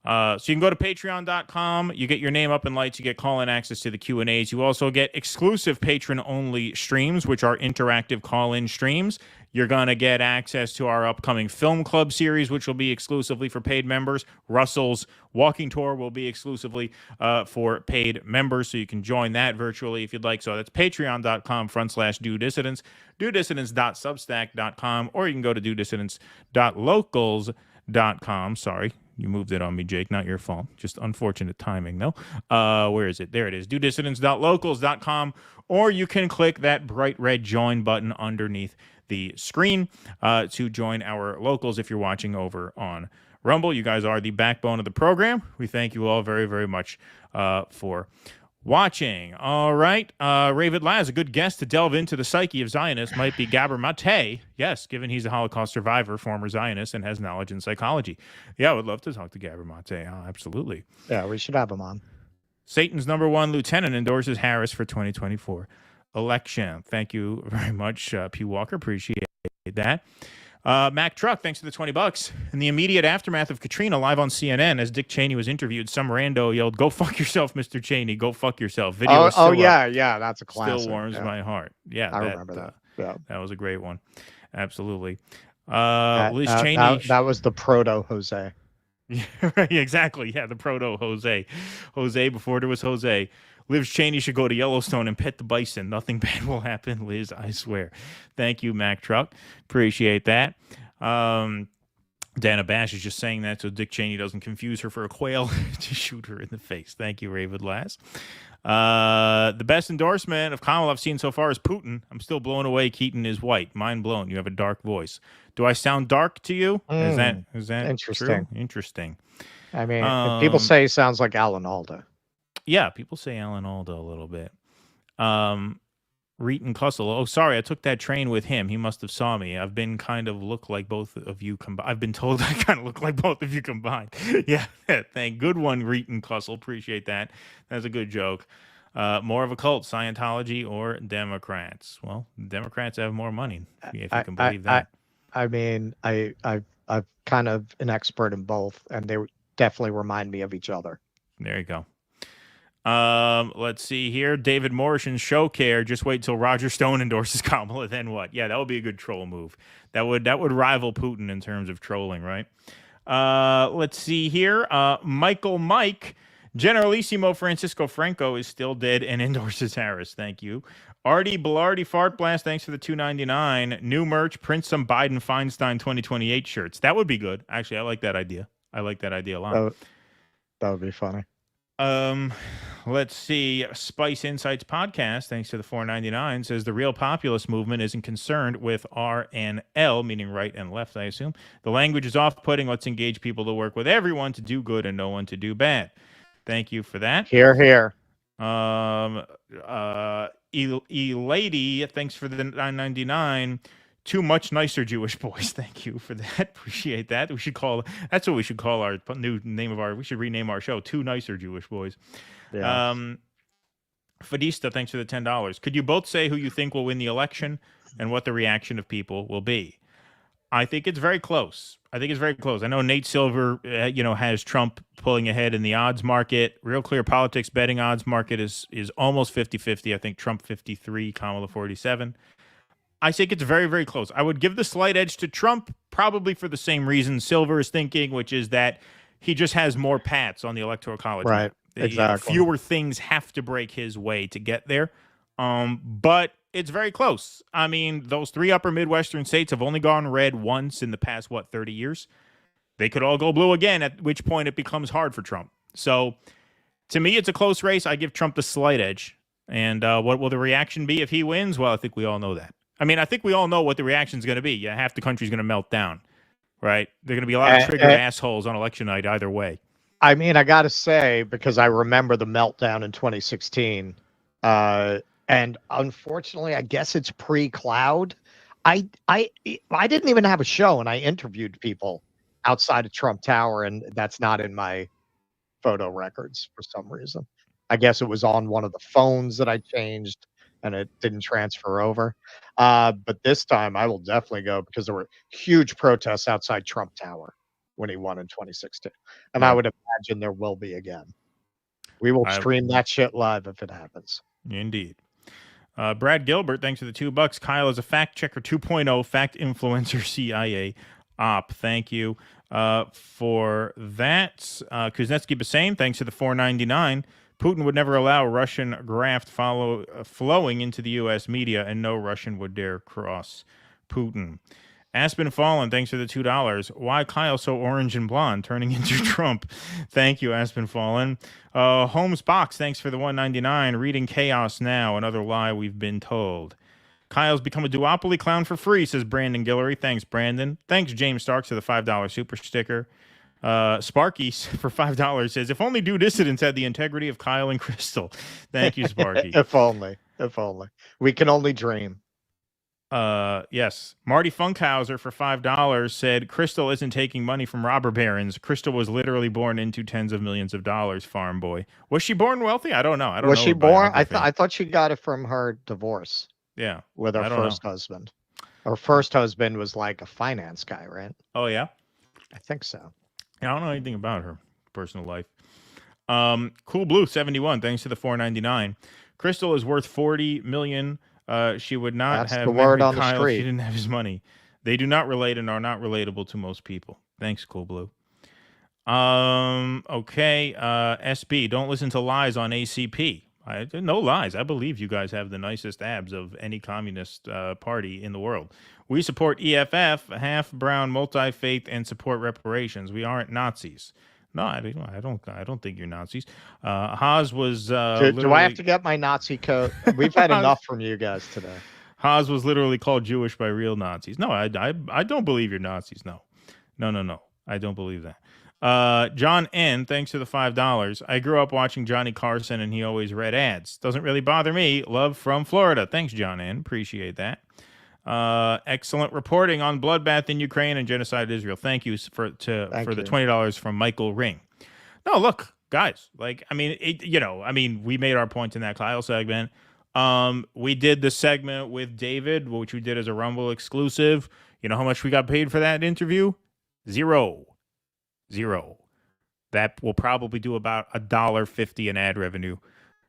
So you can go to patreon.com. You get your name up in lights. You get call-in access to the Q&As. You also get exclusive patron-only streams, which are interactive call-in streams. You're going to get access to our upcoming film club series, which will be exclusively for paid members. Russell's walking tour will be exclusively for paid members, so you can join that virtually if you'd like. So that's patreon.com/DoDissidents, DoDissidents.substack.com, or you can go to DoDissidents.locals.com. Sorry. You moved it on me, Jake. Not your fault. Just unfortunate timing, though. Where is it? There it is. DoDissidents.locals.com, or you can click that bright red join button underneath the screen to join our locals if you're watching over on Rumble. You guys are the backbone of the program. We thank you all very, very much for watching. All right. Ravid Laz, a good guest to delve into the psyche of Zionists might be Gabor Mate. Yes, given he's a Holocaust survivor, former Zionist, and has knowledge in psychology. Yeah, I would love to talk to Gabor Mate. Oh, absolutely. Yeah, we should have him on. Satan's #1 lieutenant endorses Harris for 2024 election. Thank you very much, P. Walker. Appreciate that. Mac Truck, thanks for the $20. In the immediate aftermath of Katrina, live on CNN, as Dick Cheney was interviewed, some rando yelled, "Go fuck yourself, Mr. Cheney. Go fuck yourself." Video yeah, that's a classic. Still warms my heart. Yeah, I remember that. Yeah, that was a great one. Absolutely. Liz Cheney. That was the proto Jose. Yeah, right, exactly. Yeah, the proto Jose. Jose before there was Jose. Liz Cheney should go to Yellowstone and pet the bison. Nothing bad will happen, Liz, I swear. Thank you, Mac Truck. Appreciate that. Dana Bash is just saying that so Dick Cheney doesn't confuse her for a quail to shoot her in the face. Thank you, Raven Lass. The best endorsement of Kamala I've seen so far is Putin. I'm still blown away. Keaton is white. Mind blown. You have a dark voice. Do I sound dark to you? Is that interesting? True? Interesting. I mean, people say he sounds like Alan Alda. Yeah, people say Alan Alda a little bit. Reeton Cussel. Oh, sorry, I took that train with him. He must have saw me. I've been kind of look like both of you combined. I've been told I kind of look like both of you combined. Yeah, good one, Reeton Cussel. Appreciate that. That's a good joke. More of a cult, Scientology or Democrats? Well, Democrats have more money, if you can believe that. I mean, I'm kind of an expert in both, and they definitely remind me of each other. There you go. Let's see here. David Morrison's show care. Just wait till Roger Stone endorses Kamala. Then what? Yeah, that would be a good troll move. That would rival Putin in terms of trolling, right? Let's see here. Michael Mike. Generalissimo Francisco Franco is still dead and endorses Harris. Thank you. Artie Blarty Fart Blast. Thanks for the $2.99. New merch. Print some Biden Feinstein 2028 shirts. That would be good. Actually, I like that idea. I like that idea a lot. That would be funny. Let's see. Spice Insights Podcast, thanks to the $4.99, says the real populist movement isn't concerned with RNL, meaning right and left, I assume. The language is off-putting. Let's engage people to work with everyone to do good and no one to do bad. Thank you for that. Hear, hear. Lady, thanks for the $9.99. Two much nicer Jewish boys. Thank you for that. Appreciate that. That's what we should call our new name we should rename our show. Two nicer Jewish boys. Yeah. Fadista, thanks for the $10. Could you both say who you think will win the election and what the reaction of people will be? I think it's very close. I know Nate Silver, has Trump pulling ahead in the odds market. Real Clear Politics betting odds market is almost 50-50. I think Trump 53, Kamala 47. I think it's very, very close. I would give the slight edge to Trump, probably for the same reason Silver is thinking, which is that he just has more pats on the Electoral College. Right, exactly. Fewer things have to break his way to get there. But it's very close. I mean, those three upper Midwestern states have only gone red once in the past, 30 years? They could all go blue again, at which point it becomes hard for Trump. So, to me, it's a close race. I give Trump the slight edge. And what will the reaction be if he wins? Well, I think we all know that. I mean, I think we all know what the reaction is going to be. Yeah, half the country's going to melt down, right? There are going to be a lot of triggered assholes on election night either way. I mean, I got to say, because I remember the meltdown in 2016, and unfortunately, I guess it's pre-cloud. I didn't even have a show, and I interviewed people outside of Trump Tower, and that's not in my photo records for some reason. I guess it was on one of the phones that I changed, and it didn't transfer over. But this time I will definitely go because there were huge protests outside Trump Tower when he won in 2016. And I would imagine there will be again. We will stream that shit live if it happens. Indeed. Brad Gilbert, thanks for the $2. Kyle is a fact checker 2.0, fact influencer CIA op. Thank you for that. Kuznetsky Bassane, thanks for the $4.99. Putin would never allow Russian graft flowing into the U.S. media, and no Russian would dare cross Putin. Aspen Fallen, thanks for the $2. Why Kyle so orange and blonde, turning into Trump? Thank you, Aspen Fallen. Holmes Box, thanks for the $1.99. Reading Chaos Now, another lie we've been told. Kyle's become a duopoly clown for free, says Brandon Guillory. Thanks, Brandon. Thanks, James Starks, for the $5 super sticker. Sparky for $5 says, if only Due Dissidents had the integrity of Kyle and Crystal. Thank you, Sparky. If only. We can only dream. Yes. Marty Funkhauser for $5 said, Crystal isn't taking money from robber barons. Crystal was literally born into tens of millions of dollars, farm boy. Was she born wealthy? I don't know. Was she born? I thought she got it from her divorce. Yeah. With her first husband. Her first husband was like a finance guy, right? Oh, yeah? I think so. I don't know anything about her personal life. Cool Blue 71, thanks to the $4.99. Crystal is worth $40 million. She would not have married Kyle if she didn't have his money. They do not relate and are not relatable to most people. Thanks, Cool Blue. Okay. SB, don't listen to lies on ACP. No lies. I believe you guys have the nicest abs of any communist party in the world. We support EFF, half brown, multi-faith, and support reparations. We aren't Nazis. No, I don't think you're Nazis. Haas was. Do I have to get my Nazi coat? We've had enough from you guys today. Haas was literally called Jewish by real Nazis. No, I don't believe you're Nazis. No. I don't believe that. John N, thanks for the $5. I grew up watching Johnny Carson, and he always read ads. Doesn't really bother me. Love from Florida. Thanks, John N. Appreciate that. Excellent reporting on bloodbath in Ukraine and genocide in Israel. Thank you for the $20 from Michael Ring. No, look, guys. Like, I mean, we made our points in that Kyle segment. We did the segment with David, which we did as a Rumble exclusive. You know how much we got paid for that interview? Zero. That will probably do about $1.50 in ad revenue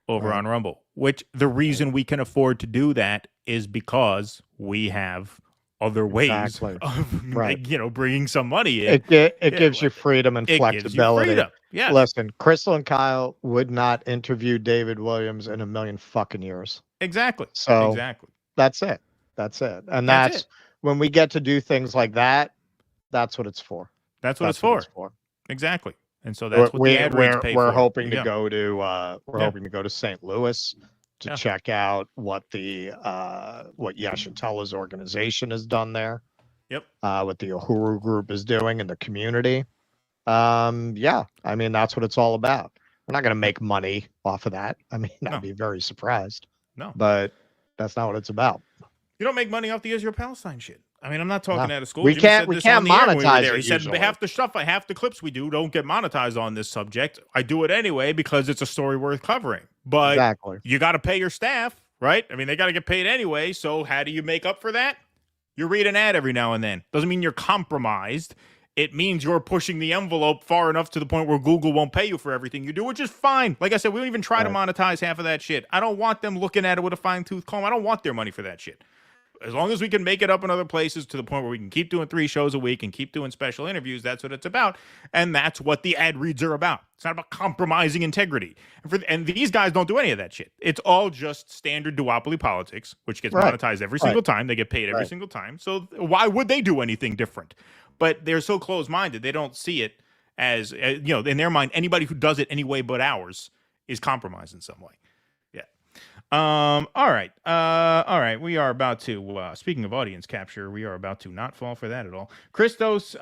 over on Rumble, which the reason we can afford to do that is because we have other ways of bringing some money in. It gives you freedom and flexibility. Yeah. Listen, Crystal and Kyle would not interview David Williams in a million fucking years. Exactly. So exactly. That's it. And that's when we get to do things like that, that's what it's for. That's what it's for. Exactly. And so that's what the ad rates pay we're for. hoping to go to hoping to go to St. Louis to check out what the what Yeshitella's organization has done there. Yep. What the Uhuru group is doing in the community. I mean, that's what it's all about. We're not going to make money off of that. I mean, I'd be very surprised. No. But that's not what it's about. You don't make money off the Israel-Palestine shit. I mean, I'm not talking out of school. We can't monetize it. He said usually. half the clips we do don't get monetized on this subject. I do it anyway because it's a story worth covering. But you got to pay your staff, right? I mean, they got to get paid anyway. So how do you make up for that? You read an ad every now and then. Doesn't mean you're compromised. It means you're pushing the envelope far enough to the point where Google won't pay you for everything you do, which is fine. Like I said, we don't even try to monetize half of that shit. I don't want them looking at it with a fine-tooth comb. I don't want their money for that shit. As long as we can make it up in other places to the point where we can keep doing 3 shows a week and keep doing special interviews, that's what it's about. And that's what the ad reads are about. It's not about compromising integrity. And these guys don't do any of that shit. It's all just standard duopoly politics, which gets monetized every single time. They get paid every single time. So why would they do anything different? But they're so closed-minded. They don't see it as, in their mind, anybody who does it any way but ours is compromised in some way. All right. We are about to, speaking of audience capture, we are about to not fall for that at all. Christos,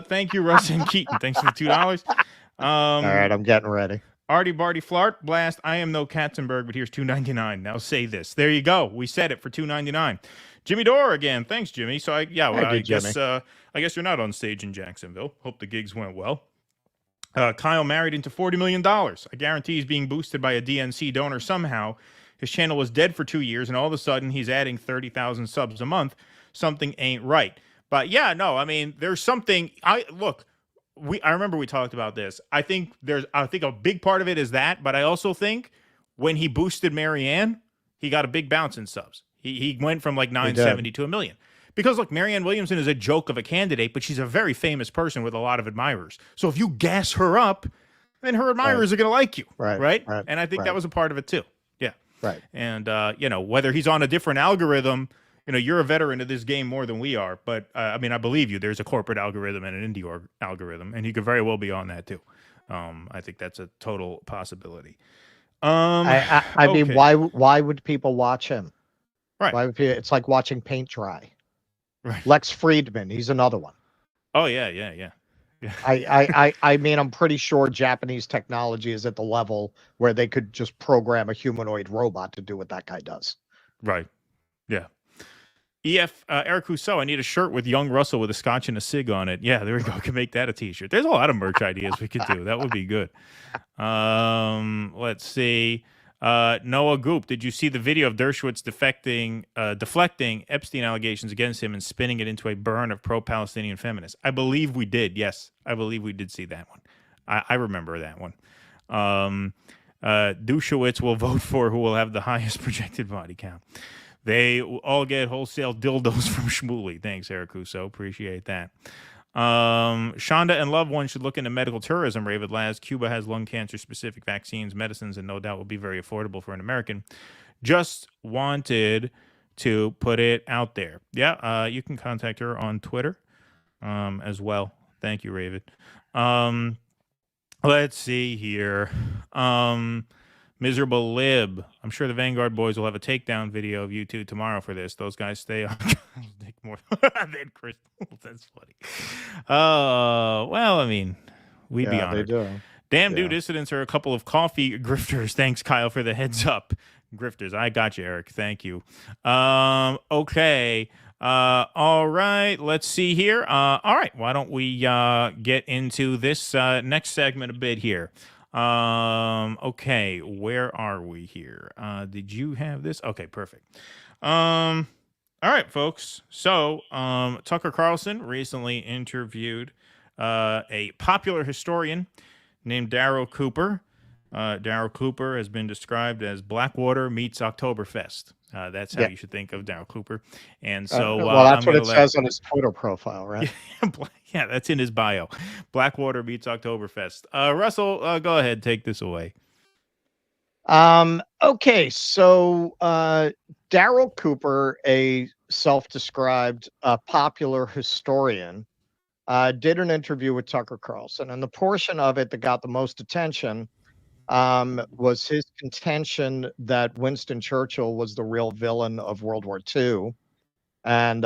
thank you, Russ and Keaton. Thanks for the $2. All right, I'm getting ready. Artie Barty Flart Blast. I am no Katzenberg, but here's $2.99. Now say this. There you go. We said it for $2.99. Jimmy Dore again. Thanks, Jimmy. So I guess you're not on stage in Jacksonville. Hope the gigs went well. Kyle married into $40 million. I guarantee he's being boosted by a DNC donor somehow. His channel was dead for 2 years, and all of a sudden he's adding 30,000 subs a month. Something ain't right. But there's something. I remember we talked about this. I think a big part of it is that, but I also think when he boosted Marianne, he got a big bounce in subs. He went from like 970 to 1 million. Because look, Marianne Williamson is a joke of a candidate, but she's a very famous person with a lot of admirers. So if you gas her up, then her admirers are going to like you, right? And I think that was a part of it too. Yeah. Right. And, whether he's on a different algorithm, you're a veteran of this game more than we are. But, I believe you. There's a corporate algorithm and an indie algorithm, and he could very well be on that too. I think that's a total possibility. I mean, why would people watch him? Right. It's like watching paint dry. Right. Lex Friedman, he's another one. Oh, yeah. I mean, I'm pretty sure Japanese technology is at the level where they could just program a humanoid robot to do what that guy does. Right. Yeah. Eric Rousseau, I need a shirt with young Russell with a scotch and a cig on it. Yeah, there we go. I can make that a t-shirt. There's a lot of merch ideas we could do. That would be good. Let's see. Noah Goop, did you see the video of Dershowitz deflecting Epstein allegations against him and spinning it into a burn of pro-Palestinian feminists? I believe we did. Yes, I believe we did see that one. I remember that one. Dershowitz will vote for who will have the highest projected body count. They all get wholesale dildos from Shmuley. Thanks, Eric Russo. Appreciate that. Shonda and loved ones should look into medical tourism, Raven Laz. Cuba has lung cancer specific vaccines, medicines, and no doubt will be very affordable for an American. Just wanted to put it out there. Yeah, you can contact her on Twitter as well. Thank you, Raven. Let's see here. Miserable Lib. I'm sure the Vanguard boys will have a takedown video of you two tomorrow for this. Those guys stay on Nick more than Crystal. That's funny. Well, I mean, we'd be honored. They do. Damn, dude, dissidents are a couple of coffee grifters. Thanks, Kyle, for the heads up. Grifters. I got you, Eric. Thank you. Okay. All right. Let's see here. All right. Why don't we get into this next segment a bit here? Okay. Where are we here? Did you have this? Okay, perfect. All right, folks. So Tucker Carlson recently interviewed a popular historian named Darry Cooper. Darry Cooper has been described as Blackwater meets Oktoberfest. That's how you should think of Darry Cooper. And so, well, that's what it says on his Twitter profile, right? Yeah, that's in his bio. Blackwater meets Oktoberfest. Russell, go ahead, take this away. Okay, so Darry Cooper, a self-described popular historian, did an interview with Tucker Carlson, and the portion of it that got the most attention was his contention that Winston Churchill was the real villain of World War II, and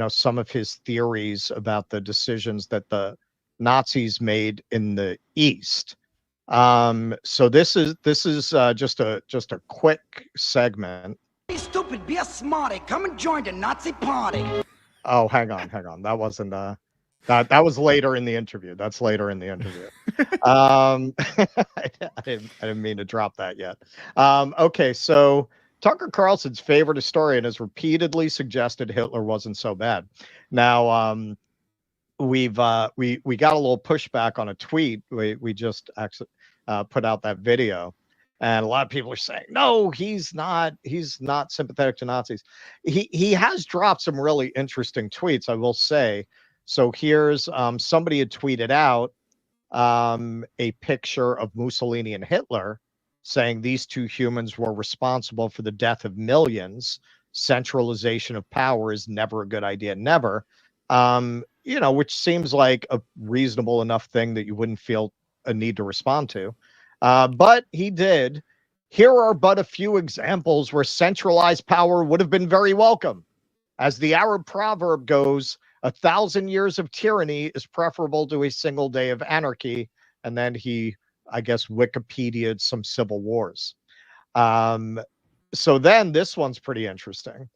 some of his theories about the decisions that the Nazis made in the East. So this is just a quick segment. Be stupid, be a smarty. Come and join the Nazi party. Oh, hang on. That wasn't that was later in the interview. That's later in the interview. I didn't mean to drop that yet. Okay, so Tucker Carlson's favorite historian has repeatedly suggested Hitler wasn't so bad. Now, we got a little pushback on a tweet. We just actually put out that video, and a lot of people are saying, no, he's not sympathetic to Nazis. He has dropped some really interesting tweets, I will say. So here's somebody had tweeted out a picture of Mussolini and Hitler, saying these two humans were responsible for the death of millions. Centralization of power is never a good idea, never. Which seems like a reasonable enough thing that you wouldn't feel a need to respond to. But he did. Here are but a few examples where centralized power would have been very welcome. As the Arab proverb goes, 1,000 years of tyranny is preferable to a single day of anarchy. And then he, I guess, Wikipedia'd some civil wars. So then this one's pretty interesting.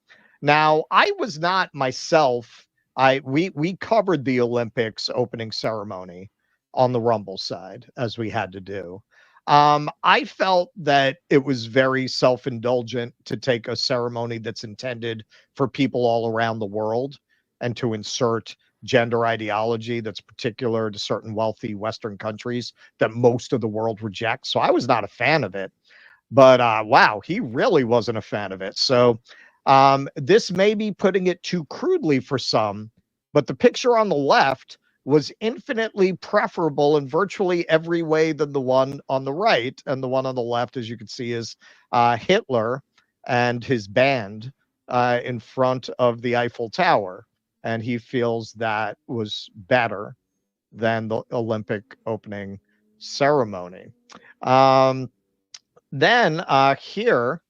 Now, I was not myself. We covered the Olympics opening ceremony on the Rumble side, as we had to do. I felt that it was very self-indulgent to take a ceremony that's intended for people all around the world and to insert gender ideology that's particular to certain wealthy Western countries that most of the world rejects. So I was not a fan of it. But wow, he really wasn't a fan of it. So this may be putting it too crudely for some, but the picture on the left was infinitely preferable in virtually every way than the one on the right. And the one on the left, as you can see, is Hitler and his band in front of the Eiffel Tower. And he feels that was better than the Olympic opening ceremony. Then here,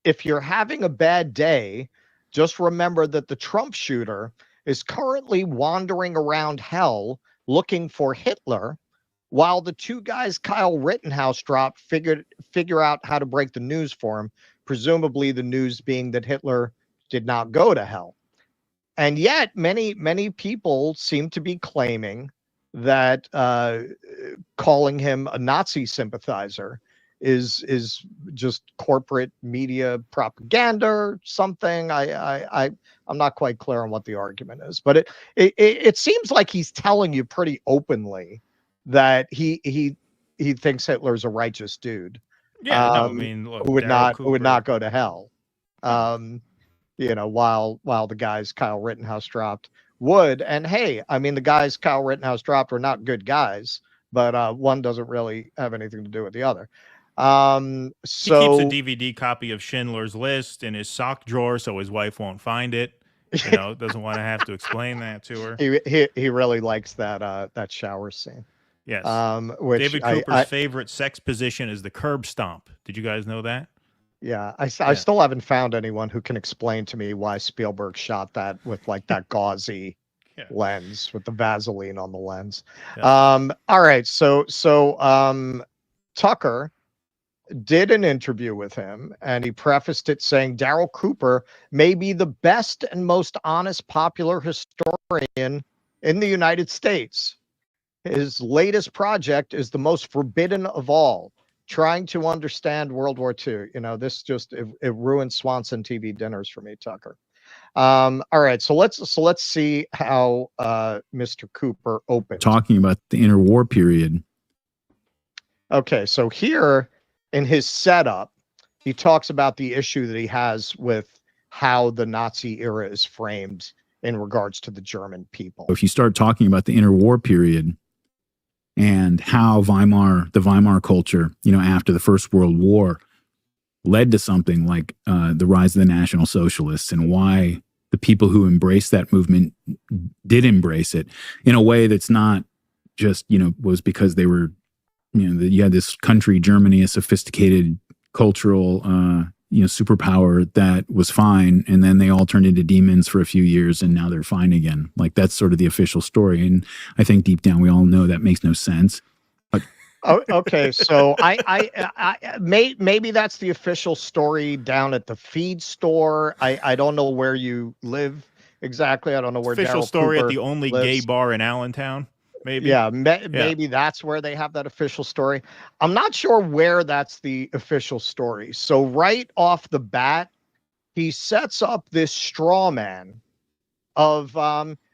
if you're having a bad day, just remember that the Trump shooter is currently wandering around hell looking for Hitler, while the two guys Kyle Rittenhouse dropped figure out how to break the news for him, presumably the news being that Hitler did not go to hell. And yet many people seem to be claiming that calling him a Nazi sympathizer is just corporate media propaganda or something. I'm not quite clear on what the argument is, but it seems like he's telling you pretty openly that he thinks Hitler's a righteous dude. Yeah, no, I mean, look, who would not go to hell. While the guys Kyle Rittenhouse dropped would. And hey, I mean, the guys Kyle Rittenhouse dropped were not good guys, but one doesn't really have anything to do with the other. He keeps a So DVD copy of Schindler's List in his sock drawer so his wife won't find it. You know, doesn't want to have to explain that to her. he really likes that shower scene. Yes. Which David Cooper's favorite sex position is the curb stomp. Did you guys know that? Yeah, I still haven't found anyone who can explain to me why Spielberg shot that with like that gauzy lens with the Vaseline on the lens. Yeah. All right, so Tucker did an interview with him, and he prefaced it saying Darry Cooper may be the best and most honest popular historian in the United States. His latest project is the most forbidden of all, trying to understand World War II. You know, this just it ruined Swanson TV dinners for me, Tucker. All right, so let's see how Mr. Cooper opened. Talking about the interwar period. Okay, so here in his setup, he talks about the issue that he has with how the Nazi era is framed in regards to the German people. If you start talking about the interwar period and how the Weimar culture, you know, after the First World War led to something like the rise of the National Socialists, and why the people who embraced that movement did embrace it in a way that's not just, you know, was because they were, you know, you had this country, Germany, a sophisticated cultural, you know, superpower that was fine. And then they all turned into demons for a few years and now they're fine again. Like that's sort of the official story. And I think deep down, we all know that makes no sense. But Oh, okay, so I maybe that's the official story down at the feed store. I don't know where you live exactly. I don't know where Official Darry story Cooper at the only lives. gay bar in Allentown. Maybe. Yeah, maybe that's where they have that official story. I'm not sure where that's the official story. So right off the bat, he sets up this straw man of,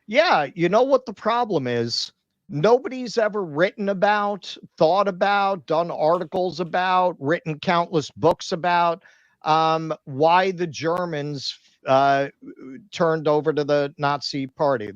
yeah, you know what the problem is? Nobody's ever written about, thought about, done articles about, written countless books about why the Germans turned over to the Nazi party.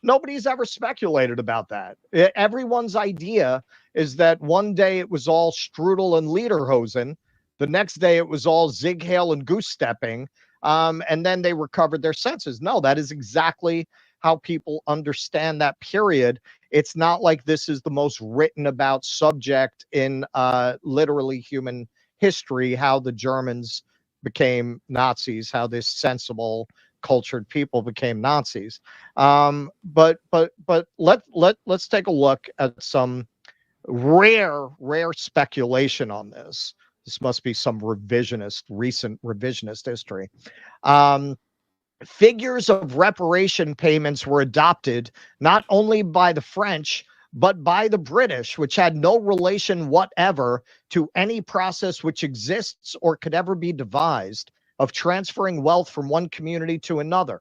Nobody's ever speculated about that. Everyone's idea is that one day it was all strudel and lederhosen, the next day it was all zig hail and goose stepping, and then they recovered their senses. No, that is exactly how people understand that period. It's not like this is the most written about subject in literally human history, how the Germans became Nazis, how this sensible, cultured people became Nazis. But let's take a look at some rare speculation on this. This must be some recent revisionist history. Figures of reparation payments were adopted not only by the French, but by the British, which had no relation whatever to any process which exists or could ever be devised of transferring wealth from one community to another.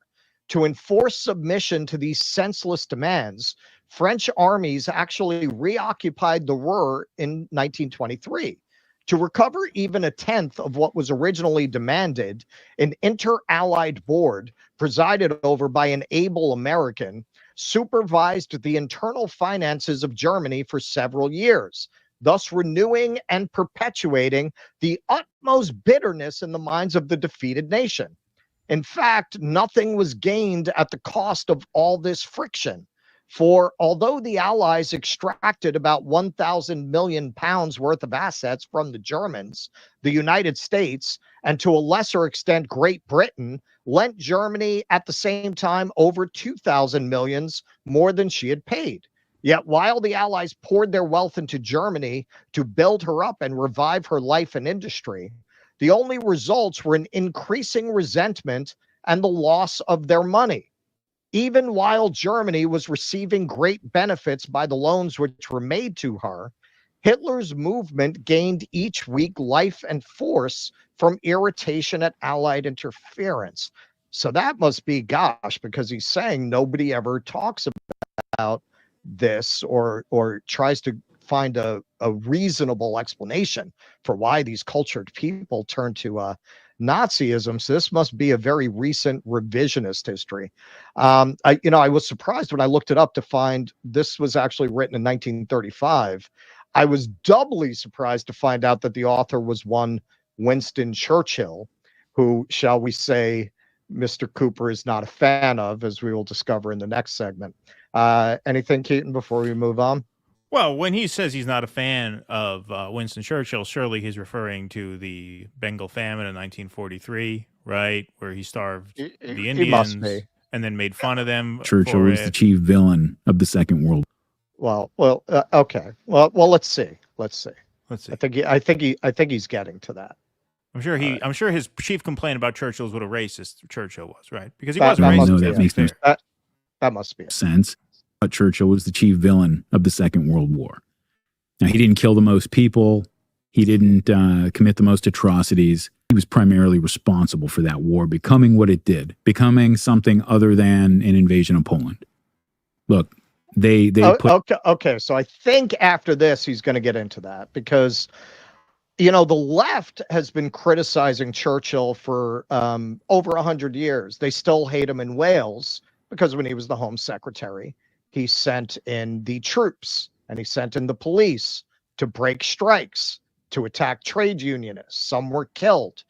To enforce submission to these senseless demands, French armies actually reoccupied the Ruhr in 1923. To recover even a tenth of what was originally demanded, an inter-allied board presided over by an able American supervised the internal finances of Germany for several years, thus renewing and perpetuating the utmost bitterness in the minds of the defeated nation. In fact, nothing was gained at the cost of all this friction. For although the Allies extracted about 1,000 million pounds worth of assets from the Germans, the United States, and to a lesser extent Great Britain, lent Germany at the same time over 2,000 millions more than she had paid. Yet while the Allies poured their wealth into Germany to build her up and revive her life and industry, the only results were an increasing resentment and the loss of their money. Even while Germany was receiving great benefits by the loans which were made to her, Hitler's movement gained each week life and force from irritation at Allied interference. So that must be, gosh, because he's saying nobody ever talks about this or tries to find a reasonable explanation for why these cultured people turn to Nazism. So this must be a very recent revisionist history. I was surprised when I looked it up to find this was actually written in 1935. I was doubly surprised to find out that the author was one Winston Churchill, who, shall we say, Mr. Cooper is not a fan of, as we will discover in the next segment. Anything, Keaton, before we move on? Well, when he says he's not a fan of Winston Churchill, surely he's referring to the Bengal famine in 1943, right? Where he starved the Indians He must be. and then made fun of them. Churchill was the chief villain of the Second World Well, okay. Well, let's see. Let's see. Let's see. I think he's getting to that. I'm sure his chief complaint about Churchill is what a racist Churchill was, right? Because he That- was that racist. must No, be that it. makes no That must be it. sense. But Churchill was the chief villain of the Second World War. Now, he didn't kill the most people. He didn't commit the most atrocities. He was primarily responsible for that war becoming what it did, becoming something other than an invasion of Poland. Look, they put... Okay. So I think after this, he's going to get into that because, the left has been criticizing Churchill for over 100 years. They still hate him in Wales because when he was the Home Secretary, he sent in the troops and he sent in the police to break strikes, to attack trade unionists. Some were killed.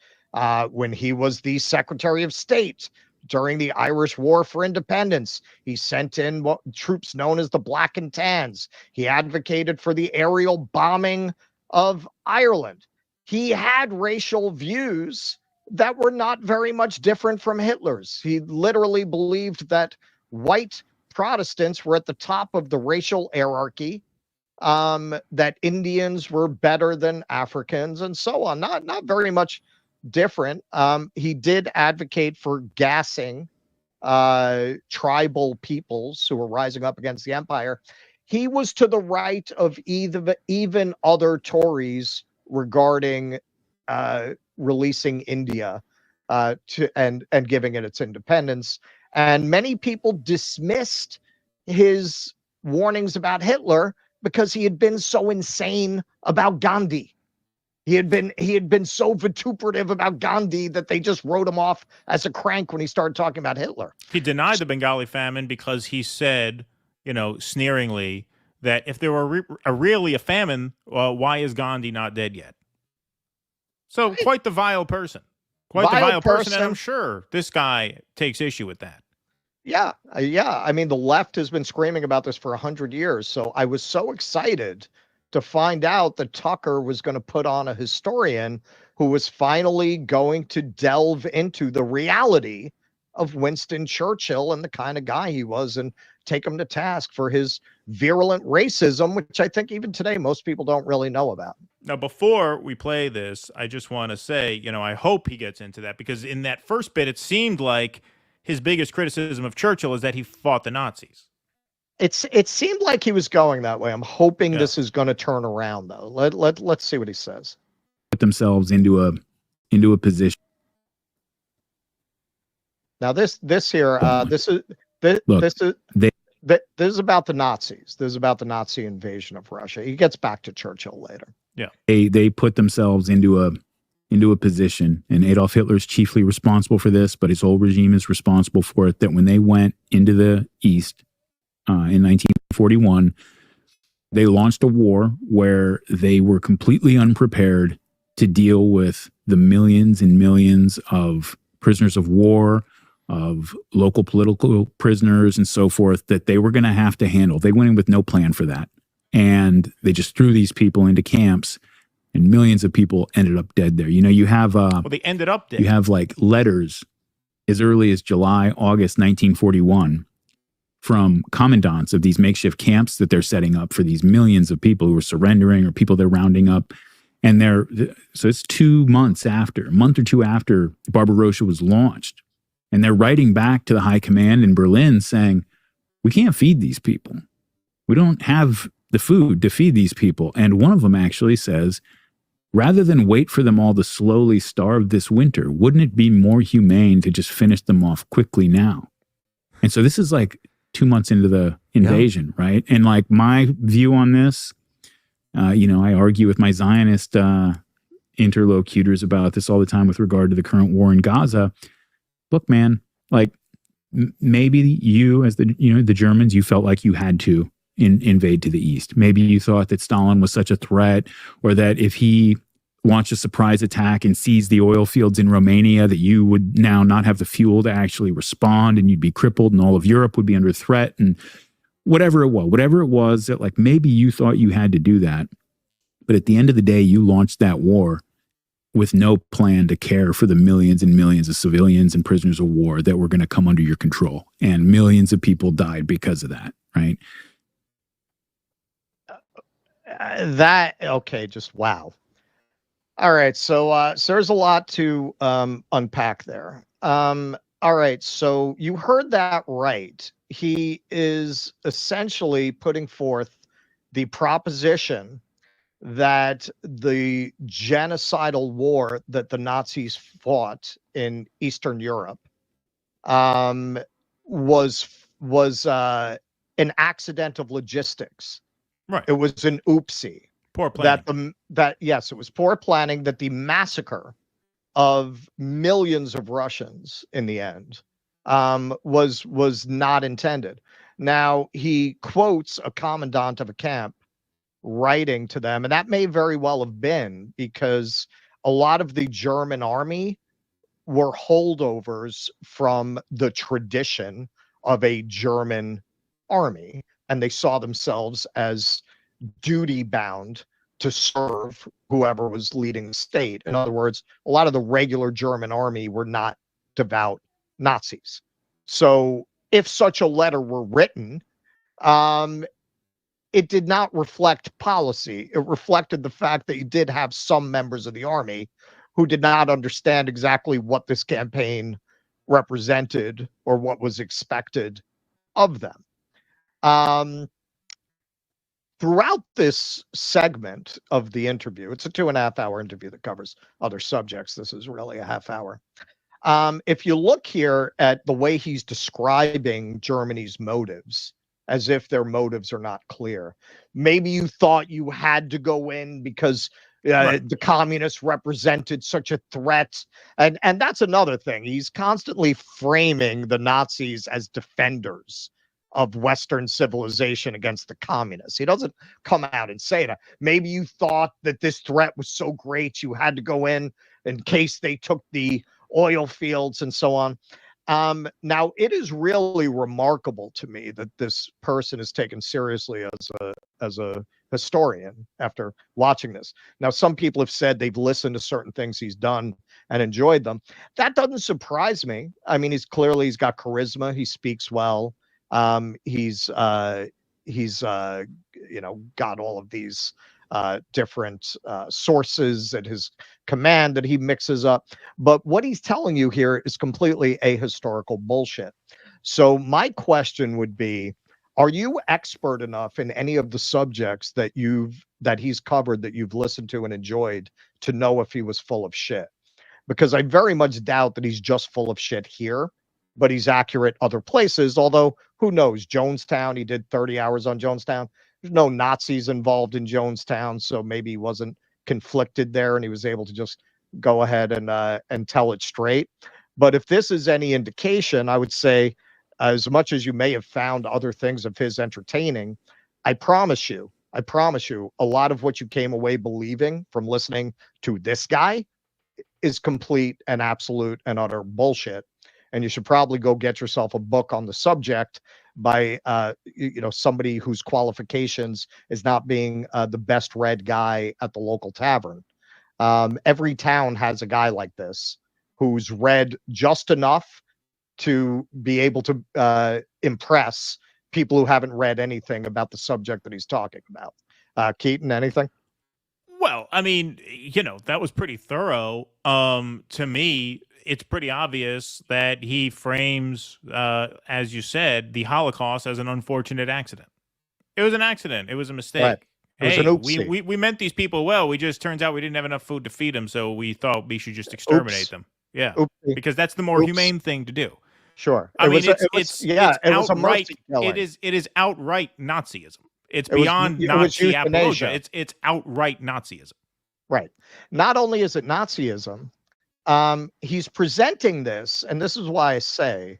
When he was the Secretary of State during the Irish War for Independence, he sent in troops known as the Black and Tans. He advocated for the aerial bombing of Ireland. He had racial views that were not very much different from Hitler's. He literally believed that white Protestants were at the top of the racial hierarchy, that Indians were better than Africans, and so on. Not very much different. He did advocate for gassing tribal peoples who were rising up against the empire. He was to the right of even other Tories regarding releasing India and giving it its independence. And many people dismissed his warnings about Hitler because he had been so insane about Gandhi. He had been so vituperative about Gandhi that they just wrote him off as a crank when he started talking about Hitler. He denied the Bengali famine because he said, sneeringly, that if there were really a famine, why is Gandhi not dead yet? So quite the vile person. Quite the vile person, and I'm sure this guy takes issue with that. Yeah. I mean, the left has been screaming about this for 100 years. So I was so excited to find out that Tucker was going to put on a historian who was finally going to delve into the reality of Winston Churchill and the kind of guy he was and take him to task for his virulent racism, which I think even today most people don't really know about. Now, before we play this, I just want to say, I hope he gets into that because in that first bit, it seemed like his biggest criticism of Churchill is that he fought the Nazis. It seemed like he was going that way. I'm hoping this is going to turn around, though. Let's see what he says. Put themselves into a position. Now this here, this is about the Nazis. This is about the Nazi invasion of Russia. He gets back to Churchill later. Yeah, they put themselves into a position, and Adolf Hitler is chiefly responsible for this, but his whole regime is responsible for it. That when they went into the East in 1941, they launched a war where they were completely unprepared to deal with the millions and millions of prisoners of war, of local political prisoners and so forth that they were going to have to handle. They went in with no plan for that. And they just threw these people into camps, and millions of people ended up dead there. You have they ended up dead. You have like letters as early as July, August 1941 from commandants of these makeshift camps that they're setting up for these millions of people who are surrendering or people they're rounding up. And so it's 2 months after, a month or two after Barbarossa was launched. And they're writing back to the high command in Berlin saying, we can't feed these people. We don't have the food to feed these people. And one of them actually says, rather than wait for them all to slowly starve this winter, wouldn't it be more humane to just finish them off quickly now? And so this is like 2 months into the invasion, right? And like my view on this, I argue with my Zionist interlocutors about this all the time with regard to the current war in Gaza. Look, man, like maybe you, as the Germans, you felt like you had to invade to the east. Maybe you thought that Stalin was such a threat, or that if he launched a surprise attack and seized the oil fields in Romania, that you would now not have the fuel to actually respond, and you'd be crippled, and all of Europe would be under threat, and whatever it was that, like, maybe you thought you had to do that. But at the end of the day, you launched that war with no plan to care for the millions and millions of civilians and prisoners of war that were going to come under your control. And millions of people died because of that, right? Just wow. All right, so there's a lot to unpack there. All right, so you heard that right. He is essentially putting forth the proposition that the genocidal war that the Nazis fought in Eastern Europe was an accident of logistics. Right. It was an oopsie. Poor planning. Yes, it was poor planning, that the massacre of millions of Russians in the end was not intended. Now, he quotes a commandant of a camp writing to them, and that may very well have been because a lot of the German army were holdovers from the tradition of a German army, and they saw themselves as duty bound to serve whoever was leading the state. In other words, a lot of the regular German army were not devout Nazis. So if such a letter were written, it did not reflect policy. It reflected the fact that you did have some members of the army who did not understand exactly what this campaign represented or what was expected of them. Throughout this segment of the interview, it's a 2.5-hour interview that covers other subjects. This is really a half hour. If you look here at the way he's describing Germany's motives, as if their motives are not clear. Maybe you thought you had to go in because the communists represented such a threat. And that's another thing. He's constantly framing the Nazis as defenders of Western civilization against the communists. He doesn't come out and say that. Maybe you thought that this threat was so great you had to go in case they took the oil fields and so on. Now, it is really remarkable to me that this person is taken seriously as a historian after watching this. Now, some people have said they've listened to certain things he's done and enjoyed them. That doesn't surprise me. I mean, he's got charisma. He speaks well. He's got all of these different sources at his command that he mixes up. But what he's telling you here is completely ahistorical bullshit. So my question would be, are you expert enough in any of the subjects that he's covered, that you've listened to and enjoyed, to know if he was full of shit? Because I very much doubt that he's just full of shit here, but he's accurate other places. Although, who knows? Jonestown, he did 30 hours on Jonestown. There's no Nazis involved in Jonestown, so maybe he wasn't conflicted there and he was able to just go ahead and tell it straight. But if this is any indication, I would say, as much as you may have found other things of his entertaining, I promise you, a lot of what you came away believing from listening to this guy is complete and absolute and utter bullshit. And you should probably go get yourself a book on the subject by somebody whose qualifications is not being the best read guy at the local tavern. Every town has a guy like this who's read just enough to be able to impress people who haven't read anything about the subject that he's talking about. Keaton, anything? Well, I mean, that was pretty thorough. To me, it's pretty obvious that he frames, as you said, the Holocaust as an unfortunate accident. It was an accident. It was a mistake. Right. Hey, we meant these people well. We just turns out we didn't have enough food to feed them, so we thought we should just exterminate them. Yeah, because that's the more humane thing to do. Sure. It is outright Nazism. It's beyond Nazi apologia. It's outright Nazism. Right. Not only is it Nazism, he's presenting this, and this is why I say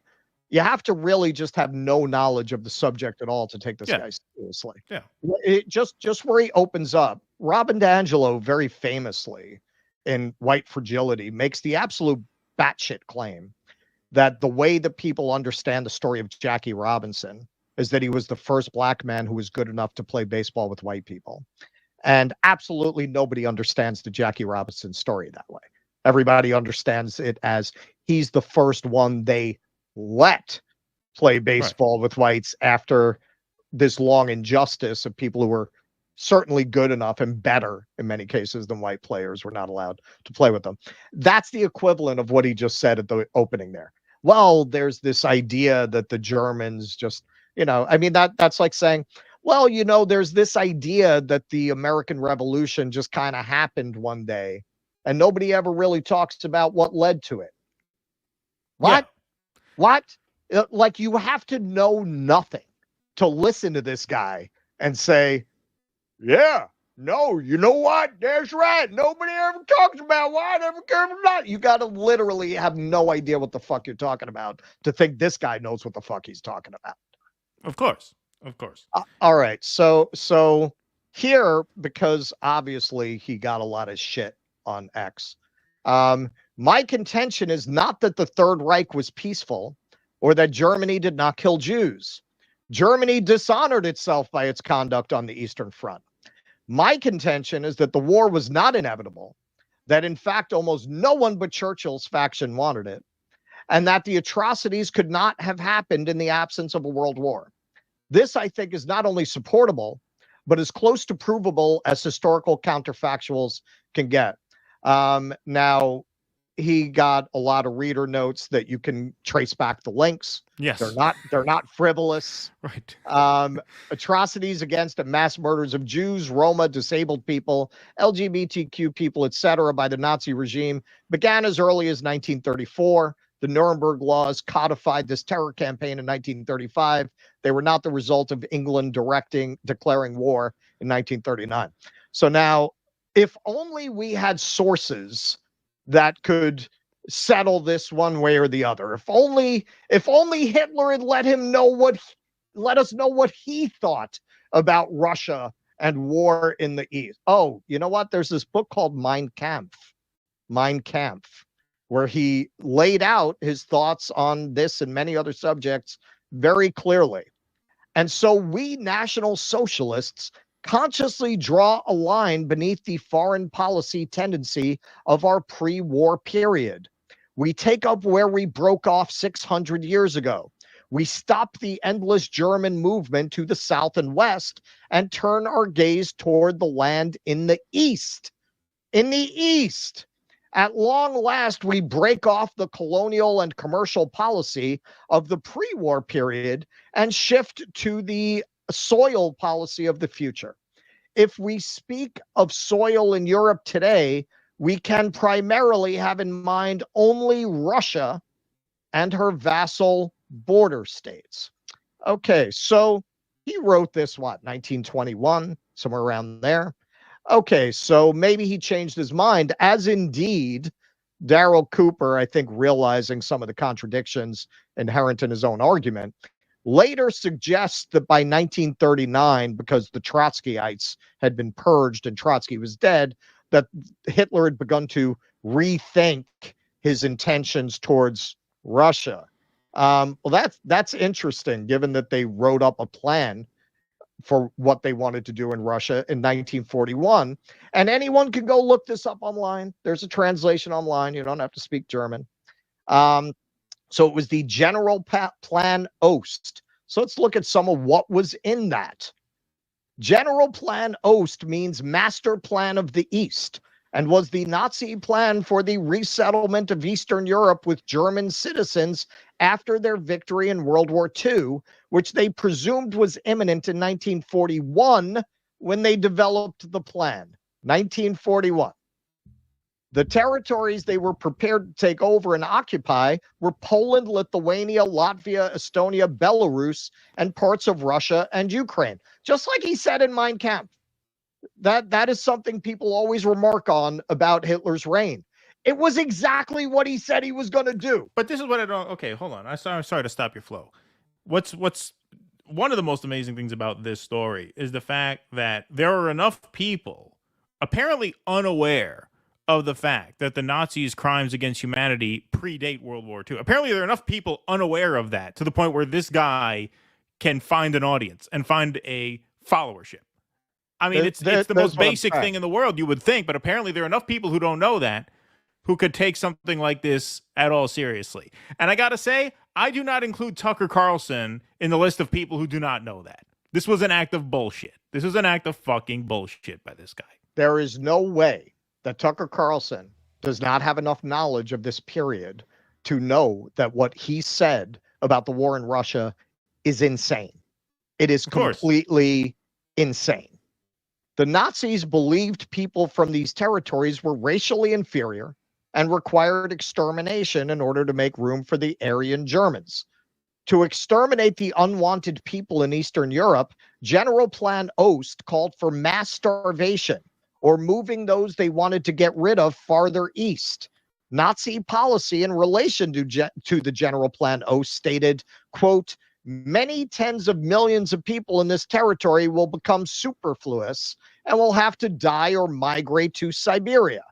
you have to really just have no knowledge of the subject at all to take this guy seriously. Yeah. It just where he opens up, Robin DiAngelo very famously in White Fragility makes the absolute batshit claim that the way that people understand the story of Jackie Robinson is that he was the first black man who was good enough to play baseball with white people. And absolutely nobody understands the Jackie Robinson story that way. Everybody understands it as he's the first one they let play baseball with whites after this long injustice of people who were certainly good enough and better in many cases than white players were not allowed to play with them. That's the equivalent of what he just said at the opening there. Well, there's this idea that the Germans just, I mean, that's like saying, well, there's this idea that the American Revolution just kind of happened one day and nobody ever really talks about what led to it. What? Yeah. What? Like, you have to know nothing to listen to this guy and say, yeah, no, you know what? That's right. Nobody ever talks about why I never cared about that. You got to literally have no idea what the fuck you're talking about to think this guy knows what the fuck he's talking about. Of course. Of course. All right. So here, because obviously he got a lot of shit on X, my contention is not that the Third Reich was peaceful or that Germany did not kill Jews. Germany dishonored itself by its conduct on the Eastern Front. My contention is that the war was not inevitable, that in fact almost no one but Churchill's faction wanted it, and that the atrocities could not have happened in the absence of a world war. This, I think, is not only supportable, but as close to provable as historical counterfactuals can get. Now, he got a lot of reader notes that you can trace back the links. Yes. They're not frivolous. Right. Atrocities against and mass murders of Jews, Roma, disabled people, LGBTQ people, etc. by the Nazi regime began as early as 1934. The Nuremberg laws codified this terror campaign in 1935. They were not the result of England declaring war in 1939. So now, if only we had sources that could settle this one way or the other. If only Hitler had let us know what he thought about Russia and war in the East. Oh, you know what? There's this book called Mein Kampf, where he laid out his thoughts on this and many other subjects very clearly. And so we National Socialists consciously draw a line beneath the foreign policy tendency of our pre-war period. We take up where we broke off 600 years ago. We stop the endless German movement to the south and west and turn our gaze toward the land in the east. In the east. At long last, we break off the colonial and commercial policy of the pre-war period and shift to the soil policy of the future. If we speak of soil in Europe today, we can primarily have in mind only Russia and her vassal border states. Okay, so he wrote this, 1921, somewhere around there. Okay, so maybe he changed his mind, as indeed Darry Cooper, I think, realizing some of the contradictions inherent in his own argument, later suggests that by 1939, because the Trotskyites had been purged and Trotsky was dead, that Hitler had begun to rethink his intentions towards Russia. Well, that's interesting, given that they wrote up a plan for what they wanted to do in Russia in 1941. And anyone can go look this up online. There's a translation online. You don't have to speak German. So it was the General Plan Ost. So let's look at some of what was in that. General Plan Ost means Master Plan of the East, and was the Nazi plan for the resettlement of Eastern Europe with German citizens after their victory in World War II, which they presumed was imminent in 1941 when they developed the plan. 1941. The territories they were prepared to take over and occupy were Poland, Lithuania, Latvia, Estonia, Belarus, and parts of Russia and Ukraine. Just like he said in Mein Kampf. That is something people always remark on about Hitler's reign. It was exactly what he said he was going to do. But this is what I don't. Okay, hold on. I'm sorry to stop your flow. What's one of the most amazing things about this story is the fact that there are enough people apparently unaware of the fact that the Nazis' crimes against humanity predate World War II. Apparently, there are enough people unaware of that to the point where this guy can find an audience and find a followership. I mean, it's the most basic thing in the world, you would think, but apparently there are enough people who don't know that who could take something like this at all seriously. And I got to say, I do not include Tucker Carlson in the list of people who do not know that. This was an act of bullshit. This was an act of fucking bullshit by this guy. There is no way that Tucker Carlson does not have enough knowledge of this period to know that what he said about the war in Russia is insane. It is completely insane. The Nazis believed people from these territories were racially inferior and required extermination in order to make room for the Aryan Germans. To exterminate the unwanted people in Eastern Europe, General Plan Ost called for mass starvation or moving those they wanted to get rid of farther east. Nazi policy in relation to the General Plan Ost stated, quote, many tens of millions of people in this territory will become superfluous and will have to die or migrate to Siberia.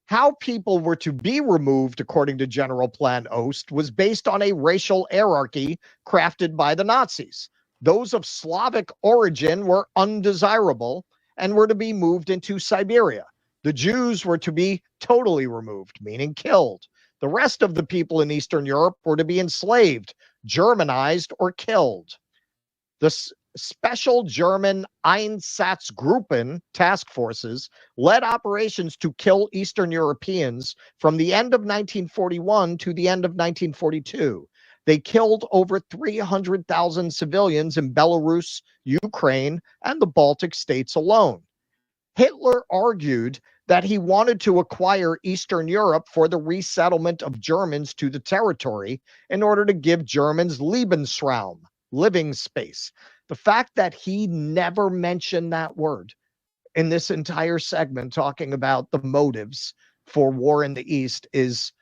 How people were to be removed, according to General Plan Ost, was based on a racial hierarchy crafted by the Nazis. Those of Slavic origin were undesirable and were to be moved into Siberia. The Jews were to be totally removed, meaning killed. The rest of the people in Eastern Europe were to be enslaved, Germanized, or killed. The special German Einsatzgruppen task forces led operations to kill Eastern Europeans from the end of 1941 to the end of 1942. They killed over 300,000 civilians in Belarus, Ukraine, and the Baltic states alone. Hitler argued that he wanted to acquire Eastern Europe for the resettlement of Germans to the territory in order to give Germans Lebensraum, living space. The fact that he never mentioned that word in this entire segment talking about the motives for war in the East is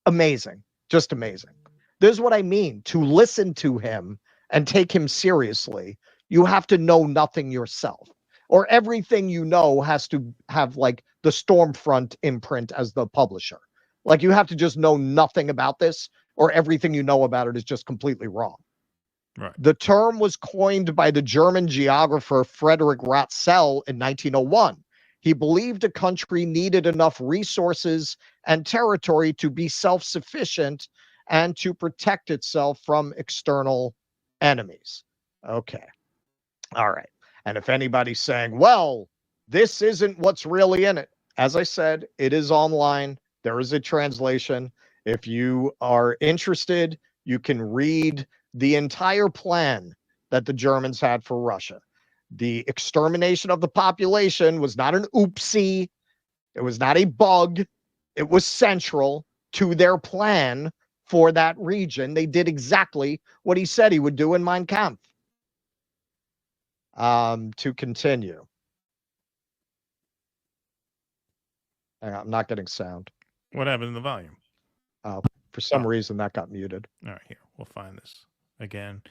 amazing, just amazing. This is what I mean. To listen to him and take him seriously, you have to know nothing yourself. Or everything you know has to have like the Stormfront imprint as the publisher. Like you have to just know nothing about this, or everything you know about it is just completely wrong. Right. The term was coined by the German geographer Frederick Ratzel in 1901. He believed a country needed enough resources and territory to be self-sufficient and to protect itself from external enemies. Okay. All right. And if anybody's saying, well, this isn't what's really in it, as I said, it is online. There is a translation. If you are interested, you can read the entire plan that the Germans had for Russia. The extermination of the population was not an oopsie. It was not a bug. It was central to their plan for that region. They did exactly what he said he would do in Mein Kampf. To continue. Hang on, I'm not getting sound. What happened in the volume? For some reason that got muted. All right, here, we'll find this again.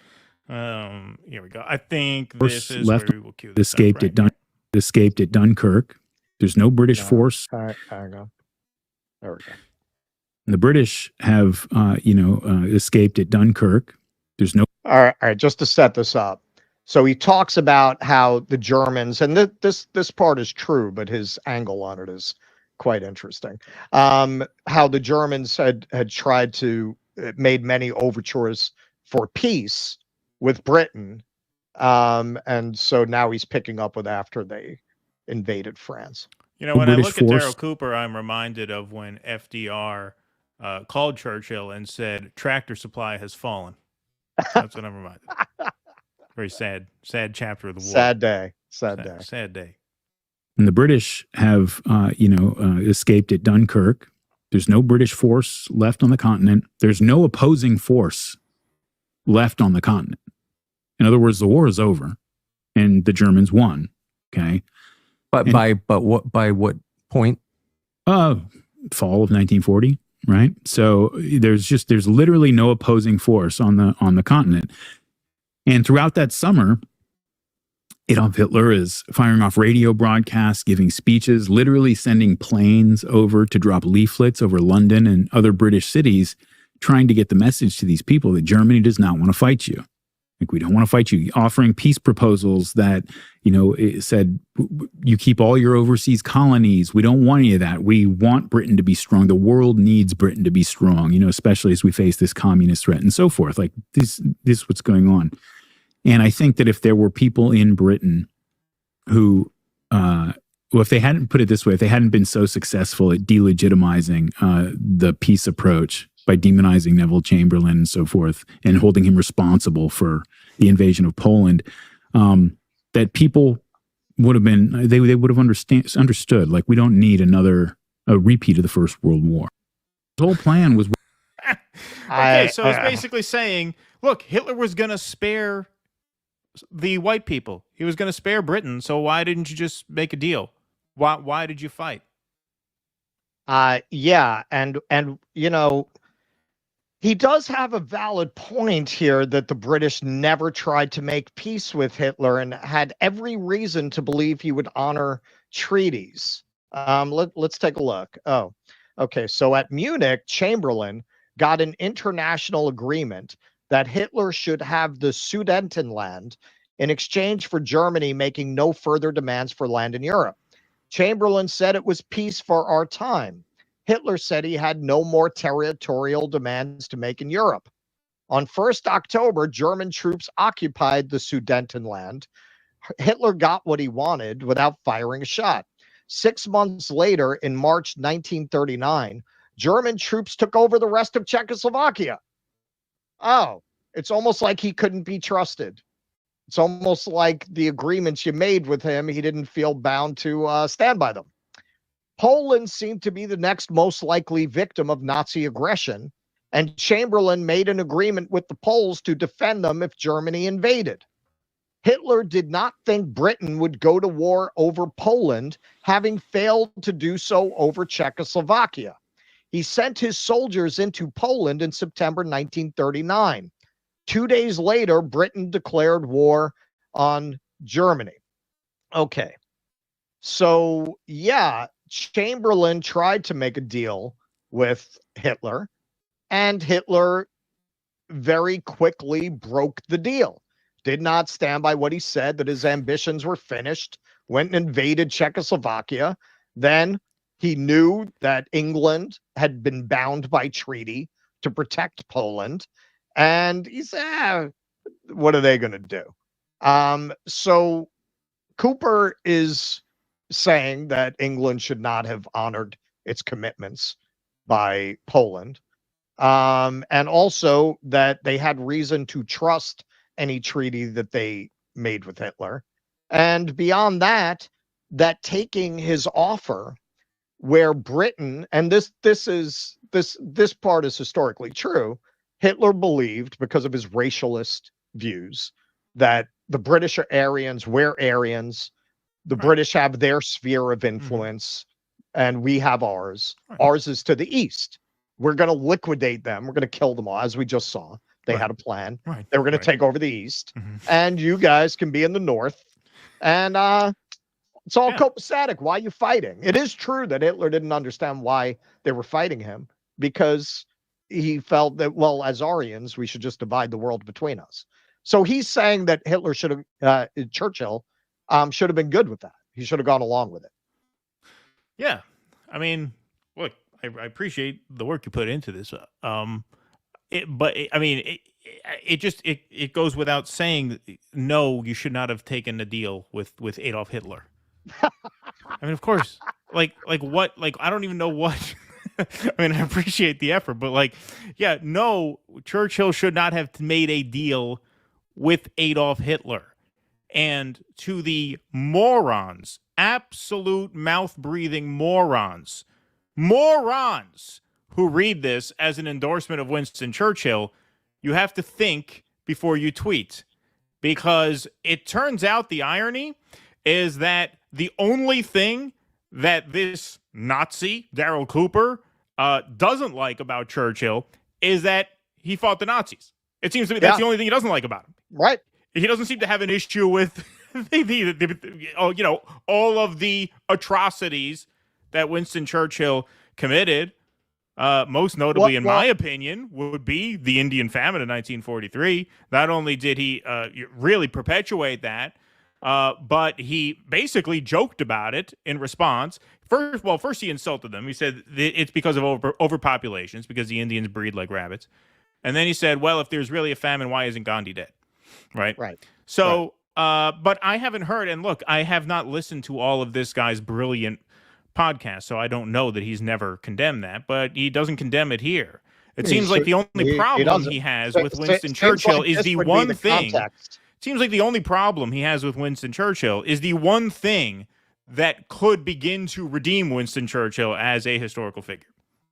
Here we go. I think this is left where we will cue this escaped up, right? escaped at Dunkirk. There's no British force. Hang on. There we go. The British have, escaped at Dunkirk. There's no. All right. Just to set this up. So he talks about how the Germans, and this part is true, but his angle on it is quite interesting. How the Germans had tried to made many overtures for peace with Britain, and so now he's picking up with after they invaded France. You know, when I look at Darry Cooper, I'm reminded of when FDR called Churchill and said, "Tractor supply has fallen." That's what I'm reminded. Very sad chapter of the war. Sad day. Sad day. And the British have, escaped at Dunkirk. There's no British force left on the continent. There's no opposing force left on the continent. In other words, the war is over and the Germans won. Okay. But by what point? Fall of 1940, right? So there's literally no opposing force on the continent. And throughout that summer, Adolf Hitler is firing off radio broadcasts, giving speeches, literally sending planes over to drop leaflets over London and other British cities, trying to get the message to these people that Germany does not want to fight you. Like, we don't want to fight you. Offering peace proposals that, it said, you keep all your overseas colonies. We don't want any of that. We want Britain to be strong. The world needs Britain to be strong, especially as we face this communist threat and so forth. Like, this is what's going on. And I think that if there were people in Britain who, if they hadn't, put it this way, if they hadn't been so successful at delegitimizing the peace approach by demonizing Neville Chamberlain and so forth, and holding him responsible for the invasion of Poland, that people would have been, they would have understood, like, we don't need a repeat of the First World War. The whole plan was... Okay, so it's basically saying, look, Hitler was going to spare the white people. He was going to spare Britain, so why didn't you just make a deal? Why did you fight? Yeah, and he does have a valid point here that the British never tried to make peace with Hitler and had every reason to believe he would honor treaties. Let's take a look. Oh, okay. So at Munich, Chamberlain got an international agreement that Hitler should have the Sudetenland in exchange for Germany making no further demands for land in Europe. Chamberlain said it was peace for our time. Hitler said he had no more territorial demands to make in Europe. On 1st October, German troops occupied the Sudetenland. Hitler got what he wanted without firing a shot. 6 months later, in March 1939, German troops took over the rest of Czechoslovakia. Oh, it's almost like he couldn't be trusted. It's almost like the agreements you made with him, he didn't feel bound to stand by them. Poland seemed to be the next most likely victim of Nazi aggression, and Chamberlain made an agreement with the Poles to defend them if Germany invaded. Hitler did not think Britain would go to war over Poland, having failed to do so over Czechoslovakia. He sent his soldiers into Poland in September 1939. 2 days later, Britain declared war on Germany. Okay. So, yeah, Chamberlain tried to make a deal with Hitler, and Hitler very quickly broke the deal. Did not stand by what he said, that his ambitions were finished, went and invaded Czechoslovakia. Then he knew that England had been bound by treaty to protect Poland. And he said, what are they going to do? So Cooper is saying that England should not have honored its commitments by Poland. And also that they had reason to trust any treaty that they made with Hitler. And beyond that, that taking his offer where Britain, and this part is historically true, Hitler believed, because of his racialist views, that the British are Aryans, we're Aryans, the British have their sphere of influence, and we have ours. Ours is to the east. We're going to liquidate them. We're going to kill them all, as we just saw. They had a plan. They were going to take over the east, and you guys can be in the north. And it's all copacetic. Why are you fighting? It is true that Hitler didn't understand why they were fighting him, because he felt that, well, as Aryans, we should just divide the world between us. So he's saying that Hitler should have, Churchill should have been good with that. He should have gone along with it. Yeah. I mean, look, I appreciate the work you put into this. It goes without saying, no, you should not have taken a deal with Adolf Hitler. I mean, of course, like what, like, I don't even know what, I mean, I appreciate the effort, but no, Churchill should not have made a deal with Adolf Hitler. And to the morons, absolute mouth-breathing morons who read this as an endorsement of Winston Churchill, you have to think before you tweet, because it turns out the irony is that the only thing that this Nazi, Darry Cooper, doesn't like about Churchill is that he fought the Nazis. It seems to me that's the only thing he doesn't like about him. Right. He doesn't seem to have an issue with all of the atrocities that Winston Churchill committed. Most notably, in my opinion, would be the Indian Famine in 1943. Not only did he really perpetuate that, but he basically joked about it in response. First he insulted them. He said it's because of overpopulation. It's because the Indians breed like rabbits. And then he said, well, if there's really a famine, why isn't Gandhi dead? Right? Right. So, but I haven't heard, and look, I have not listened to all of this guy's brilliant podcast, so I don't know that he's never condemned that, but he doesn't condemn it here. It seems like the only problem he has with Winston Churchill is the one thing. Seems like the only problem he has with Winston Churchill is the one thing that could begin to redeem Winston Churchill as a historical figure,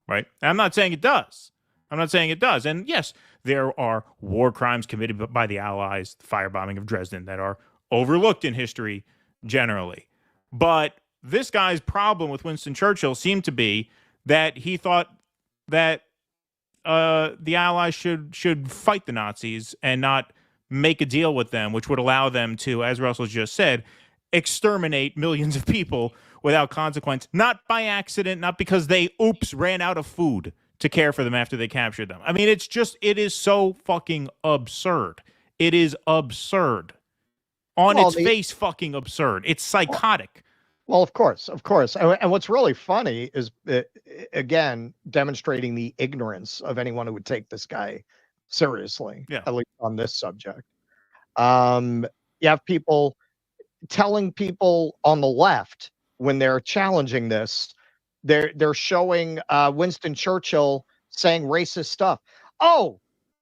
right? And I'm not saying it does. And yes, there are war crimes committed by the Allies, the firebombing of Dresden, that are overlooked in history generally. But this guy's problem with Winston Churchill seemed to be that he thought that the Allies should fight the Nazis and not make a deal with them, which would allow them to, as Russell just said, exterminate millions of people without consequence, not by accident, not because they, ran out of food to care for them after they captured them. I mean, it is so fucking absurd. It is absurd. On its face, fucking absurd. It's psychotic. Well, of course. And what's really funny is, again, demonstrating the ignorance of anyone who would take this guy seriously, at least on this subject. You have people telling people on the left when they're challenging this, they're showing Winston Churchill saying racist stuff. Oh,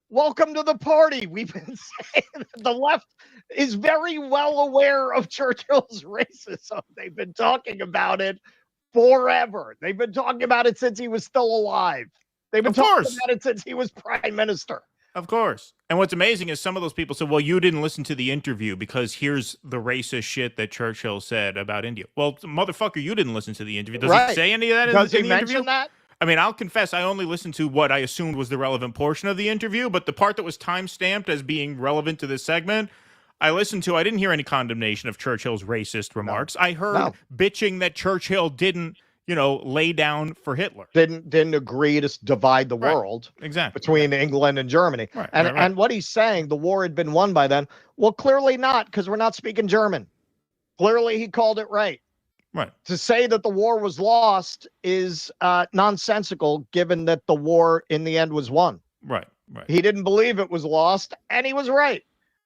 welcome to the party. We've been saying that the left is very well aware of Churchill's racism. They've been talking about it forever. They've been talking about it since he was still alive. They've been talking about it since he was prime minister. Of course. And what's amazing is some of those people said, well, you didn't listen to the interview because here's the racist shit that Churchill said about India. Well, motherfucker, you didn't listen to the interview. Does he say any of that in the interview? Does he mention that? I mean, I'll confess, I only listened to what I assumed was the relevant portion of the interview, but the part that was time-stamped as being relevant to this segment, I listened to. I didn't hear any condemnation of Churchill's racist remarks. I heard bitching that Churchill didn't, lay down for Hitler. Didn't agree to divide the world between England and Germany. And what he's saying, the war had been won by then. Well, clearly not, because we're not speaking German. Clearly he called it right. Right. To say that the war was lost is nonsensical, given that the war in the end was won. Right. He didn't believe it was lost, and he was right.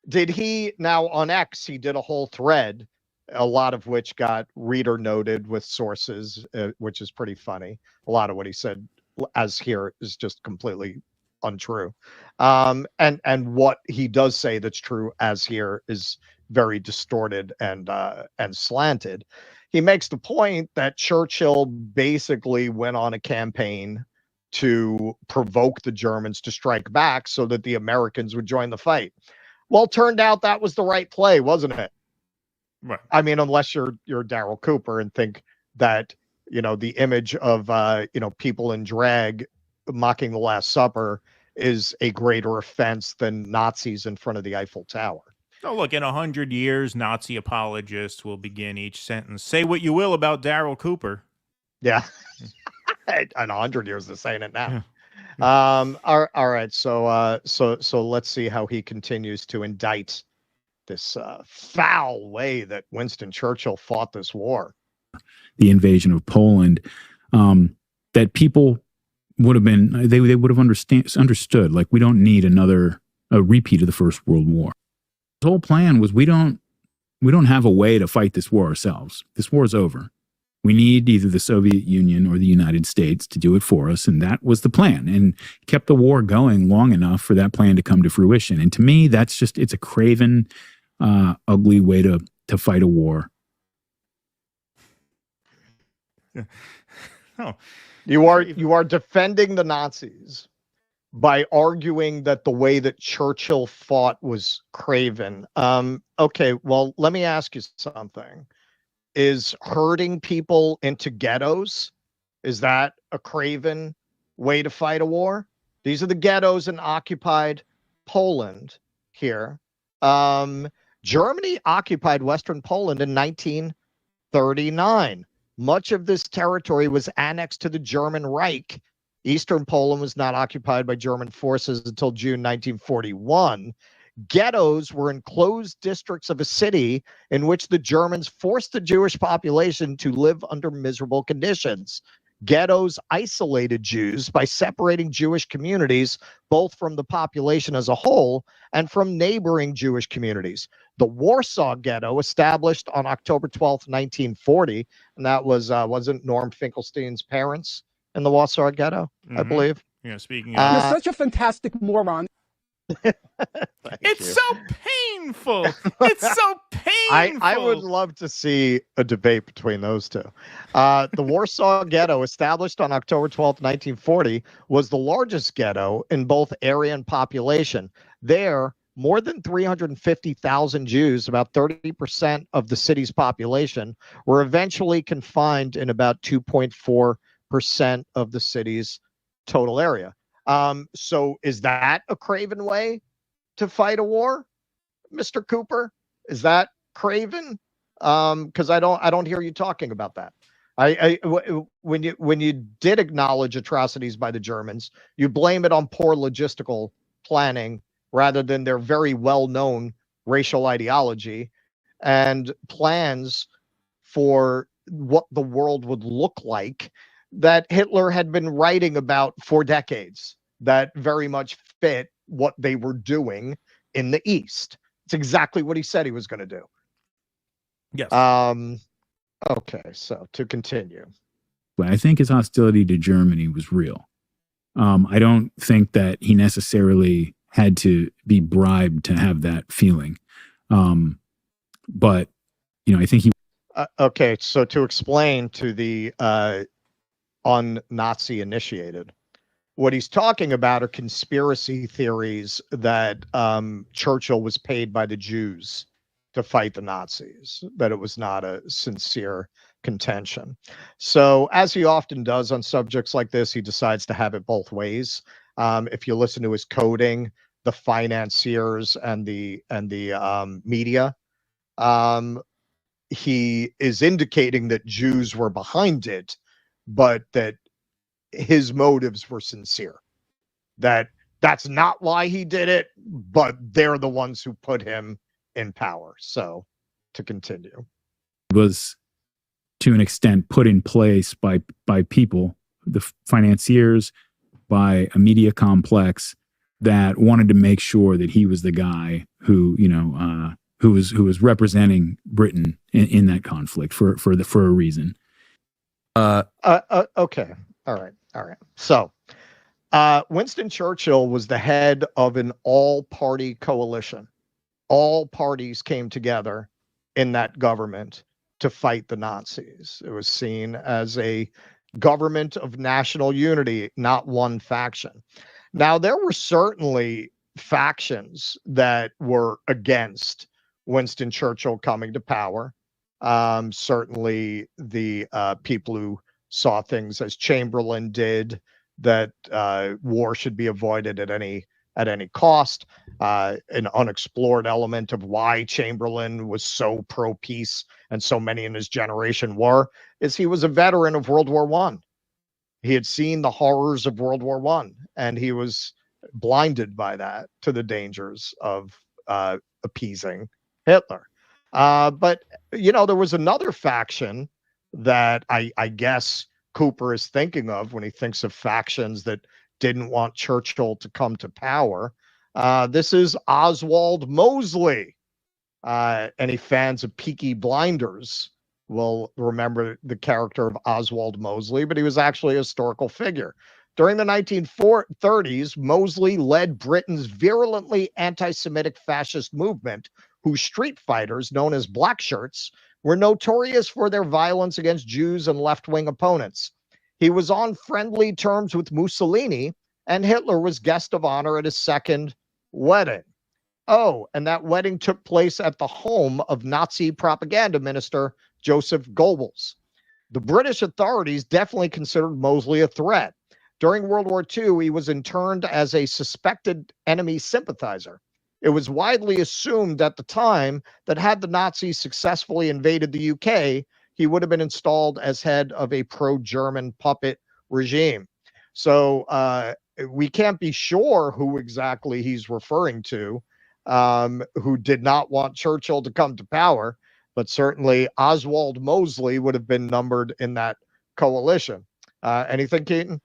Did he? Now on X, he did a whole thread, a lot of which got reader noted with sources, which is pretty funny. A lot of what he said as here is just completely untrue. And what he does say that's true as here is very distorted and slanted. He makes the point that Churchill basically went on a campaign to provoke the Germans to strike back so that the Americans would join the fight. Well, turned out that was the right play, wasn't it? Right. I mean, unless you're Darry Cooper and think that, the image of, people in drag mocking the Last Supper is a greater offense than Nazis in front of the Eiffel Tower. Oh, look, in 100 years, Nazi apologists will begin each sentence. Say what you will about Darry Cooper. Yeah. In 100 years, they're saying it now. All right. So let's see how he continues to indict this foul way that Winston Churchill fought this war. The invasion of Poland, that people would have been, they would have understood, like, we don't need a repeat of the First World War. The whole plan was we don't have a way to fight this war ourselves. This war is over. We need either the Soviet Union or the United States to do it for us, and that was the plan, and kept the war going long enough for that plan to come to fruition. And to me, it's a craven, ugly way to fight a war. Oh, you are defending the Nazis by arguing that the way that Churchill fought was craven. Okay, well, let me ask you something. is herding people into ghettos. Is that a craven way to fight a war? These are the ghettos in occupied Poland here. Germany occupied Western Poland in 1939. Much of this territory was annexed to the German Reich. Eastern Poland was not occupied by German forces until June 1941. Ghettos were enclosed districts of a city in which the Germans forced the Jewish population to live under miserable conditions. Ghettos isolated Jews by separating Jewish communities both from the population as a whole and from neighboring Jewish communities. The Warsaw Ghetto, established on October 12th, 1940, and that was, wasn't Norm Finkelstein's parents in the Warsaw Ghetto, I believe? Yeah, speaking of... You're such a fantastic moron. It's so painful. It's so painful. I would love to see a debate between those two. The Warsaw Ghetto, established on October 12th, 1940, was the largest ghetto in both area and population. There, more than 350,000 Jews, about 30% of the city's population, were eventually confined in about 2.4% of the city's total area. So is that a craven way to fight a war, Mr. Cooper? Is that craven? Because I don't hear you talking about that. When you did acknowledge atrocities by the Germans, you blame it on poor logistical planning rather than their very well-known racial ideology and plans for what the world would look like that Hitler had been writing about for decades, that very much fit what they were doing in the East. It's exactly what he said he was going to do. Yes. Okay, so to continue. But I think his hostility to Germany was real. I don't think that he necessarily had to be bribed to have that feeling. But, you know, I think he... Okay, so to explain to the un-Nazi initiated, what he's talking about are conspiracy theories that Churchill was paid by the Jews to fight the Nazis, that it was not a sincere contention. So as he often does on subjects like this, he decides to have it both ways. If you listen to his coding, the financiers and the media, he is indicating that Jews were behind it, but that his motives were sincere. That's not why he did it, but they're the ones who put him in power. So to continue. Was to an extent put in place by people, the financiers, by a media complex that wanted to make sure that he was the guy who, you know, who was representing Britain in that conflict for a reason. Okay. All right. So, Winston Churchill was the head of an all-party coalition. All parties came together in that government to fight the Nazis. It was seen as a government of national unity, not one faction. Now, there were certainly factions that were against Winston Churchill coming to power. Certainly the people who saw things as Chamberlain did, that war should be avoided at any cost. An unexplored element of why Chamberlain was so pro-peace and so many in his generation were, is he was a veteran of World War I. He had seen the horrors of World War I, and he was blinded by that to the dangers of appeasing Hitler. But, you know, there was another faction that I guess Cooper is thinking of when he thinks of factions that didn't want Churchill to come to power. This is Oswald Mosley. Any fans of Peaky Blinders will remember the character of Oswald Mosley, but he was actually a historical figure. During the 1930s, Mosley led Britain's virulently anti-Semitic fascist movement, whose street fighters, known as black shirts, were notorious for their violence against Jews and left-wing opponents. He was on friendly terms with Mussolini, and Hitler was guest of honor at his second wedding. Oh, and that wedding took place at the home of Nazi propaganda minister Joseph Goebbels. The British authorities definitely considered Mosley a threat. During World War II, he was interned as a suspected enemy sympathizer. It was widely assumed at the time that had the Nazis successfully invaded the UK, he would have been installed as head of a pro-German puppet regime. So we can't be sure who exactly he's referring to, who did not want Churchill to come to power, but certainly Oswald Mosley would have been numbered in that coalition. Anything, Keaton?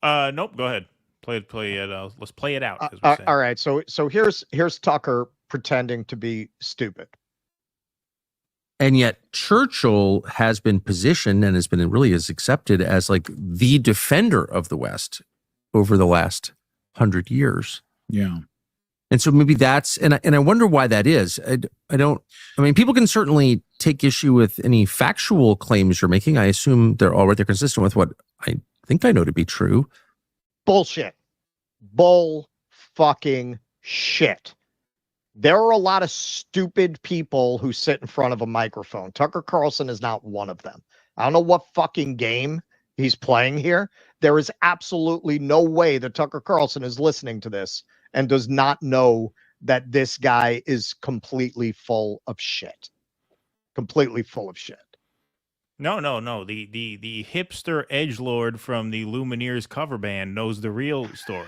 Nope. Go ahead. Play it. Let's play it out. As we say. All right. So here's Tucker pretending to be stupid. And yet Churchill has been positioned and has been really is accepted as like the defender of the West over the last 100 years. Yeah. And so maybe that's, and I wonder why that is. I mean, people can certainly take issue with any factual claims you're making. I assume they're consistent with what I think I know to be true. Bullshit. Bull fucking shit. There are a lot of stupid people who sit in front of a microphone. Tucker Carlson is not one of them. I don't know what fucking game he's playing here. There is absolutely no way that Tucker Carlson is listening to this and does not know that this guy is completely full of shit. Completely full of shit. No. The hipster edgelord from the Lumineers cover band knows the real story.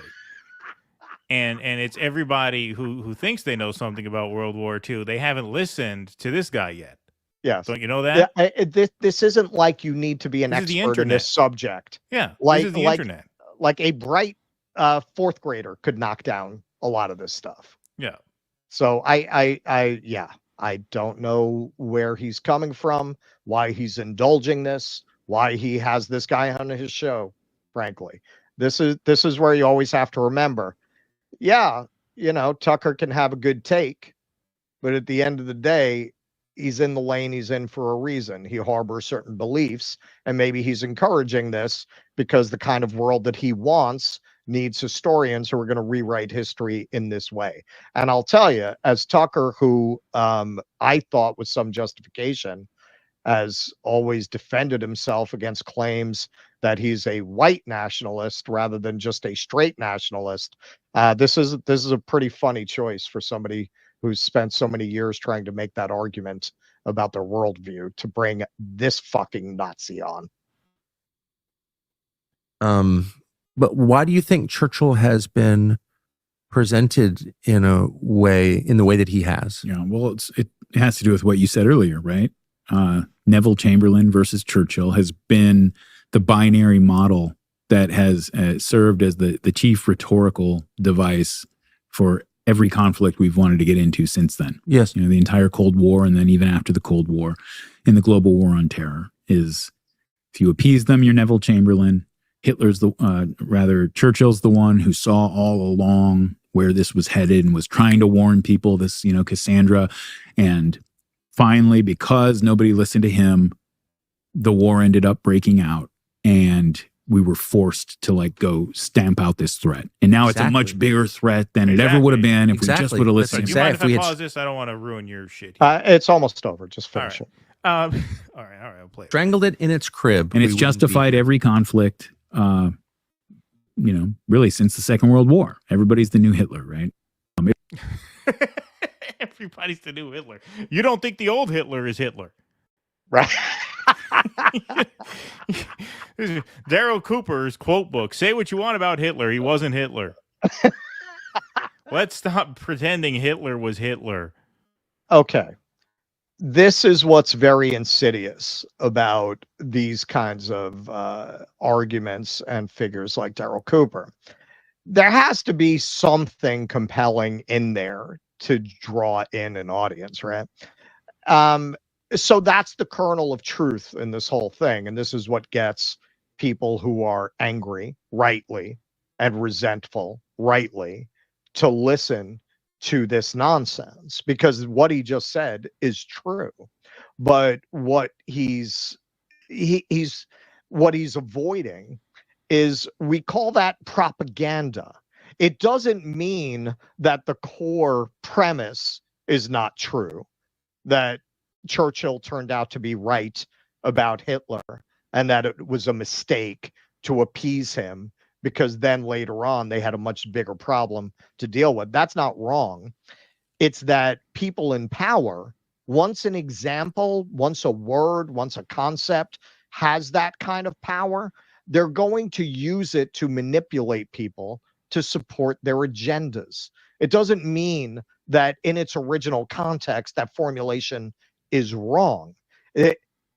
And it's everybody who thinks they know something about World War II. They haven't listened to this guy yet. Yes. Don't you know that? Yeah, this isn't like you need to be an expert in this subject. Yeah. Like, this is the internet. Like a bright fourth grader could knock down a lot of this stuff. Yeah. So I don't know where he's coming from, why he's indulging this, why he has this guy on his show, frankly. This is where you always have to remember. Yeah, Tucker can have a good take, but at the end of the day, he's in the lane he's in for a reason. He harbors certain beliefs, and maybe he's encouraging this because the kind of world that he wants needs historians who are going to rewrite history in this way. And I'll tell you, as Tucker, who I thought with some justification, has always defended himself against claims that he's a white nationalist rather than just a straight nationalist. This is a pretty funny choice for somebody who's spent so many years trying to make that argument about their worldview to bring this fucking Nazi on. But why do you think Churchill has been presented in the way that he has? Yeah, well, it has to do with what you said earlier, right? Neville Chamberlain versus Churchill has been the binary model that has served as the chief rhetorical device for every conflict we've wanted to get into since then. Yes. The entire Cold War, and then even after the Cold War in the global war on terror is, if you appease them, you're Neville Chamberlain. Churchill's the one who saw all along where this was headed and was trying to warn people, this, Cassandra. And finally, because nobody listened to him, the war ended up breaking out and we were forced to go stamp out this threat. And now it's a much bigger threat than it ever would have been if we just would have listened. Do you mind if I pause this? I don't want to ruin your shit. It's almost over. Just finish it. All right, I'll play it. Strangled it in its crib. And it's justified every conflict, really since the Second World War. Everybody's the new Hitler, right? Everybody's the new Hitler. You don't think the old Hitler is Hitler? Right. Darry Cooper's quote book. Say what you want about Hitler. He wasn't Hitler. Let's stop pretending Hitler was Hitler. Okay. This is what's very insidious about these kinds of arguments and figures like Darry Cooper. There has to be something compelling in there to draw in an audience, right? So that's the kernel of truth in this whole thing. And this is what gets people who are angry, rightly, and resentful, rightly, to listen to this nonsense, because what he just said is true. But what he's avoiding is, we call that propaganda. It doesn't mean that the core premise is not true, that Churchill turned out to be right about Hitler and that it was a mistake to appease him, because then later on they had a much bigger problem to deal with. That's not wrong. It's that people in power, once an example, once a word, once a concept has that kind of power, they're going to use it to manipulate people to support their agendas. It doesn't mean that in its original context, that formulation is wrong.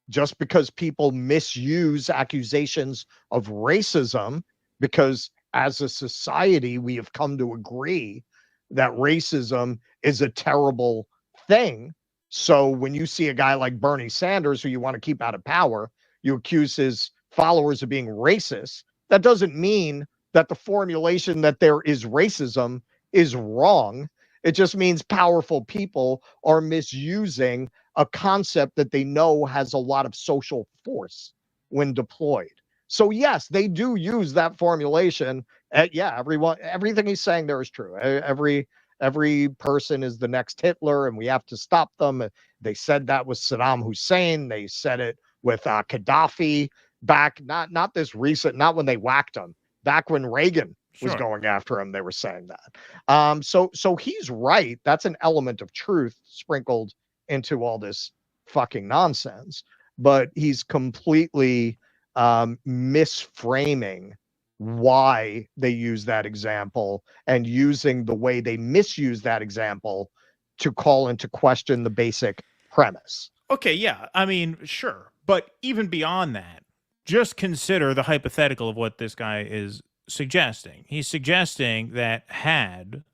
Just because people misuse accusations of racism, because as a society, we have come to agree that racism is a terrible thing. So when you see a guy like Bernie Sanders, who you want to keep out of power, you accuse his followers of being racist. That doesn't mean that the formulation that there is racism is wrong. It just means powerful people are misusing a concept that they know has a lot of social force when deployed. So yes, they do use that formulation. Everything he's saying there is true. Every person is the next Hitler, and we have to stop them. They said that with Saddam Hussein. They said it with Gaddafi back, not this recent, not when they whacked him, back when Reagan was going after him. They were saying that. So he's right. That's an element of truth sprinkled into all this fucking nonsense. But he's completely misframing why they use that example and using the way they misuse that example to call into question the basic premise. Okay, yeah. I mean, sure. But even beyond that, just consider the hypothetical of what this guy is suggesting. He's suggesting that had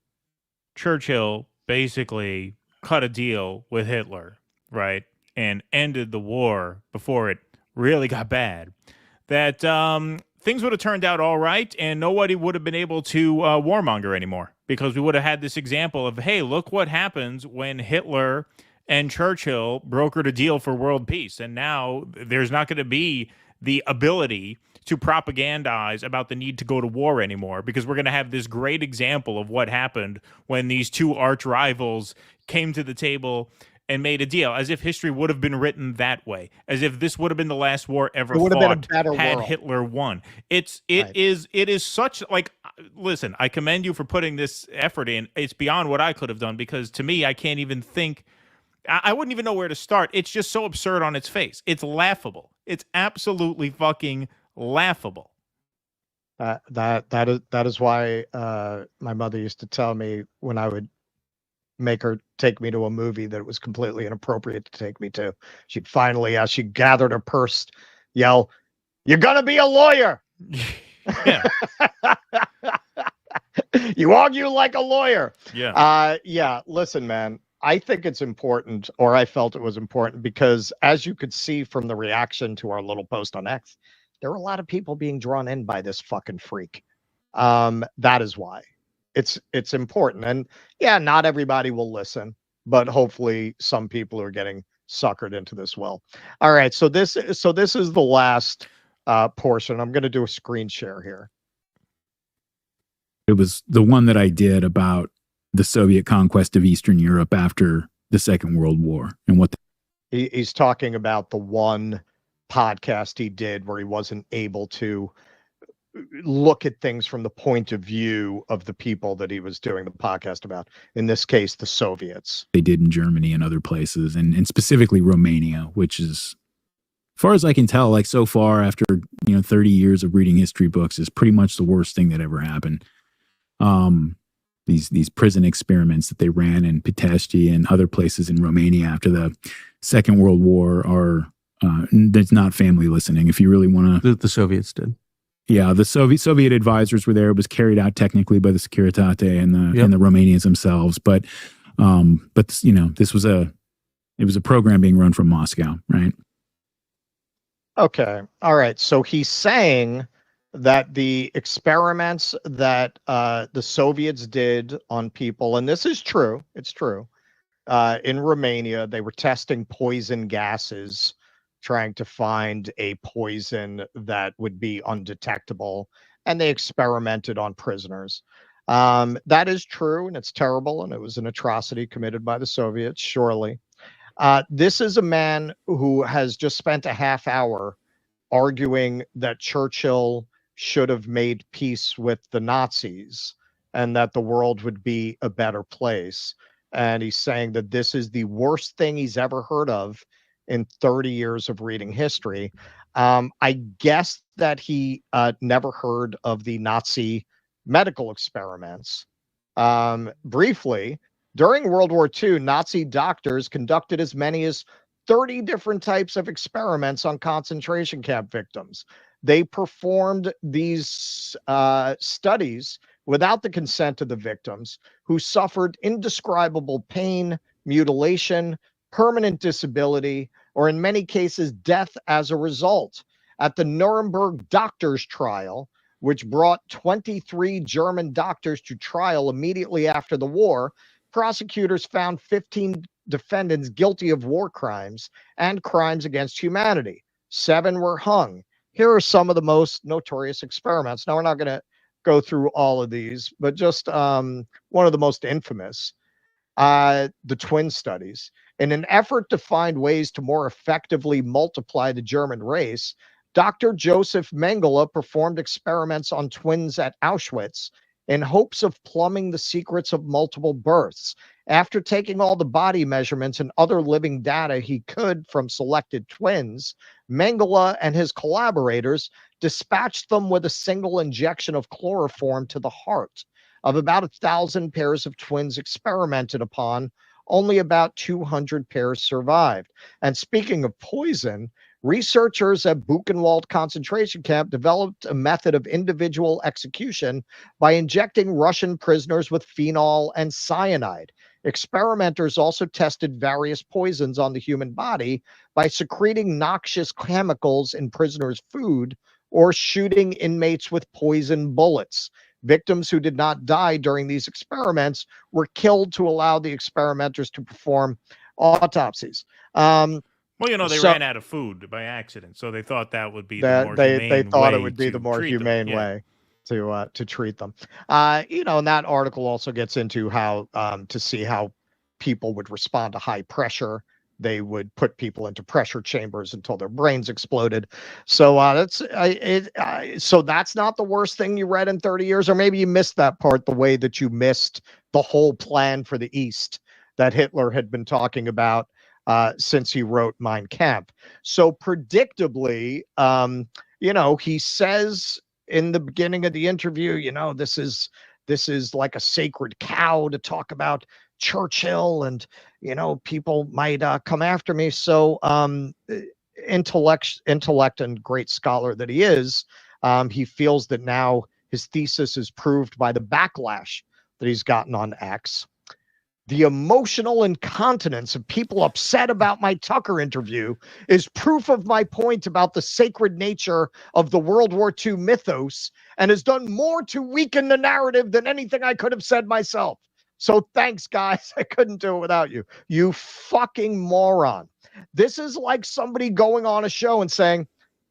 Churchill basically cut a deal with Hitler, right, and ended the war before it really got bad, that things would have turned out all right and nobody would have been able to warmonger anymore, because we would have had this example of, hey, look what happens when Hitler and Churchill brokered a deal for world peace. And now there's not going to be the ability to propagandize about the need to go to war anymore, because we're going to have this great example of what happened when these two arch rivals came to the table and made a deal, as if history would have been written that way, as if this would have been the last war ever fought had Hitler won. It is such, like, listen, I commend you for putting this effort in. It's beyond what I could have done, because to me, I can't even think, I wouldn't even know where to start. It's just so absurd on its face. It's laughable. It's absolutely fucking laughable. That is why my mother used to tell me when I would make her take me to a movie that it was completely inappropriate to take me to, she'd finally, as she gathered her purse, yell, "You're gonna be a lawyer." Yeah. You argue like a lawyer. Yeah. Listen, man, I think it's important, or I felt it was important, because as you could see from the reaction to our little post on X, there were a lot of people being drawn in by this fucking freak. That is why it's important. And yeah, not everybody will listen, but hopefully some people are getting suckered into this well. All right, so this is the last portion. I'm going to do a screen share here. It was the one that I did about the Soviet conquest of Eastern Europe after the Second World War, and what he's talking about, the one podcast he did where he wasn't able to look at things from the point of view of the people that he was doing the podcast about. In this case, the Soviets. They did in Germany and other places, and specifically Romania, which is, as far as I can tell, like so far after 30 years of reading history books, is pretty much the worst thing that ever happened. These prison experiments that they ran in Pitești and other places in Romania after the Second World War are there's not family listening. If you really want to, the Soviets did. Yeah, the Soviet advisors were there. It was carried out technically by the Securitate and the Romanians themselves, but this was a program being run from Moscow, right? Okay, all right. So he's saying that the experiments that the Soviets did on people, and this is true, it's true, in Romania, they were testing poison gases, trying to find a poison that would be undetectable, and they experimented on prisoners. That is true, and it's terrible, and it was an atrocity committed by the Soviets, surely. This is a man who has just spent a half hour arguing that Churchill should have made peace with the Nazis and that the world would be a better place. And he's saying that this is the worst thing he's ever heard of in 30 years of reading history. I guess that he never heard of the Nazi medical experiments. Briefly, during World War II, Nazi doctors conducted as many as 30 different types of experiments on concentration camp victims. They performed these studies without the consent of the victims, who suffered indescribable pain, mutilation, permanent disability, or in many cases, death as a result. At the Nuremberg doctors' trial, which brought 23 German doctors to trial immediately after the war, prosecutors found 15 defendants guilty of war crimes and crimes against humanity. 7 were hung. Here are some of the most notorious experiments. Now, we're not going to go through all of these, but just one of the most infamous, the twin studies. In an effort to find ways to more effectively multiply the German race, Dr. Joseph Mengele performed experiments on twins at Auschwitz in hopes of plumbing the secrets of multiple births. After taking all the body measurements and other living data he could from selected twins, Mengele and his collaborators dispatched them with a single injection of chloroform to the heart. Of about 1,000 pairs of twins experimented upon, only about 200 pairs survived. And speaking of poison, researchers at Buchenwald concentration camp developed a method of individual execution by injecting Russian prisoners with phenol and cyanide. Experimenters also tested various poisons on the human body by secreting noxious chemicals in prisoners' food or shooting inmates with poison bullets. Victims who did not die during these experiments were killed to allow the experimenters to perform autopsies. Well, they ran out of food by accident, so they thought that would be the more humane they thought way it would be the more treat them. humane Yeah. way to treat them. And that article also gets into how to see how people would respond to high pressure. They would put people into pressure chambers until their brains exploded. So so that's not the worst thing you read in 30 years, or maybe you missed that part the way that you missed the whole plan for the East that Hitler had been talking about since he wrote Mein Kampf. So predictably, he says in the beginning of the interview, this is like a sacred cow to talk about Churchill, and people might come after me. So intellect and great scholar that he is, he feels that now his thesis is proved by the backlash that he's gotten on X. The emotional incontinence of people upset about my Tucker interview is proof of my point about the sacred nature of the World War II mythos, and has done more to weaken the narrative than anything I could have said myself. So thanks, guys. I couldn't do it without you. You fucking moron. This is like somebody going on a show and saying,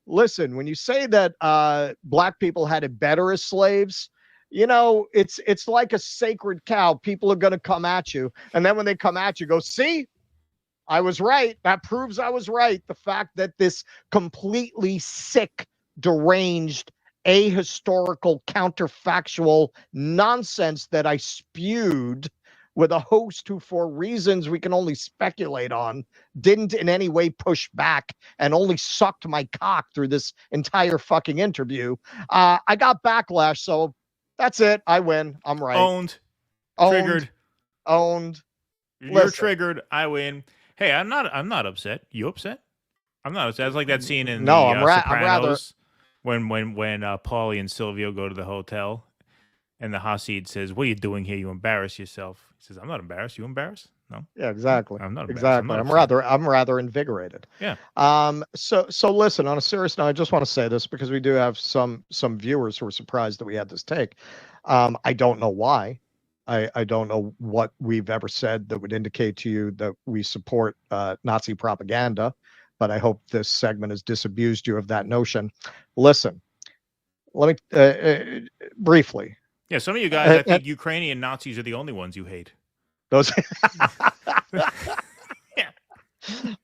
listen, when you say that black people had it better as slaves, it's like a sacred cow. People are going to come at you. And then when they come at you, go, see, I was right. That proves I was right. The fact that this completely sick, deranged, ahistorical, counterfactual nonsense that I spewed with a host who, for reasons we can only speculate on, didn't in any way push back and only sucked my cock through this entire fucking interview. I got backlash, so that's it. I win. I'm right. Owned. Triggered. Owned. You're triggered. I win. Hey, I'm not upset. You upset? I'm not upset. It's like that scene in Sopranos when Paulie and Silvio go to the hotel, and the Hasid says, "What are you doing here? You embarrass yourself." He says, "I'm not embarrassed. You embarrassed?" No. Yeah, exactly. I'm not exactly. I'm rather invigorated. Yeah. So listen, on a serious note, I just want to say this because we do have some viewers who are surprised that we had this take. I don't know why. I don't know what we've ever said that would indicate to you that we support Nazi propaganda, but I hope this segment has disabused you of that notion. Listen, let me briefly. Yeah, some of you guys, I think Ukrainian Nazis are the only ones you hate. Those.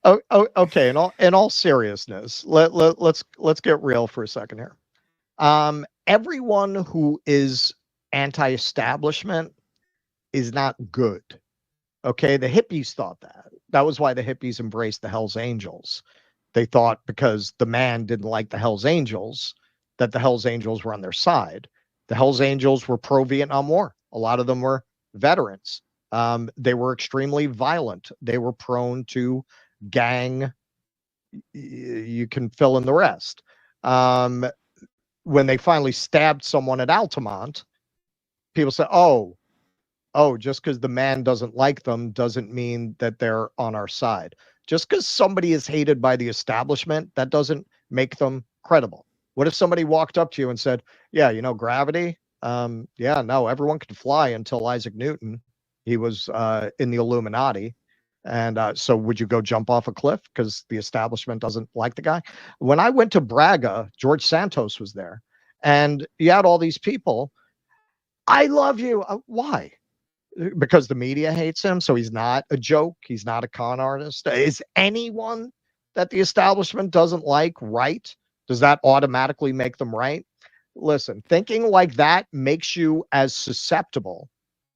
Okay. In all seriousness, let's get real for a second here. Everyone who is anti-establishment is not good. Okay, the hippies thought that. That was why the hippies embraced the Hells Angels. They thought because the man didn't like the Hells Angels, that the Hells Angels were on their side. The Hells Angels were pro-Vietnam War. A lot of them were veterans. They were extremely violent. They were prone to gang. You can fill in the rest. When they finally stabbed someone at Altamont, people said, oh, just because the man doesn't like them doesn't mean that they're on our side. Just because somebody is hated by the establishment, that doesn't make them credible. What if somebody walked up to you and said, yeah, gravity? Yeah, no, everyone could fly until Isaac Newton. He was in the Illuminati. And so would you go jump off a cliff because the establishment doesn't like the guy? When I went to Braga, George Santos was there. And you had all these people. I love you. Why? Because the media hates him, so he's not a joke. He's not a con artist. Is anyone that the establishment doesn't like right? Does that automatically make them right? Listen, thinking like that makes you as susceptible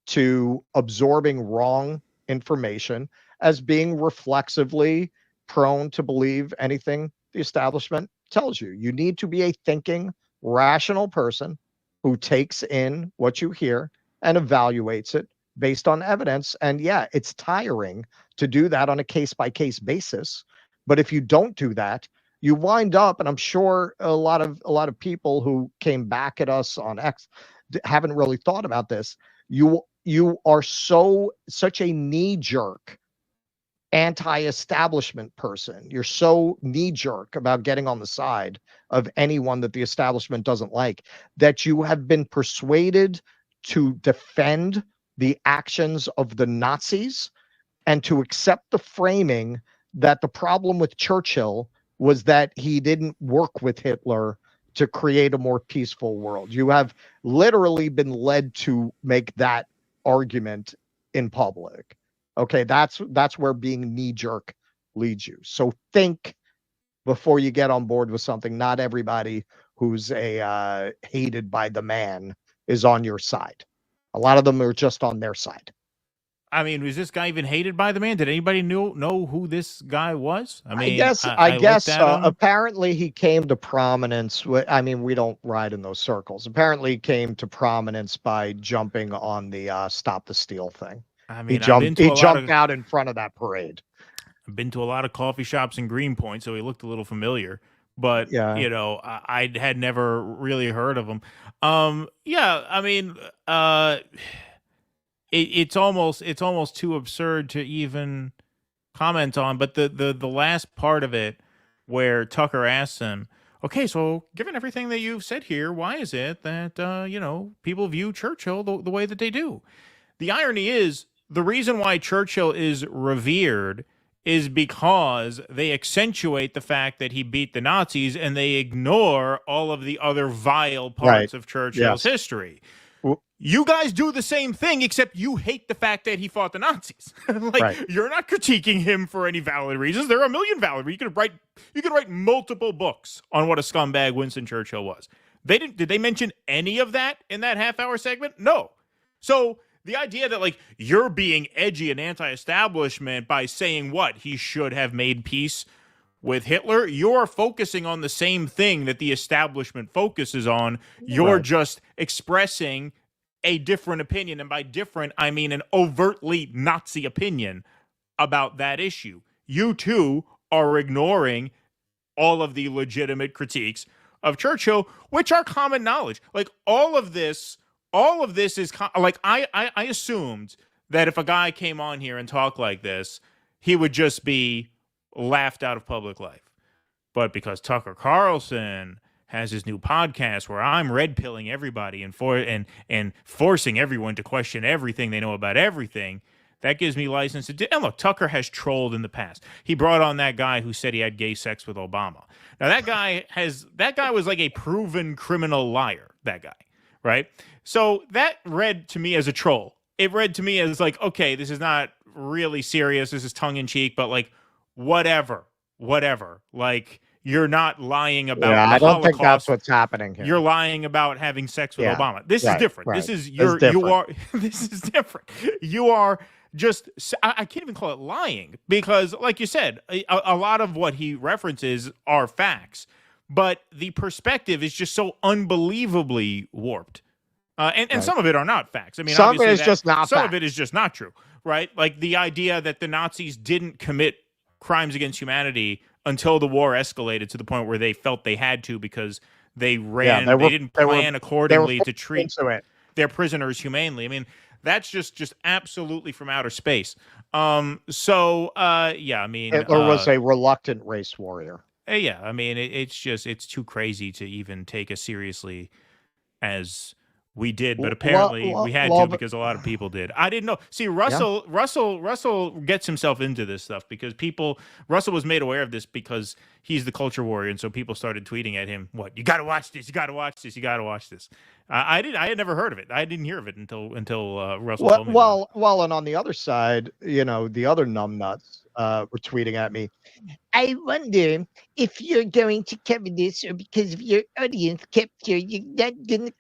to absorbing wrong information as being reflexively prone to believe anything the establishment tells you. You need to be a thinking, rational person who takes in what you hear and evaluates it based on evidence. And yeah, it's tiring to do that on a case-by-case basis. But if you don't do that, you wind up, and I'm sure a lot of people who came back at us on X haven't really thought about this. You are such a knee-jerk anti-establishment person. You're so knee-jerk about getting on the side of anyone that the establishment doesn't like that you have been persuaded to defend the actions of the Nazis and to accept the framing that the problem with Churchill was that he didn't work with Hitler to create a more peaceful world. You have literally been led to make that argument in public. Okay, that's where being knee-jerk leads you. So think before you get on board with something. Not everybody who's hated by the man is on your side. A lot of them are just on their side. I mean, was this guy even hated by the man? Did anybody know who this guy was? I mean, I guess apparently he came to prominence. I mean, we don't ride in those circles. Apparently he came to prominence by jumping on the Stop the Steal thing. I mean, he jumped out in front of that parade. I've been to a lot of coffee shops in Greenpoint, so he looked a little familiar. But, yeah. I had never really heard of him. Yeah, I mean, it's almost too absurd to even comment on. But the last part of it where Tucker asks him, okay, so given everything that you've said here, why is it that, people view Churchill the way that they do? The irony is the reason why Churchill is revered is because they accentuate the fact that he beat the Nazis and they ignore all of the other vile parts of Churchill's history. You guys do the same thing, except you hate the fact that he fought the Nazis. You're not critiquing him for any valid reasons. There are a million valid reasons. You could write multiple books on what a scumbag Winston Churchill was. Did they mention any of that in that half-hour segment? No. So the idea that you're being edgy and anti-establishment by saying he should have made peace with Hitler, you're focusing on the same thing that the establishment focuses on. You're just expressing a different opinion, and by different, I mean an overtly Nazi opinion about that issue. You too are ignoring all of the legitimate critiques of Churchill, which are common knowledge. All of this is I assumed that if a guy came on here and talked like this, he would just be laughed out of public life. But because Tucker Carlson has his new podcast where I'm red pilling everybody and forcing everyone to question everything they know about everything, that gives me license to do. And look, Tucker has trolled in the past. He brought on that guy who said he had gay sex with Obama. Now that guy was like a proven criminal liar, that guy, right? So that read to me as a troll. It read to me as okay, this is not really serious. This is tongue in cheek, but whatever. Like, you're not lying about the I don't Holocaust. think that's what's happening here. You're lying about having sex with Obama. This is different. This is this is different. You are just, I can't even call it lying, because like you said, a lot of what he references are facts, but the perspective is just so unbelievably warped. And some of it are not facts. I mean, some of it is obviously just not some facts. of it is just not true, right? Like the idea that the Nazis didn't commit crimes against humanity until the war escalated to the point where they felt they had to, because they didn't plan accordingly to treat their prisoners humanely. I mean, that's just absolutely from outer space. I mean, Hitler was a reluctant race warrior. Yeah, I mean, it's too crazy to even take as seriously as we did, but apparently we had to, because a lot of people did. I didn't know. See, Russell gets himself into this stuff because Russell was made aware of this because he's the culture warrior, and so people started tweeting at him, "What, you got to watch this? You got to watch this? You got to watch this." I had never heard of it. I didn't hear of it until Russell told me. Well, and on the other side, the other numbnuts were tweeting at me, "I wonder if you're going to cover this, or because of your audience capture, you're not gonna."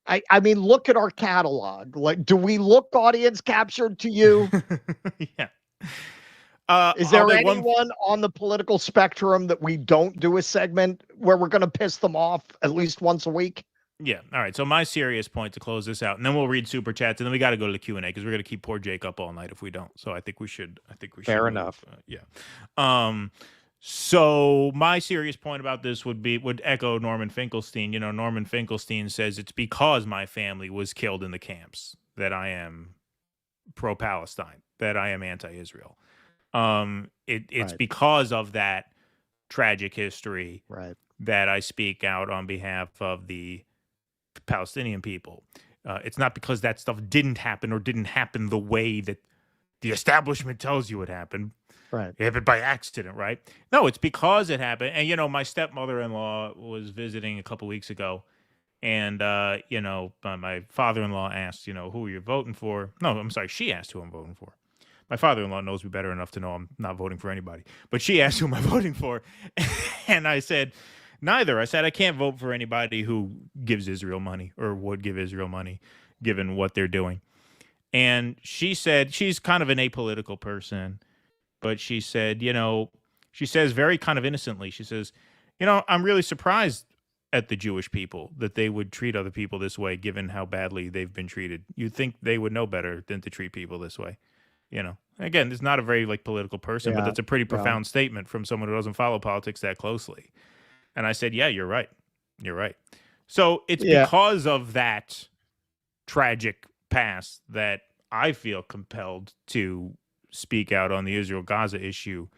I mean, look at our catalog. Like, do we look audience captured to you? Yeah. Is there anyone on the political spectrum that we don't do a segment where we're going to piss them off at least once a week? Yeah. All right. So my serious point to close this out, and then we'll read super chats, and then we got to go to the Q&A because we're going to keep poor Jake up all night if we don't. So I think we should. Fair enough. Yeah. So my serious point about this would echo Norman Finkelstein. Norman Finkelstein says it's because my family was killed in the camps that I am pro-Palestine, that I am anti-Israel. It's because of that tragic history that I speak out on behalf of the Palestinian people. It's not because that stuff didn't happen or didn't happen the way that the establishment tells you it happened. Right. It happened by accident, right? No, it's because it happened. And, my stepmother-in-law was visiting a couple weeks ago. And, my father-in-law asked, who you're voting for. No, I'm sorry. She asked who I'm voting for. My father-in-law knows me better enough to know I'm not voting for anybody. But she asked who am I voting for. And I said, neither. I said, I can't vote for anybody who gives Israel money or would give Israel money, given what they're doing. And she said, she's kind of an apolitical person. But she said, she says very kind of innocently, she says, I'm really surprised at the Jewish people that they would treat other people this way, given how badly they've been treated. You'd think they would know better than to treat people this way. Again, it's not a very political person, but that's a pretty profound statement from someone who doesn't follow politics that closely. And I said, yeah, you're right. You're right. So it's because of that tragic past that I feel compelled to speak out on the Israel-Gaza issue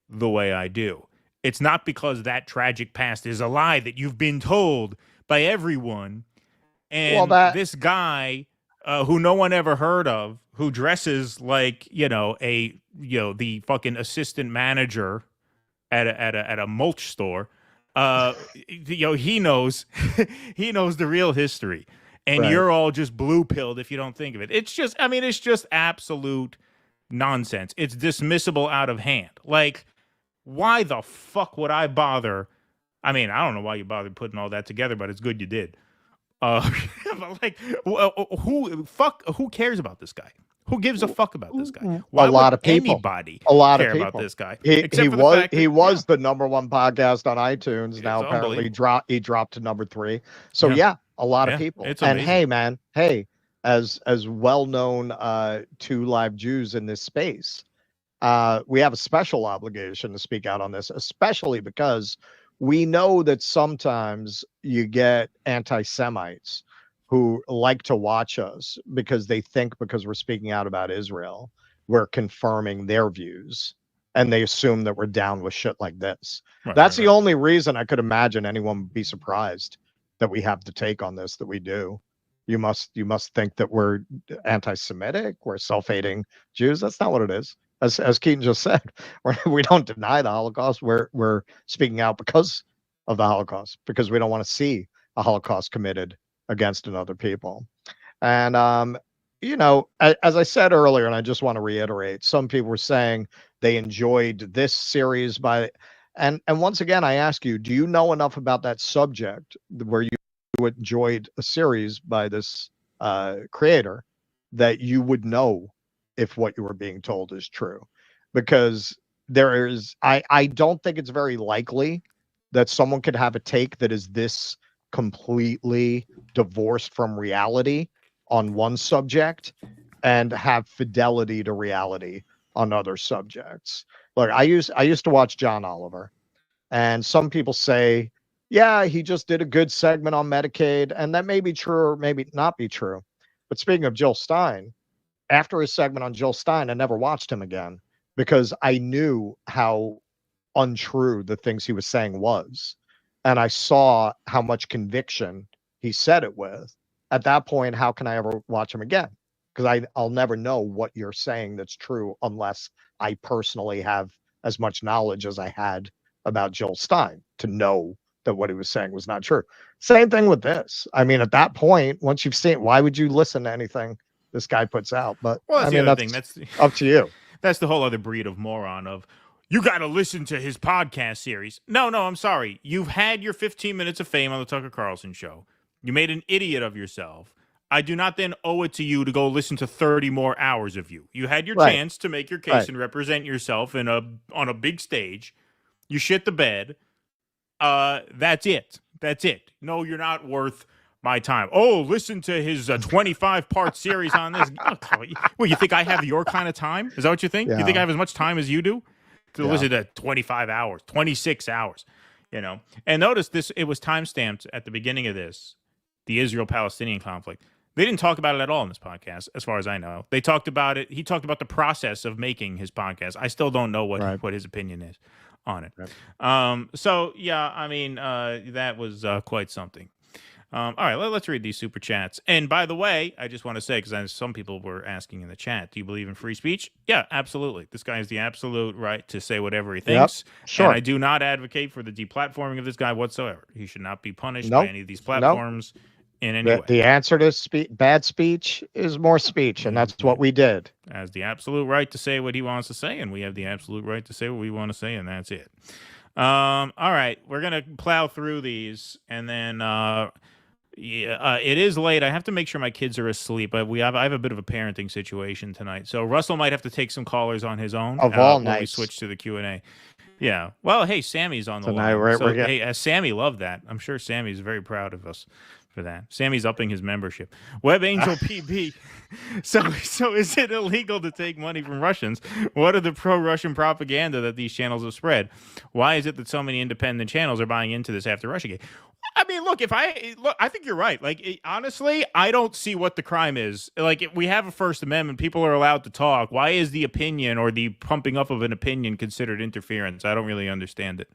the way I do. It's not because that tragic past is a lie that you've been told by everyone. And this guy who no one ever heard of, who dresses like, the fucking assistant manager at a mulch store, he knows the real history. And you're all just blue-pilled if you don't think of it. It's just absolute nonsense. It's dismissible out of hand. Like, why the fuck would I bother? I mean, I don't know why you bothered putting all that together, but it's good you did. But who cares about this guy? Who gives a fuck about this guy? Why a lot would of people. Anybody a lot care of people about this guy? He was the number one podcast on iTunes. Now apparently he dropped to number 3. So a lot of people. It's and amazing. hey, man, as well-known 2 live Jews in this space, we have a special obligation to speak out on this, especially because we know that sometimes you get anti-Semites who like to watch us because they think because we're speaking out about Israel, we're confirming their views, and they assume that we're down with shit like this. That's the only reason I could imagine anyone would be surprised that we have to take on this, that we do. You must think that we're anti-Semitic, we're self-hating Jews. That's not what it is. As Keaton just said, we don't deny the Holocaust. We're speaking out because of the Holocaust, because we don't want to see a Holocaust committed against another people. And you know, as I said earlier, and I just want to reiterate, some people were saying they enjoyed this series and once again, I ask you, do you know enough about that subject where you enjoyed a series by this creator that you would know if what you were being told is true? Because I don't think it's very likely that someone could have a take that is this completely divorced from reality on one subject and have fidelity to reality on other subjects. Look, I used to watch John Oliver, and some people say, yeah, he just did a good segment on Medicaid, and that may be true or maybe not be true. But speaking of Jill Stein, after his segment on Jill Stein, I never watched him again because I knew how untrue the things he was saying was. And I saw how much conviction he said it with. At that point, how can I ever watch him again? Because I'll never know what you're saying that's true unless I personally have as much knowledge as I had about Jill Stein to know that what he was saying was not true. Same thing with this. I mean, at that point, once you've seen, why would you listen to anything this guy puts out? But well, that's I mean, the other that's thing. That's up to you. That's the whole other breed of moron of, you got to listen to his podcast series. No, I'm sorry. You've had your 15 minutes of fame on the Tucker Carlson show. You made an idiot of yourself. I do not then owe it to you to go listen to 30 more hours of you. You had your chance to make your case and represent yourself on a big stage. You shit the bed. That's it. That's it. No, you're not worth my time. Oh, listen to his 25-part series on this. Well, you think I have your kind of time? Is that what you think? Yeah. You think I have as much time as you do to Yeah. listen to 25 hours, 26 hours, you know? And notice this, it was timestamped at the beginning of this, the Israel-Palestinian conflict. They didn't talk about it at all in this podcast, as far as I know. They talked about it. He talked about the process of making his podcast. I still don't know what his opinion is on it. So, yeah, I mean, that was quite something. All right, let's read these super chats. And by the way, I just want to say, because some people were asking in the chat, do you believe in free speech? Yeah, absolutely. This guy has the absolute right to say whatever he thinks. Sure. And I do not advocate for the deplatforming of this guy whatsoever. He should not be punished by any of these platforms in any way. The answer to bad speech is more speech, and that's what we did. Has the absolute right to say what he wants to say, and we have the absolute right to say what we want to say, and that's it. All right, we're going to plow through these, and then... it is late. I have to make sure my kids are asleep. I have a bit of a parenting situation tonight, so Russell might have to take some callers on his own. Of all when we nights. switch to the Q&A. Yeah. Well, hey, Sammy's on the Tonight line. we're getting... Hey, Sammy loved that. I'm sure Sammy's very proud of us for that. Sammy's upping his membership. Web Angel PB. So is it illegal to take money from Russians? What are the pro-Russian propaganda that these channels have spread? Why is it that so many independent channels are buying into this after Russiagate? I mean, look, I think you're right. Like, honestly, I don't see what the crime is. Like, if we have a First Amendment, people are allowed to talk. Why is the opinion or the pumping up of an opinion considered interference? I don't really understand it.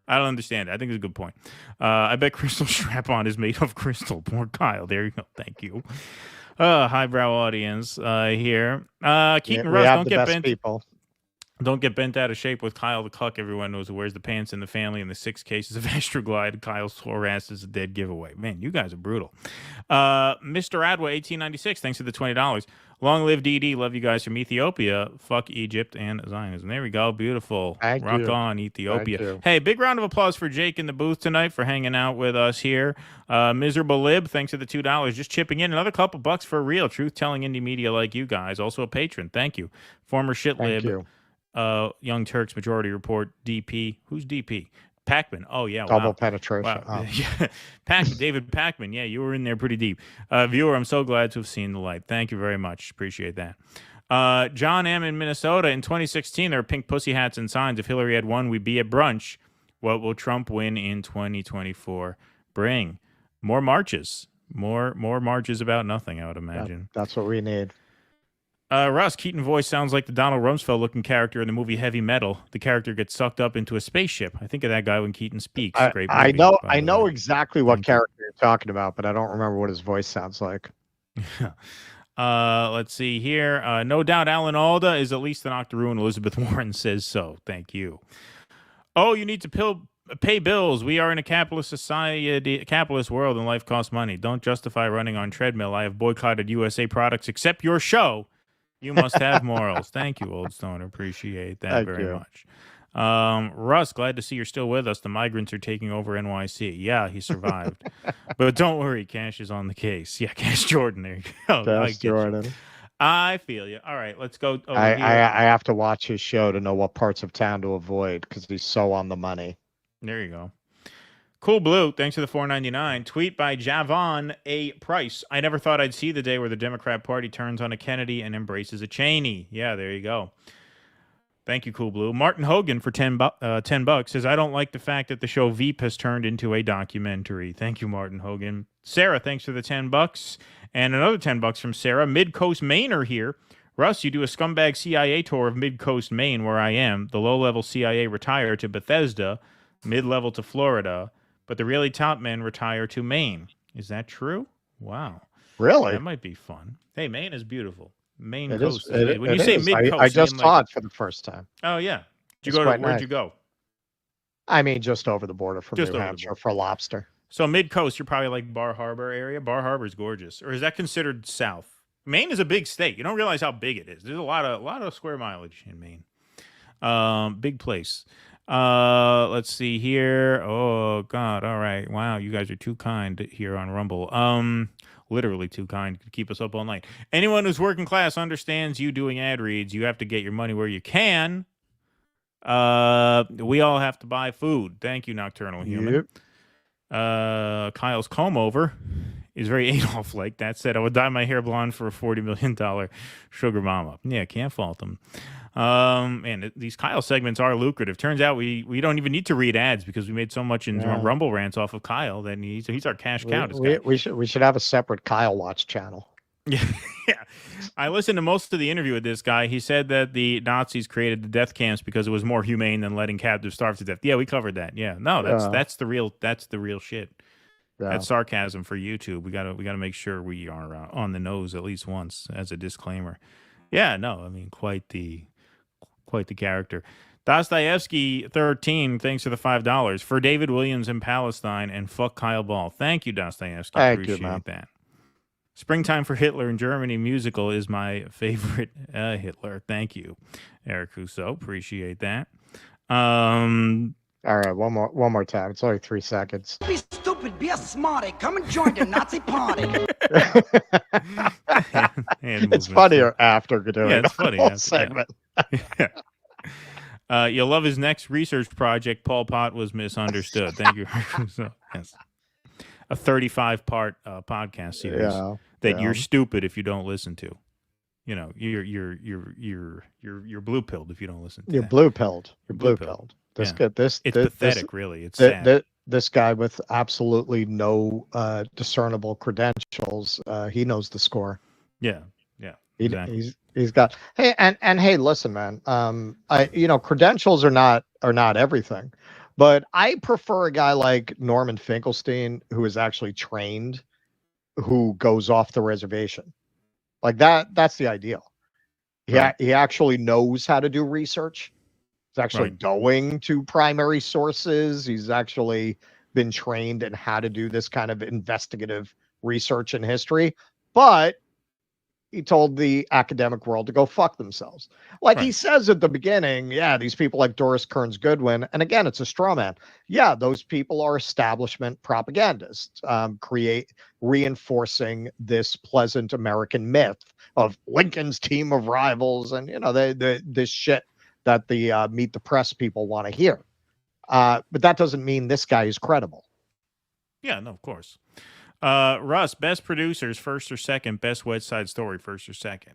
I don't understand it. I think it's a good point. I bet Crystal Strap-On is made of crystal. Poor Kyle. There you go. Thank you. Highbrow audience here. Keaton Russ, don't get bent. People. Don't get bent out of shape with Kyle the Cuck. Everyone knows who wears the pants in the family, and the 6 cases of Astroglide. Kyle's sore ass is a dead giveaway. Man, you guys are brutal. Mr. Adwa, 1896, thanks for the $20. Long live DD. Love you guys from Ethiopia. Fuck Egypt and Zionism. There we go. Beautiful. Thank Rock you. on, Ethiopia. Thank you. Hey, big round of applause for Jake in the booth tonight for hanging out with us here. Miserable Lib, thanks for the $2. Just chipping in. Another couple bucks for real. Truth-telling indie media like you guys. Also a patron. Thank you. Former shit Thank lib. you. Young Turks Majority Report, DP. Who's DP? Pacman. Oh, yeah. Double wow. penetration. Wow. Oh. Yeah. David Pacman. Yeah, you were in there pretty deep. Viewer, I'm so glad to have seen the light. Thank you very much. Appreciate that. John M. in Minnesota. In 2016, there were pink pussy hats and signs. If Hillary had won, we'd be at brunch. What will Trump win in 2024? Bring more marches. More marches about nothing, I would imagine. That's what we need. Russ, Keaton voice sounds like the Donald Rumsfeld-looking character in the movie Heavy Metal. The character gets sucked up into a spaceship. I think of that guy when Keaton speaks. Great movie, I know exactly what character you're talking about, but I don't remember what his voice sounds like. Let's see here. No doubt Alan Alda is at least an octoroon. Elizabeth Warren says so. Thank you. Oh, you need to Pay bills. We are in a capitalist society, capitalist world, and life costs money. Don't justify running on treadmill. I have boycotted USA products except your show. You must have morals. Thank you, Old Stoner. Appreciate that very much. Russ, glad to see you're still with us. The migrants are taking over NYC. Yeah, he survived. But don't worry, Cash is on the case. Yeah, Cash Jordan. There you go. Cash Jordan. I feel you. All right, let's go over I here. I have to watch his show to know what parts of town to avoid because he's so on the money. There you go. Cool Blue, thanks for the $4.99. Tweet by Javon A. Price. I never thought I'd see the day where the Democrat Party turns on a Kennedy and embraces a Cheney. Yeah, there you go. Thank you, Cool Blue. Martin Hogan for $10 says, I don't like the fact that the show Veep has turned into a documentary. Thank you, Martin Hogan. Sarah, thanks for the $10. And another $10 from Sarah. Mid-Coast Mainer here. Russ, you do a scumbag CIA tour of Mid-Coast Maine, where I am. The low-level CIA retire to Bethesda, mid-level to Florida, but the really top men retire to Maine. Is that true? Wow. Really? That might be fun. Hey, Maine is beautiful. Maine It coast. is. When you say mid-coast, I just you mean saw like, it for the first time. oh, yeah. It's quite Where'd nice. you go? I mean, just over the border from Just New over the Hampshire border. for lobster. So mid-coast, you're probably like Bar Harbor area. Bar Harbor's gorgeous. Or is that considered south? Maine is a big state. You don't realize how big it is. There's a lot of square mileage in Maine. Big place. Let's see here. Oh God. All right. Wow. You guys are too kind here on Rumble. Literally too kind to keep us up all night. Anyone who's working class understands you doing ad reads. You have to get your money where you can. We all have to buy food. Thank you, Nocturnal Human. Yep. Kyle's comb over is very Adolf-like. That said, I would dye my hair blonde for a $40 million sugar mama. Yeah, can't fault them. Man, these Kyle segments are lucrative. Turns out we don't even need to read ads because we made so much in Rumble rants off of Kyle that he's our cash cow. We should have a separate Kyle Watch channel. Yeah. I listened to most of the interview with this guy. He said that the Nazis created the death camps because it was more humane than letting captives starve to death. Yeah, we covered that. Yeah, no, that's the real shit. Yeah. That's sarcasm for YouTube. We gotta make sure we are on the nose at least once as a disclaimer. Yeah, no, I mean quite the character. Dostoevsky 13, thanks for the $5 for David Williams in Palestine and fuck Kyle Ball. Thank you, Dostoevsky. Appreciate that. Springtime for Hitler in Germany musical is my favorite Hitler. Thank you, Eric Husso. Appreciate that. All right, one more time. It's only 3 seconds. Be stupid, be a smarty. Come and join the Nazi party. It's funnier after doing it's funny. whole segment. You'll love his next research project. Paul Pot was misunderstood. Thank you. Yes. A 35-part podcast series that you're stupid if you don't listen to. You know, you're blue pilled if you don't listen to. You're that. blue pilled. You're blue pilled. It's pathetic, really. It's sad. This guy with absolutely no discernible credentials, he knows the score. Yeah. Exactly. He's got hey, listen, man. Credentials are not everything. But I prefer a guy like Norman Finkelstein, who is actually trained, who goes off the reservation. Like that. That's the ideal. Right. He actually knows how to do research. He's actually going to primary sources. He's actually been trained in how to do this kind of investigative research in history. But he told the academic world to go fuck themselves. Like he says at the beginning, these people like Doris Kearns Goodwin, and again, it's a straw man. Yeah, those people are establishment propagandists, reinforcing this pleasant American myth of Lincoln's team of rivals and, this shit that the Meet the Press people want to hear. But that doesn't mean this guy is credible. Yeah, no, of course. Russ, best producers, first or second? Best West Side Story, first or second?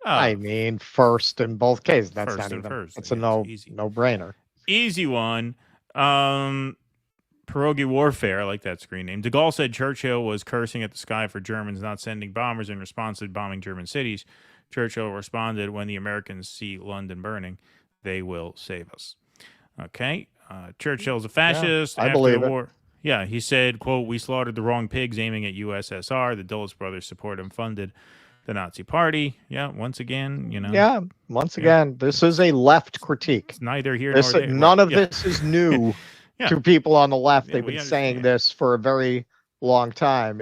I mean, first in both cases. That's first not even. First. It's a no-brainer. Easy one. Pierogi Warfare. I like that screen name. De Gaulle said Churchill was cursing at the sky for Germans not sending bombers in response to bombing German cities. Churchill responded, when the Americans see London burning, they will save us. Okay. Churchill's a fascist. I believe it. Yeah, he said, quote, we slaughtered the wrong pigs aiming at USSR. The Dulles brothers supported and funded the Nazi party. Yeah, once again, Yeah, once again, this is a left critique. It's neither here nor there. None of this is new to people on the left. Yeah, They've we been saying understand. this for a very long time.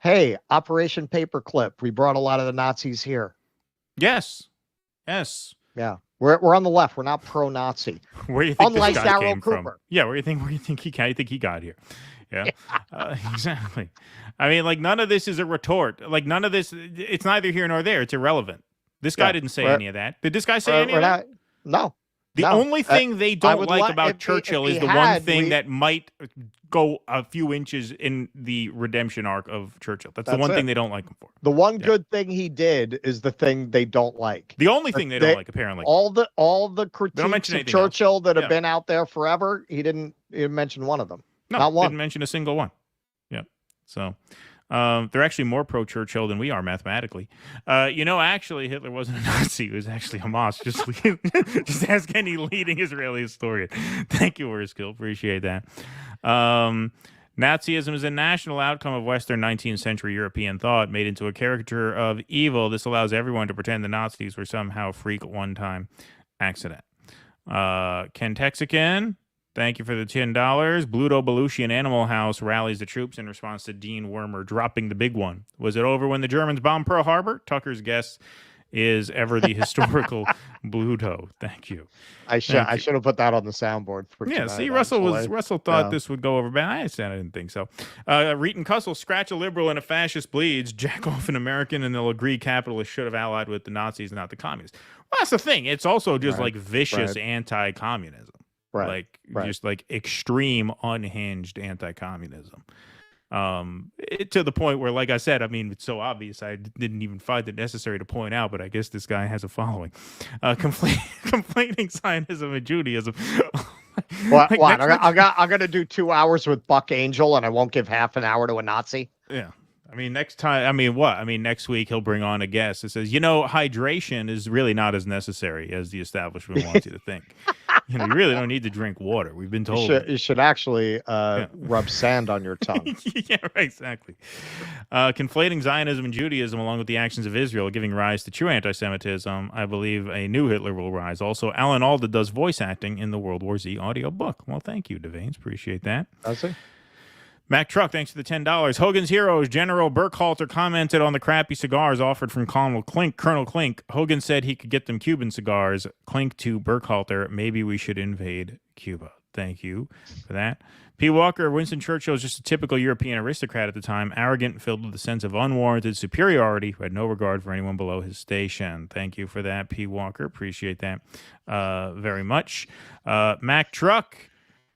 Hey, Operation Paperclip. We brought a lot of the Nazis here. Yes. Yes. Yeah. We're on the left. We're not pro-Nazi. Where do you think Unlike this guy Darry came Cooper. from? Yeah, where do you think he got here? Yeah, exactly. I mean, like, none of this is a retort. Like, none of this. It's neither here nor there. It's irrelevant. This guy didn't say any of that. Did this guy say any of that? No. The only thing they don't like about Churchill is the one thing that might go a few inches in the redemption arc of Churchill. That's the one thing they don't like him for. The one good thing he did is the thing they don't like. The only thing they don't like, apparently. All the critiques of Churchill that have been out there forever, he didn't mention one of them. No, not one. Didn't mention a single one. Yeah. So they're actually more pro-Churchill than we are mathematically. Actually, Hitler wasn't a Nazi. He was actually Hamas. Just ask any leading Israeli historian. Thank you, Urskill. Appreciate that. Nazism is a national outcome of Western 19th century European thought made into a caricature of evil. This allows everyone to pretend the Nazis were somehow freak one-time accident. Ken Texican, thank you for the $10. Bluto Belushi and Animal House rallies the troops in response to Dean Wormer dropping the big one. Was it over when the Germans bombed Pearl Harbor? Tucker's guess is ever the historical Bluto. Thank you. I should have put that on the soundboard for tonight. Yeah, see, Russell thought this would go over bad. I said I didn't think so. Reet and Cussel, scratch a liberal and a fascist bleeds, jack off an American, and they'll agree capitalists should have allied with the Nazis, not the communists. Well, that's the thing. It's also just like vicious anti-communism. Just like extreme unhinged anti-communism. To the point where, like I said, I mean, it's so obvious I didn't even find it necessary to point out, but I guess this guy has a following. Complaining Zionism and Judaism. What? I'm going to do 2 hours with Buck Angel and I won't give half an hour to a Nazi? Yeah. I mean, next week he'll bring on a guest that says, hydration is really not as necessary as the establishment wants you to think. You really don't need to drink water. We've been told. You should actually rub sand on your tongue. Yeah, right, exactly. Conflating Zionism and Judaism along with the actions of Israel giving rise to true anti-Semitism. I believe a new Hitler will rise. Also, Alan Alda does voice acting in the World War Z audio book. Well, thank you, Devanes. Appreciate that. Does he? Mac Truck, thanks for the $10. Hogan's Heroes, General Burkhalter commented on the crappy cigars offered from Colonel Klink. Hogan said he could get them Cuban cigars. Klink to Burkhalter, maybe we should invade Cuba. Thank you for that. P. Walker, Winston Churchill was just a typical European aristocrat at the time, arrogant, filled with a sense of unwarranted superiority, who had no regard for anyone below his station. Thank you for that, P. Walker. Appreciate that very much. Mac Truck,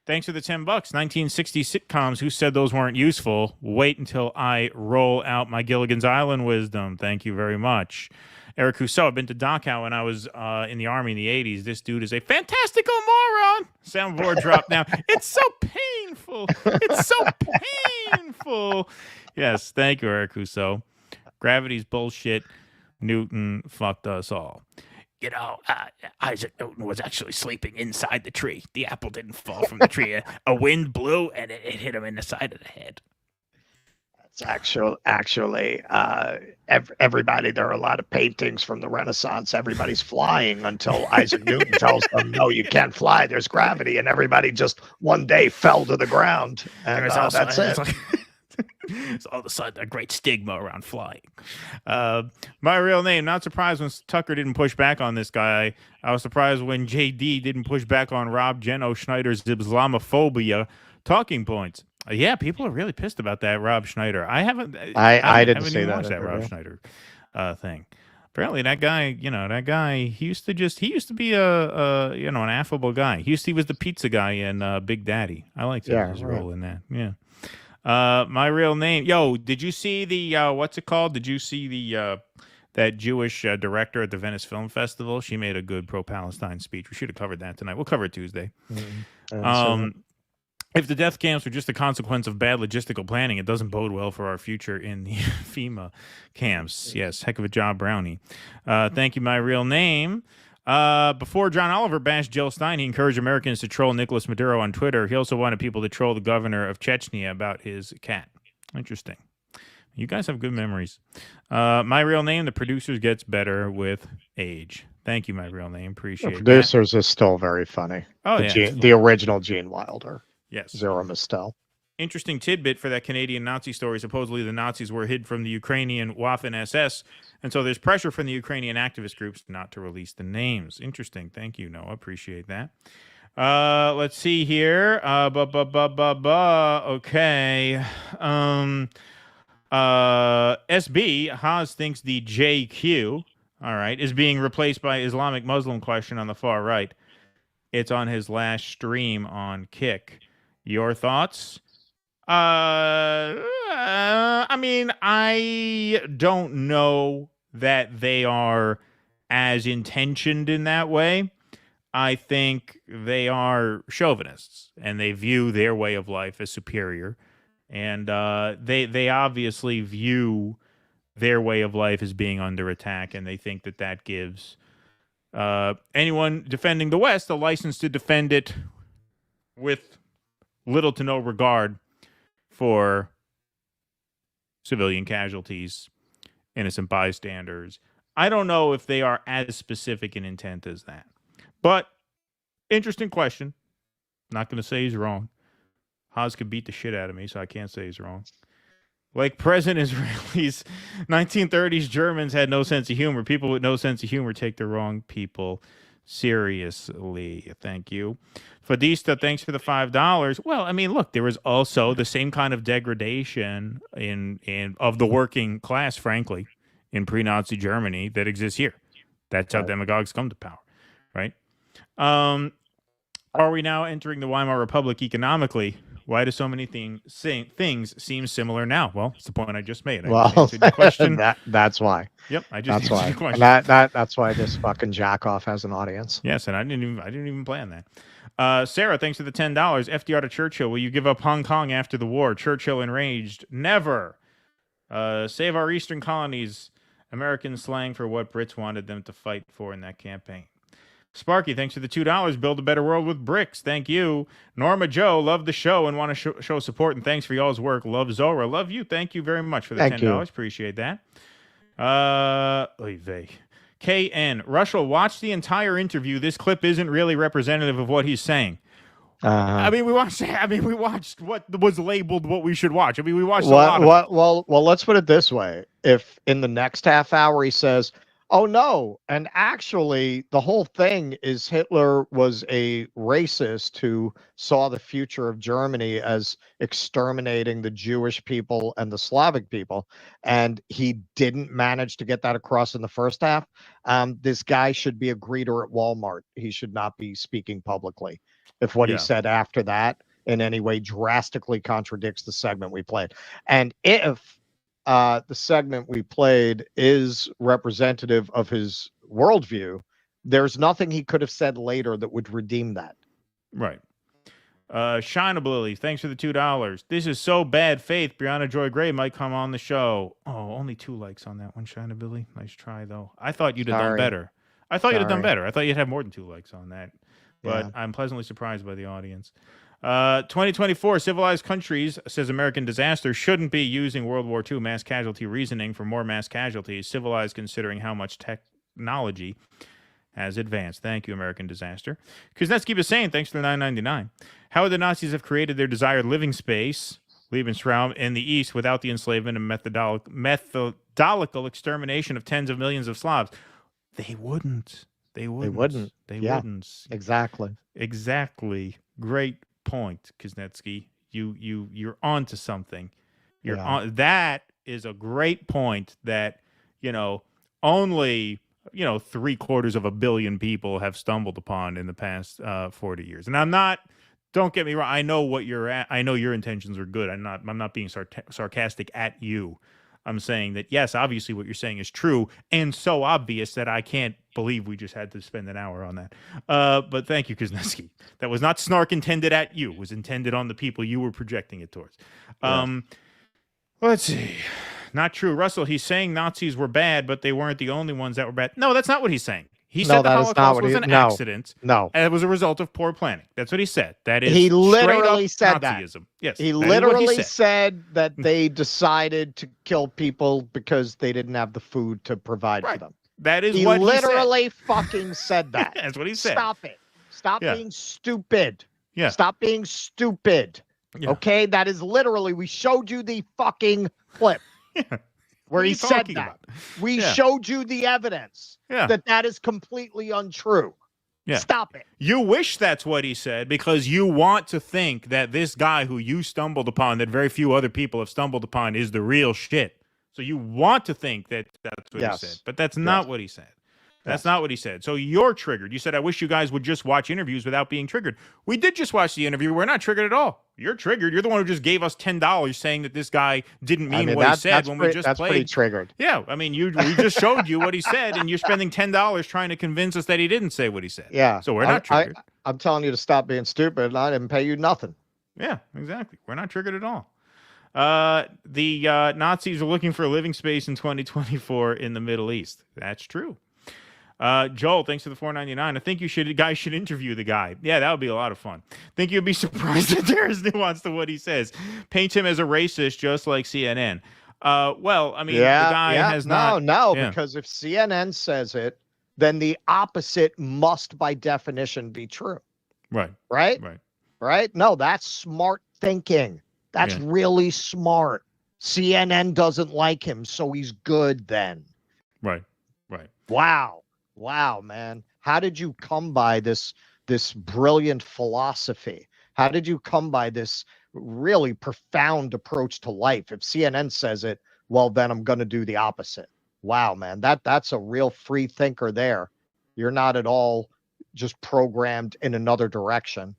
thanks for the $10. 1960 sitcoms. Who said those weren't useful? Wait until I roll out my Gilligan's Island wisdom. Thank you very much. Eric Rousseau, I've been to Dachau when I was in the Army in the 80s. This dude is a fantastical moron. Soundboard drop now. It's so painful. It's so painful. Yes, thank you, Eric Rousseau. Gravity's bullshit. Newton fucked us all. Isaac Newton was actually sleeping inside the tree. The apple didn't fall from the tree. A wind blew, and it hit him in the side of the head. It's actually everybody. There are a lot of paintings from the Renaissance. Everybody's flying until Isaac Newton tells them, no, you can't fly. There's gravity. And everybody just one day fell to the ground. And that's it. It's all of a sudden a great stigma around flying. My real name, not surprised when Tucker didn't push back on this guy. I was surprised when JD didn't push back on Rob Jeno Schneider's Islamophobia talking points. Yeah, people are really pissed about that Rob Schneider. I didn't see watch that Rob Schneider thing. Apparently that guy, he used to be an affable guy. He was the pizza guy in Big Daddy. I liked his role in that. Yeah. My real name. Yo, did you see the what's it called? Did you see the that Jewish director at the Venice Film Festival? She made a good pro-Palestine speech. We should have covered that tonight. We'll cover it Tuesday. If the death camps were just a consequence of bad logistical planning, it doesn't bode well for our future in the FEMA camps. Yes, heck of a job, Brownie. Thank you, my real name. Before John Oliver bashed Jill Stein, he encouraged Americans to troll Nicolas Maduro on Twitter. He also wanted people to troll the governor of Chechnya about his cat. Interesting. You guys have good memories. My real name, the producers gets better with age. Thank you, my real name. Appreciate it. The producers is still very funny. Oh, the original Gene Wilder. Yes. Zora Mistel. Interesting tidbit for that Canadian Nazi story. Supposedly the Nazis were hid from the Ukrainian Waffen-SS, and so there's pressure from the Ukrainian activist groups not to release the names. Interesting. Thank you, Noah. Appreciate that. Let's see here. Okay. SB, Haas thinks the JQ, all right, is being replaced by Islamic Muslim question on the far right. It's on his last stream on Kick. Your thoughts? I mean, I don't know that they are as intentioned in that way. I think they are chauvinists, and they view their way of life as superior. And they obviously view their way of life as being under attack, and they think that that gives anyone defending the West a license to defend it with little to no regard for civilian casualties, innocent bystanders. I don't know if they are as specific in intent as that. But, interesting question. Not going to say he's wrong. Haas could beat the shit out of me, so I can't say he's wrong. Like present Israelis, 1930s Germans had no sense of humor. People with no sense of humor take the wrong people seriously. Thank you. Fadista, thanks for the $5. Well, I mean, look, there was also the same kind of degradation of the working class, frankly, in pre-Nazi Germany that exists here. That's how demagogues come to power, right? Are we now entering the Weimar Republic economically? Why do so many things seem similar now? Well, it's the point I just made. I answered your question. That's why. Yep, I just answered your question. That's why this fucking jackoff has an audience. Yes, and I didn't even plan that. Sarah, thanks for the $10. FDR to Churchill. Will you give up Hong Kong after the war? Churchill enraged. Never. Save our eastern colonies. American slang for what Brits wanted them to fight for in that campaign. Sparky, thanks for the $2. Build a better world with bricks. Thank you. Norma Joe, love the show and want to show support, and thanks for y'all's work. Love Zora. Love you. Thank you very much for the $10. Appreciate that. KN, Russell, watch the entire interview. This clip isn't really representative of what he's saying. I mean, we watched what was labeled what we should watch. I mean, we watched a lot of it. Well, let's put it this way. If in the next half hour he says, oh, no, and actually the whole thing is Hitler was a racist who saw the future of Germany as exterminating the Jewish people and the Slavic people, and he didn't manage to get that across in the first half, this guy should be a greeter at Walmart. He should not be speaking publicly. If what he said after that in any way drastically contradicts the segment we played. And if the segment we played is representative of his worldview, there's nothing he could have said later that would redeem that. Right. Shineability, thanks for the $2. This is so bad faith. Brianna Joy Gray might come on the show. Oh, only 2 likes on that one, Shineability. Nice try, though. I thought you'd have done better. I thought you'd have more than 2 likes on that. But I'm pleasantly surprised by the audience. 2024, civilized countries, says American Disaster, shouldn't be using World War II mass casualty reasoning for more mass casualties. Civilized considering how much technology has advanced. Thank you, American Disaster. Kuznetsky was saying, thanks for the $9.99. How would the Nazis have created their desired living space, Lebensraum, in the East without the enslavement and methodical extermination of tens of millions of Slavs? They wouldn't. They wouldn't. Exactly. Great point, Kuznetsky. You're onto something. That is a great point that, only, 750 million people have stumbled upon in the past 40 years. And don't get me wrong, I know what you're at. I know your intentions are good. I'm not being sarcastic at you. I'm saying that, yes, obviously what you're saying is true and so obvious that I can't believe we just had to spend an hour on that. But thank you, Kuznetsky. That was not snark intended at you. It was intended on the people you were projecting it towards. Let's see. Not true. Russell, he's saying Nazis were bad, but they weren't the only ones that were bad. No, that's not what he's saying. He said the Holocaust was an accident. No. And it was a result of poor planning. That's what he said. That is he literally said Nazism. That. Yes. He literally said that they decided to kill people because they didn't have the food to provide for them. That is what he said. He literally fucking said that. That's what he said. Stop it. Stop being stupid. Yeah. Stop being stupid. Yeah. Okay? That is literally, we showed you the fucking clip where he said that. We showed you the evidence that is completely untrue. Yeah. Stop it. You wish that's what he said because you want to think that this guy who you stumbled upon, that very few other people have stumbled upon, is the real shit. So you want to think that that's what he said, but that's not what he said. That's not what he said. So you're triggered. You said, I wish you guys would just watch interviews without being triggered. We did just watch the interview. We're not triggered at all. You're triggered. You're the one who just gave us $10 saying that this guy didn't mean what he said when we just that's played. Pretty triggered. Yeah. I mean, we just showed you what he said, and you're spending $10 trying to convince us that he didn't say what he said. Yeah. So we're not triggered. I'm telling you to stop being stupid, and I didn't pay you nothing. Yeah, exactly. We're not triggered at all. The Nazis are looking for a living space in 2024 in the Middle East. That's true. Joel, thanks for the $4.99. I think guys should interview the guy. Yeah, that would be a lot of fun. Think you'd be surprised that there is nuance to what he says. Paint him as a racist, just like CNN. Well, I mean, the guy has not. No, because if CNN says it, then the opposite must, by definition, be true. Right. Right. Right. Right. No, that's smart thinking. That's really smart. CNN doesn't like him, so he's good then. Right. Right. Wow, man. How did you come by this brilliant philosophy? How did you come by this really profound approach to life? If CNN says it, well, then I'm going to do the opposite. Wow, man. That's a real free thinker there. You're not at all just programmed in another direction.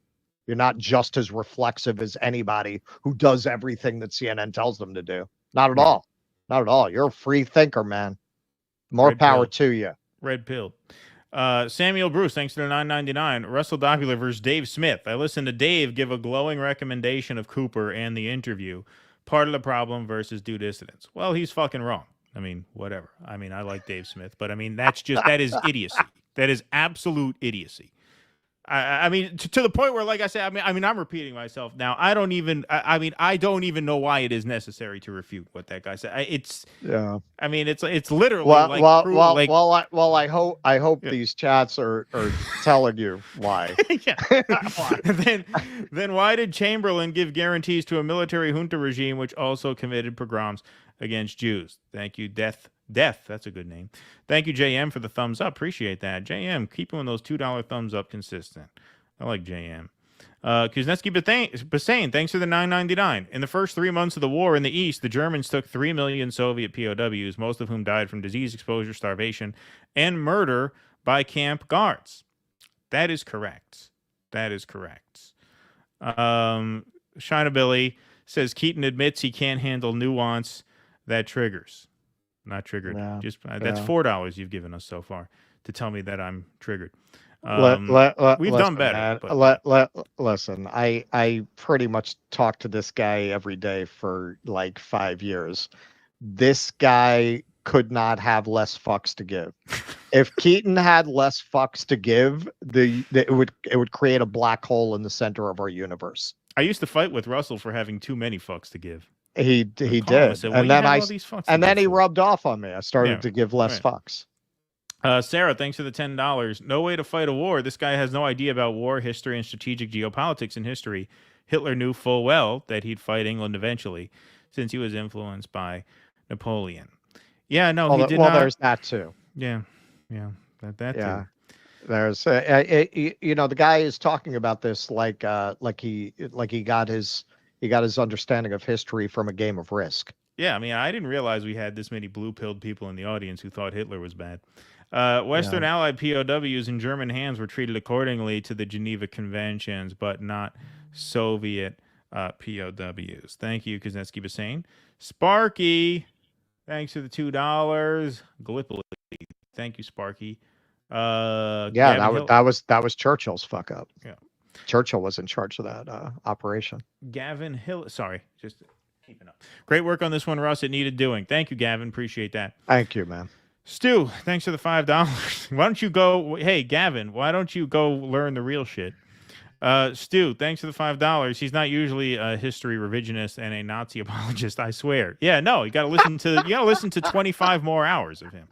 You're not just as reflexive as anybody who does everything that CNN tells them to do. Not at all. Not at all. You're a free thinker, man. More Red power pill. to you. Red pill. Samuel Bruce, thanks to the $9.99. Russell Doppler versus Dave Smith. I listened to Dave give a glowing recommendation of Cooper and the interview. Part of the problem versus due dissidence. Well, he's fucking wrong. I mean, whatever. I mean, I like Dave Smith, but I mean, that is idiocy. That is absolute idiocy. I mean, to the point where, like I said, I mean, I'm repeating myself now. I don't even know why it is necessary to refute what that guy said. I mean, it's literally I hope these chats are telling you why. Then why did Chamberlain give guarantees to a military junta regime which also committed pogroms against Jews? Thank you, Death. That's a good name. Thank you, JM, for the thumbs up. Appreciate that. JM, keep doing those $2 thumbs up consistent. I like JM. Kuznetsky Bassane, thanks for the $9.99. In the first 3 months of the war in the East, the Germans took 3 million Soviet POWs, most of whom died from disease exposure, starvation, and murder by camp guards. That is correct. Shina Billy says Keaton admits he can't handle nuance that triggers. Not triggered. Yeah, that's $4 you've given us so far to tell me that I'm triggered. We've done better. Listen, I pretty much talk to this guy every day for like 5 years. This guy could not have less fucks to give. If Keaton had less fucks to give, it would create a black hole in the center of our universe. I used to fight with Russell for having too many fucks to give. He did, said, well, and then he rubbed off on me. I started to give less fucks. Sarah, thanks for the $10. No way to fight a war. This guy has no idea about war, history, and strategic geopolitics in history. Hitler knew full well that he'd fight England eventually, since he was influenced by Napoleon. Yeah, no, he did not. Well, there's that too. Yeah, that too. There's, the guy is talking about this like he got his understanding of history from a game of Risk. Yeah, I mean, I didn't realize we had this many blue-pilled people in the audience who thought Hitler was bad. Western Allied POWs in German hands were treated accordingly to the Geneva Conventions, but not Soviet POWs. Thank you, Kuznetsky Bassane. Sparky, thanks for the $2. Gallipoli, thank you, Sparky. That was Churchill's fuck up. Yeah. Churchill was in charge of that operation. Gavin Hill, sorry, just keeping up. Great work on this one, Russ. It needed doing. Thank you, Gavin. Appreciate that. Thank you, man. Stu, thanks for the $5. Why don't you go? Hey, Gavin, why don't you go learn the real shit? Stu, thanks for the $5. He's not usually a history revisionist and a Nazi apologist, I swear. Yeah, no, you got to listen to 25 more hours of him.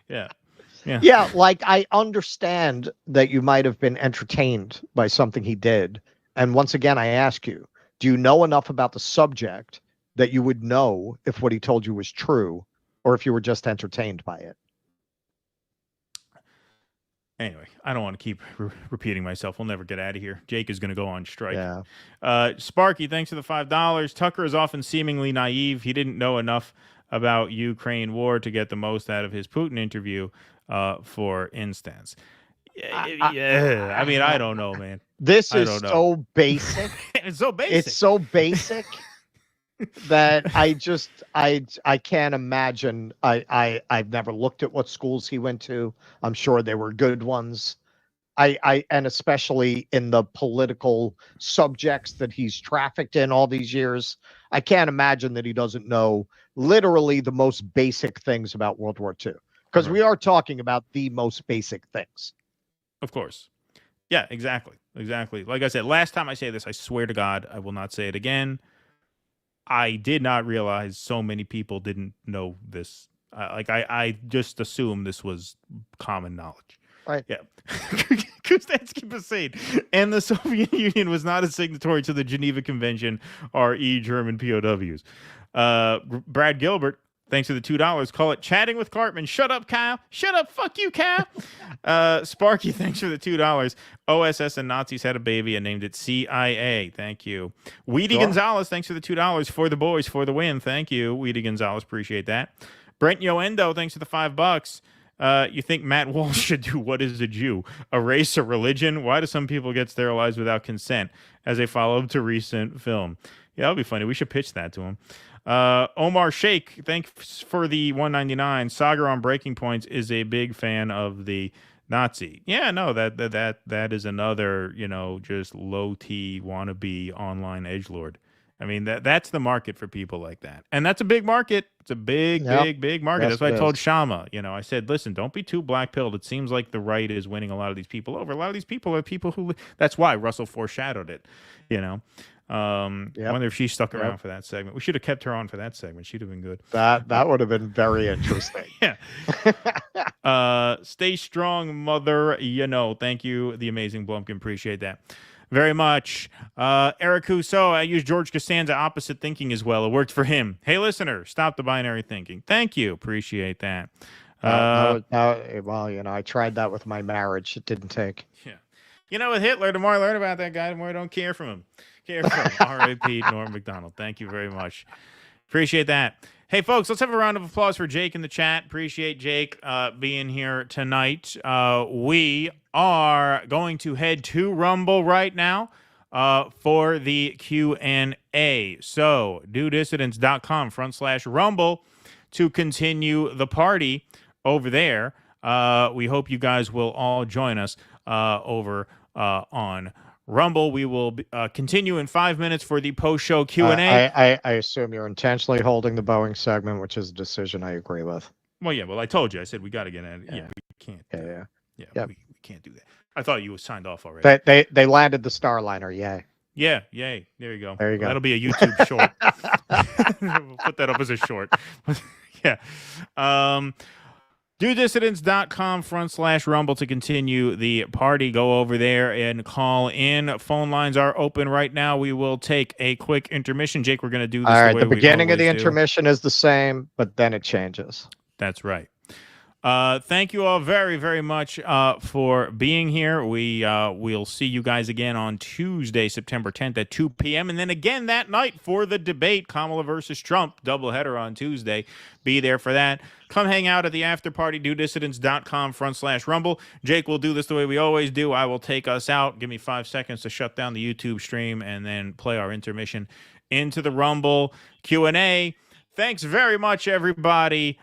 Yeah, like I understand that you might have been entertained by something he did, And once again, I ask you, do you know enough about the subject that you would know if what he told you was true or if you were just entertained by it? Anyway, I don't want to keep repeating myself. We'll never get out of here. Jake is going to go on strike. Yeah. Sparky, thanks for the $5. Tucker is often seemingly naive. He didn't know enough about Ukraine war to get the most out of his Putin interview, for instance. Yeah, I mean, I don't know, man. This is so basic. It's so basic. It's so basic that I can't imagine. I've never looked at what schools he went to. I'm sure they were good ones. And especially in the political subjects that he's trafficked in all these years, I can't imagine that he doesn't know literally the most basic things about World War II, because we are talking about the most basic things. Of course. Yeah, exactly. Like I said, last time I say this, I swear to God, I will not say it again. I did not realize so many people didn't know this. I just assumed this was common knowledge. Right. Yeah. Kulinski was saying, and the Soviet Union was not a signatory to the Geneva Convention, re German POWs. Brad Gilbert, thanks for the $2. Call it chatting with Cartman. Shut up, Kyle. Shut up. Fuck you, Kyle. Sparky, thanks for the $2. OSS and Nazis had a baby and named it CIA. Thank you. Weedy Gonzalez, thanks for the $2. For the boys, for the win. Thank you, Weedy Gonzalez. Appreciate that. Brent Yoendo, thanks for the $5. You think Matt Walsh should do What is a Jew? A race, a religion? Why do some people get sterilized without consent? As a follow-up to recent film. Yeah, that'll be funny. We should pitch that to him. Omar Sheikh, thanks for the $1.99. Sagar on Breaking Points is a big fan of the Nazi. Yeah, no, that is another, just low T wannabe online edgelord. I mean, that's the market for people like that. And that's a big market. It's a big market. That's what I told Kshama. I said, listen, don't be too black-pilled. It seems like the right is winning a lot of these people over. A lot of these people are people who... That's why Russell foreshadowed it, I wonder if she stuck around for that segment. We should have kept her on for that segment. She'd have been good. That would have been very interesting. Yeah. Stay strong, mother. Thank you, the amazing Blumkin. Appreciate that very much. Eric Rousseau, I use George Costanza opposite thinking as well. It worked for him. Hey, listener, stop the binary thinking. Thank you. Appreciate that. Well, I tried that with my marriage. It didn't take. Yeah. With Hitler, the more I learn about that guy, the more I don't care from him. R.I.P. Norm McDonald. Thank you very much. Appreciate that. Hey, folks, let's have a round of applause for Jake in the chat. Appreciate Jake being here tonight. We are going to head to Rumble right now for the Q&A. So, dudissidents.com/Rumble to continue the party over there. We hope you guys will all join us over on Rumble. We will continue in 5 minutes for the post-show Q&A. I assume you're intentionally holding the Boeing segment, which is a decision I agree with. Well, yeah. Well, I told you. I said we got to get in. Yeah, we can't. Yeah. We can't do that. I thought you signed off already. They landed the Starliner. Yay. Yeah. Yay. There you go. There you go. That'll be a YouTube short. We'll put that up as a short. Yeah. DoDissidents.com/Rumble to continue the party. Go over there and call in. Phone lines are open right now. We will take a quick intermission. Jake, we're going to do this. All right. The beginning of the intermission is the same, but then it changes. That's right. Thank you all very, very much for being here. We'll see you guys again on Tuesday, September 10th at 2 p.m. And then again that night for the debate, Kamala versus Trump, doubleheader on Tuesday. Be there for that. Come hang out at the after party, dudissidents.com/Rumble. Jake will do this the way we always do. I will take us out. Give me 5 seconds to shut down the YouTube stream and then play our intermission into the Rumble Q&A. Thanks very much, everybody,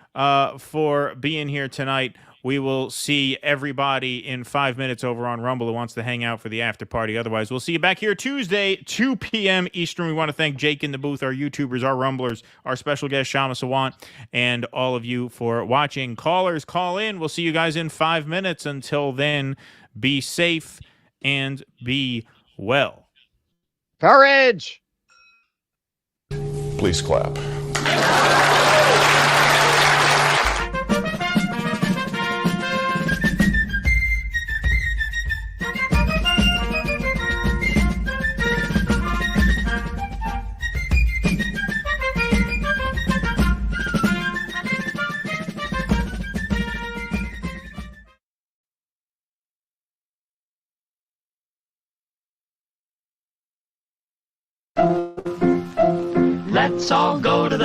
for being here tonight. We will see everybody in 5 minutes over on Rumble who wants to hang out for the after party. Otherwise, we'll see you back here Tuesday, 2 p.m. Eastern. We want to thank Jake in the booth, our YouTubers, our Rumblers, our special guest, Kshama Sawant, and all of you for watching. Callers, call in. We'll see you guys in 5 minutes. Until then, be safe and be well. Courage! Please clap. Let's all go to the